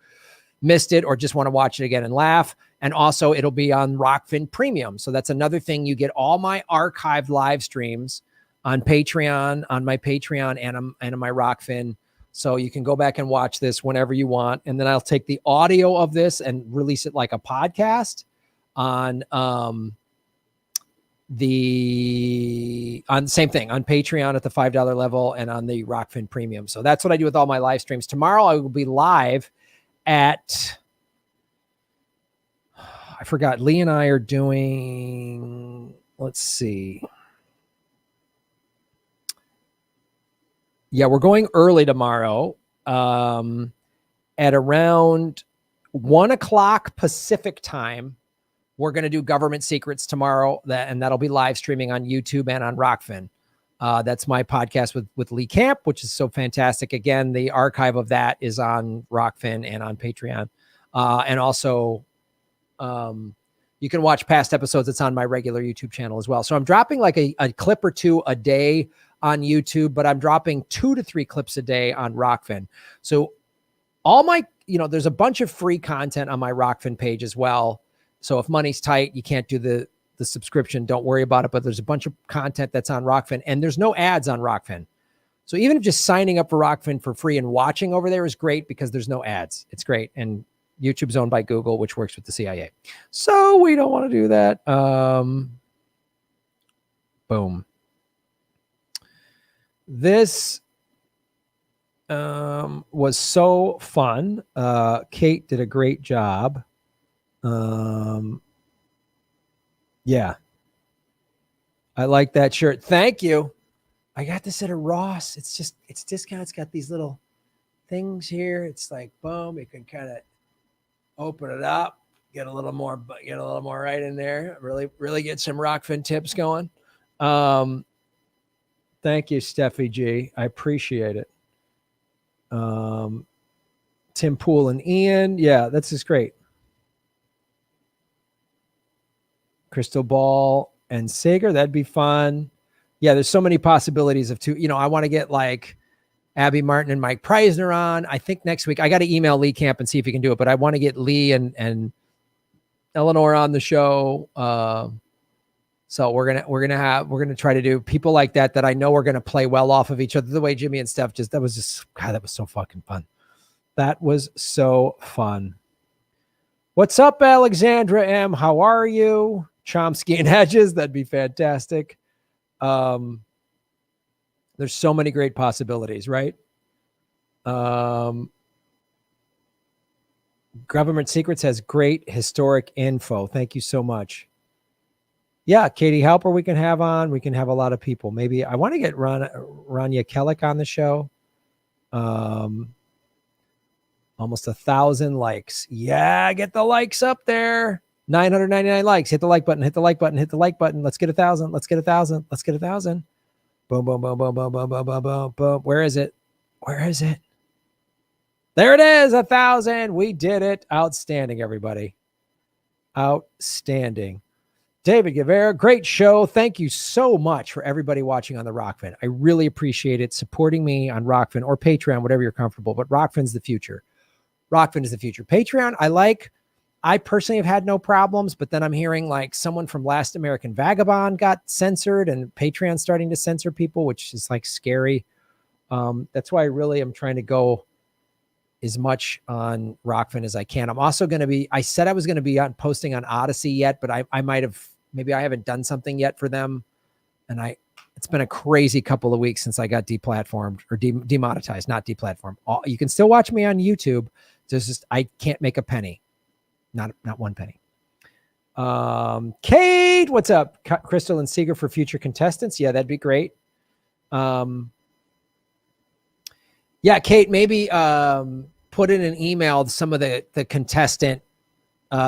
missed it or just want to watch it again and laugh. And also it'll be on Rockfin Premium. So that's another thing. You get all my archived live streams on Patreon, on my Patreon and on my Rockfin. So you can go back and watch this whenever you want. And then I'll take the audio of this and release it like a podcast on same thing on Patreon at the $5 level and on the Rockfin Premium. So that's what I do with all my live streams. Tomorrow I will be live at, I forgot, Lee and I are doing, let's see. Yeah, we're going early tomorrow at around 1 o'clock Pacific time. We're going to do government secrets tomorrow, and that'll be live streaming on YouTube and on Rockfin. That's my podcast with Lee Camp, which is so fantastic. Again, the archive of that is on Rockfin and on Patreon. And also, you can watch past episodes. It's on my regular YouTube channel as well. So I'm dropping like a clip or two a day on YouTube, but I'm dropping 2 to 3 clips a day on Rockfin. So all my, there's a bunch of free content on my Rockfin page as well. So if money's tight, you can't do the subscription, don't worry about it. But there's a bunch of content that's on Rockfin, and there's no ads on Rockfin. So even if just signing up for Rockfin for free and watching over there is great because there's no ads. It's great. And YouTube's owned by Google, which works with the CIA. So we don't want to do that. Boom. This was so fun. Kate did a great job. Yeah. I like that shirt. Thank you. I got this at a Ross. It's discount. It's got these little things here. It's like, boom, you can kind of open it up, get a little more right in there. Really get some Rockfin tips going. Thank you, Steffi G. I appreciate it. Tim Pool and Ian. Yeah, that's just great. Crystal Ball and Sager. That'd be fun. Yeah, there's so many possibilities of two. I want to get like Abby Martin and Mike Preisner on. I think next week I got to email Lee Camp and see if he can do it, but I want to get Lee and Eleanor on the show. So we're gonna try to do people like that I know are gonna play well off of each other. The way Jimmy and Steph that was so fucking fun. That was so fun. What's up, Alexandra M? How are you? Chomsky and Hedges, that'd be fantastic. There's so many great possibilities, right? Government Secrets has great historic info. Thank you so much. Yeah, Katie Halper we can have on. We can have a lot of people. Maybe I want to get Rania Kellick on the show. Almost 1,000 likes. Yeah, get the likes up there. 999 likes. Hit the like button. Hit the like button. Hit the like button. Let's get 1,000. Let's get 1,000. Let's get 1,000. Boom, boom, boom, boom, boom, boom, boom, boom, boom, boom. Where is it? Where is it? There it is. 1,000. We did it. Outstanding, everybody. Outstanding. David Guevara, great show. Thank you so much for everybody watching on the Rockfin. I really appreciate it. Supporting me on Rockfin or Patreon, whatever you're comfortable. But Rockfin's the future. Rockfin is the future. Patreon, I like I personally have had no problems, but then I'm hearing like someone from Last American Vagabond got censored and Patreon starting to censor people, which is like scary. That's why I really am trying to go as much on Rockfin as I can. I'm also going to be, I said I was going to be posting on Odyssey yet, but I might have, maybe I haven't done something yet for them. And it's been a crazy couple of weeks since I got deplatformed or demonetized, not deplatformed. You can still watch me on YouTube. I can't make a penny. Not 1 penny. Kate, what's up? Crystal and Seeger for future contestants. Yeah, that'd be great. Yeah, Kate, maybe put in an email some of the contestant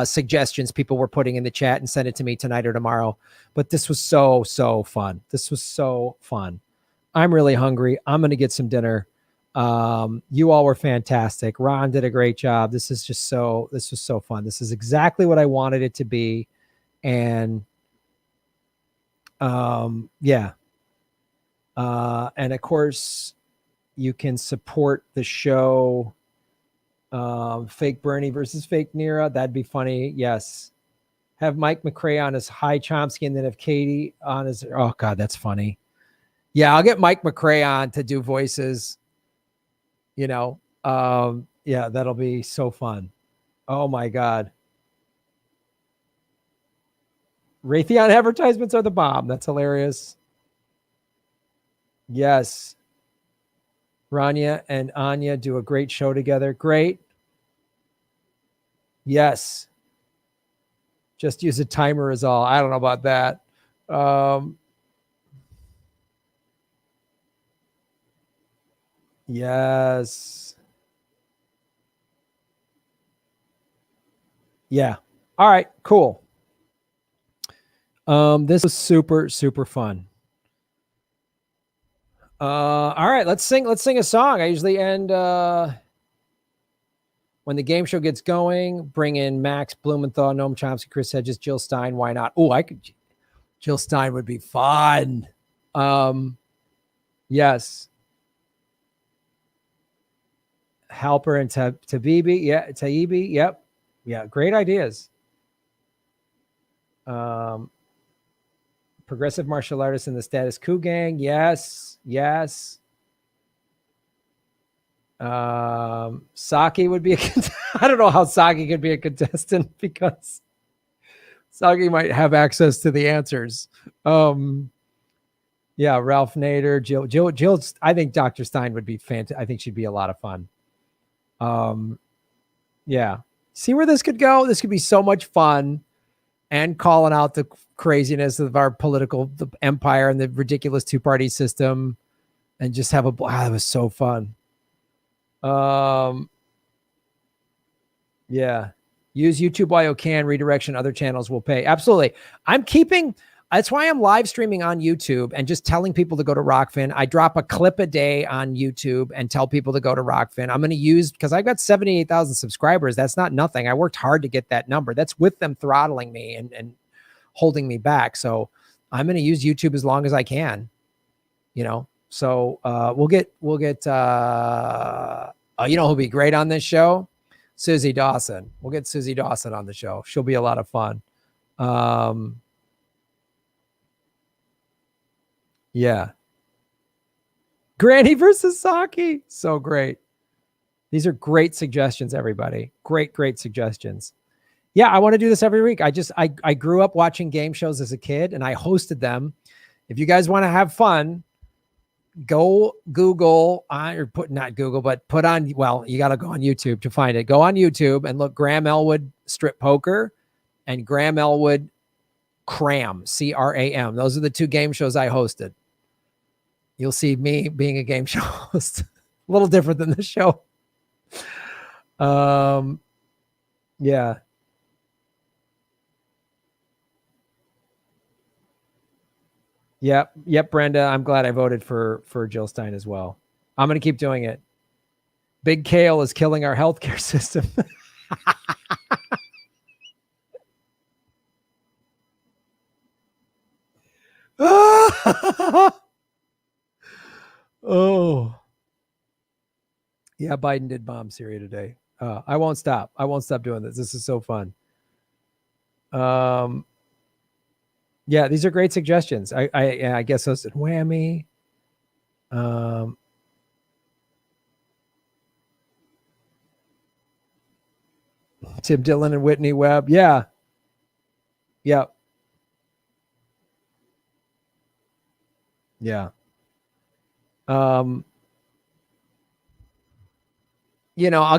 suggestions people were putting in the chat and send it to me tonight or tomorrow. But this was so fun. This was so fun. I'm really hungry. I'm going to get some dinner. You all were fantastic. Ron did a great job. This was so fun. This is exactly what I wanted it to be. And yeah. And of course you can support the show. Fake Bernie versus fake Nira. That'd be funny. Yes. Have Mike McRae on his high Chomsky and then have Katie on his, oh God, that's funny. Yeah. I'll get Mike McRae on to do voices. Yeah, that'll be so fun. Oh my God. Raytheon advertisements are the bomb. That's hilarious. Yes. Rania and Anya do a great show together. Great. Yes. Just use a timer is all. I don't know about that. Yes. Yeah. All right, cool. This was super fun. All right, let's sing a song. I usually end when the game show gets going, bring in Max Blumenthal, Noam Chomsky, Chris Hedges, Jill Stein. Why not? Oh, Jill Stein would be fun. Yes. Halper and Tabibi. Yeah, Taibbi. Yep. Yeah, great ideas. Progressive martial artists in the Status Quo gang. Yes. Saki would be I don't know how Saki could be a contestant because Saki might have access to the answers. Yeah, Ralph Nader, Jill. I think Dr. Stein would be fantastic. I think she'd be a lot of fun. Yeah. See where this could go? This could be so much fun and calling out the craziness of our political empire and the ridiculous two-party system and just have that was so fun. Yeah. Use YouTube while you can. Redirection other channels will pay. Absolutely. That's why I'm live streaming on YouTube and just telling people to go to Rockfin. I drop a clip a day on YouTube and tell people to go to Rockfin. I'm going to use, because I've got 78,000 subscribers. That's not nothing. I worked hard to get that number. That's with them throttling me and holding me back. So I'm going to use YouTube as long as I can, so we'll get you know who'll be great on this show? Susie Dawson. We'll get Susie Dawson on the show. She'll be a lot of fun. Yeah. Granny versus Saki. So great. These are great suggestions, everybody. Great suggestions. Yeah, I want to do this every week. I grew up watching game shows as a kid and I hosted them. If you guys want to have fun, go Google put on, well, you got to go on YouTube to find it. Go on YouTube and look Graham Elwood Strip Poker and Graham Elwood Cram, CRAM. Those are the two game shows I hosted. You'll see me being a game show host. A little different than this show. Yeah. Yep, Brenda. I'm glad I voted for Jill Stein as well. I'm going to keep doing it. Big Kale is killing our healthcare system. Oh. Yeah, Biden did bomb Syria today. I won't stop. I won't stop doing this. This is so fun. Yeah, these are great suggestions. I guess those at Whammy. Tim Dillon and Whitney Webb. Yeah. Yep. Yeah. I'll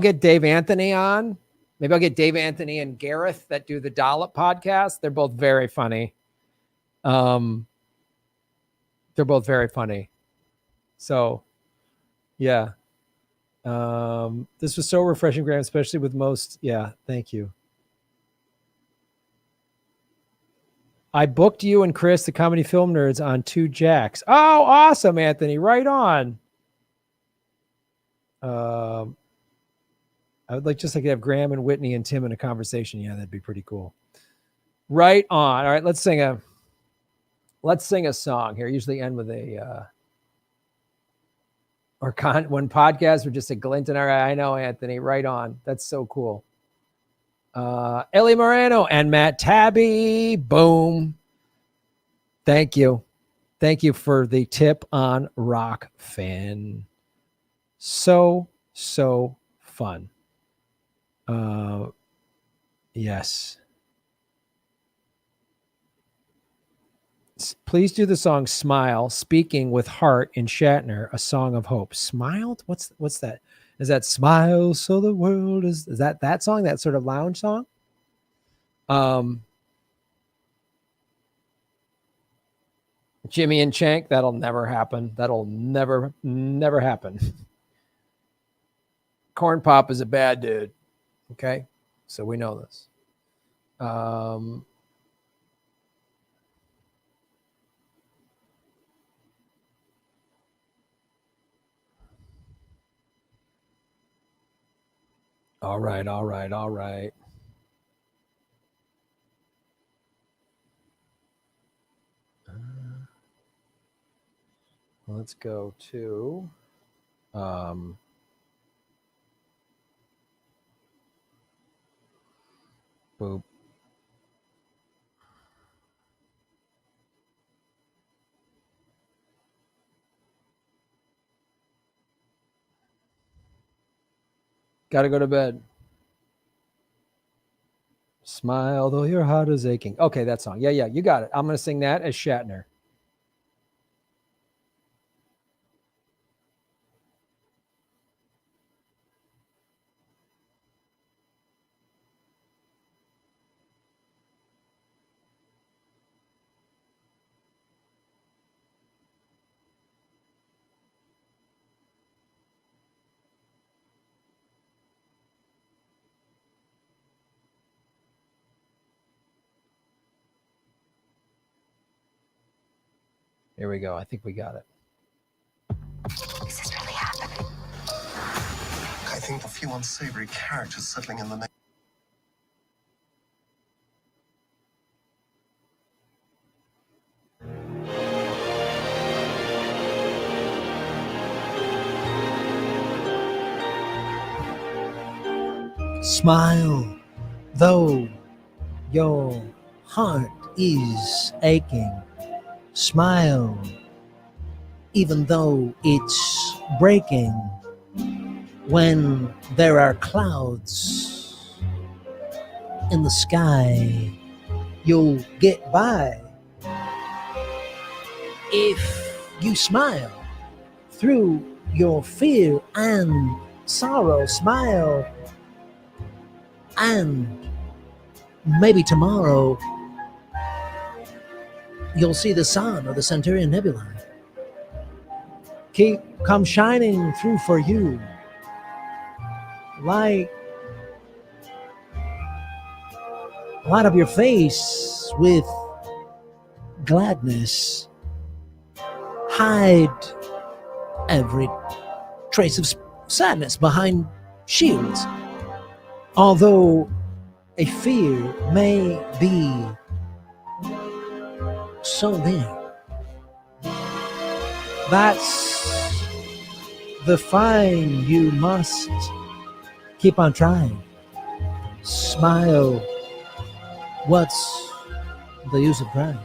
get Dave Anthony on. Maybe I'll get Dave Anthony and Gareth that do the Dollop podcast. They're both very funny. They're both very funny. So, yeah. This was so refreshing, Graham, especially with most. Yeah, thank you. I booked you and Chris, the Comedy Film Nerds, on 2 Jacks. Oh, awesome, Anthony. Right on. I would like just like to have Graham and Whitney and Tim in a conversation. Yeah, that'd be pretty cool. Right on. All right, let's sing a song here. Usually end with a one podcast with just a glint in our eye. I know, Anthony. Right on. That's so cool. Ellie Moreno and Matt Tabby. Boom. Thank you. Thank you for the tip on Rockfin. So fun. Yes. Please do the song Smile, Speaking with Heart in Shatner, A Song of Hope. Smiled? What's that? Is that Smile So the World is that song, that sort of lounge song? Jimmy and Chank, that'll never happen. That'll never happen. Corn Pop is a bad dude. Okay? So we know this. All right. Let's go to boop. Gotta go to bed. Smile though your heart is aching. Okay, that song. Yeah, you got it. I'm gonna sing that as Shatner. Here we go. I think we got it. Is this really happening? I think a few unsavory characters settling in the name. Smile, though your heart is aching. Smile, even though it's breaking. When there are clouds in the sky, you'll get by. If you smile through your fear and sorrow, smile, and maybe tomorrow you'll see the sun or the Centurion Nebula. Come shining through for you. Light up your face with gladness. Hide every trace of sadness behind shields. Although a fear may be so there, that's the fine. You must keep on trying. Smile What's the use of trying?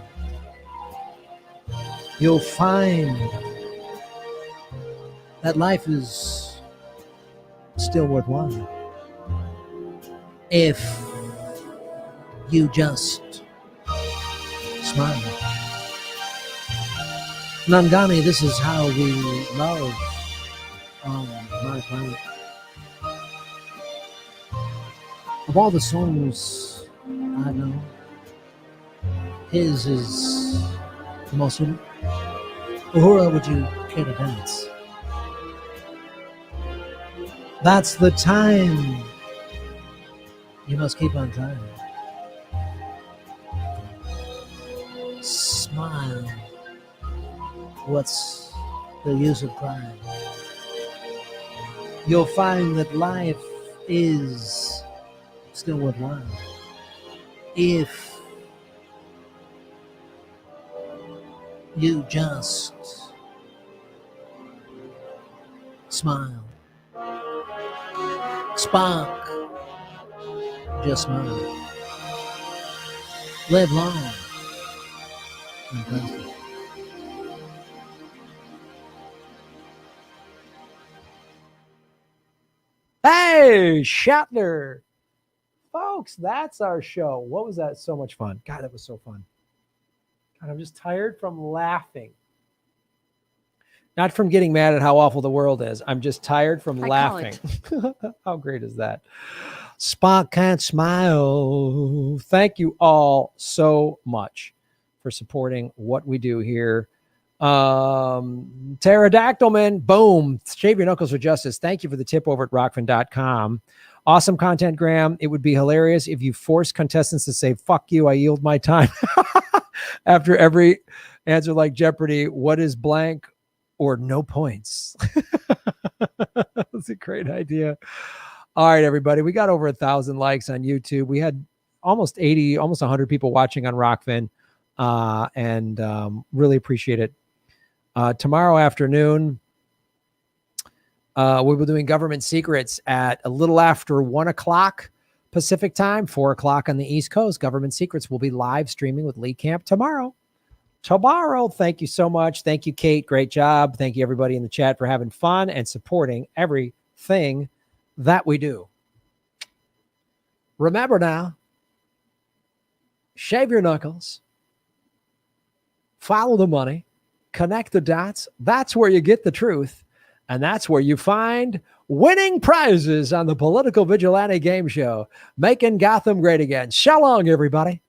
You'll find that life is still worthwhile if you just smile. Nangani, this is how we love on my planet. Of all the songs I know, his is the most unique. Uhura, would you care to dance? That's the time. You must keep on trying. Smile. What's the use of crying? You'll find that life is still worthwhile if you just smile. Spark. Just smile. Live long and prosper. Hey, Shatner. Folks, that's our show. What was that? So much fun. God, that was so fun. God, I'm just tired from laughing. Not from getting mad at how awful the world is. I'm just tired from laughing. How great is that? Spock can't smile. Thank you all so much for supporting what we do here. Pterodactylman, boom. Shave your knuckles for justice. Thank you for the tip over at rockfin.com. Awesome content, Graham. It would be hilarious if you forced contestants to say, fuck you, I yield my time. After every answer like Jeopardy, what is blank or no points? That's a great idea. All right, everybody. We got over 1,000 likes on YouTube. We had almost 80, almost 100 people watching on Rockfin, and really appreciate it. Tomorrow afternoon, we'll be doing government secrets at a little after 1 o'clock Pacific time, 4 o'clock on the East Coast. Government secrets will be live streaming with Lee Camp tomorrow. Thank you so much. Thank you, Kate. Great job. Thank you, everybody in the chat, for having fun and supporting everything that we do. Remember now, shave your knuckles, follow the money, connect the dots. That's where you get the truth. And that's where you find winning prizes on the Political Vigilante Game Show, making Gotham great again. So long, everybody.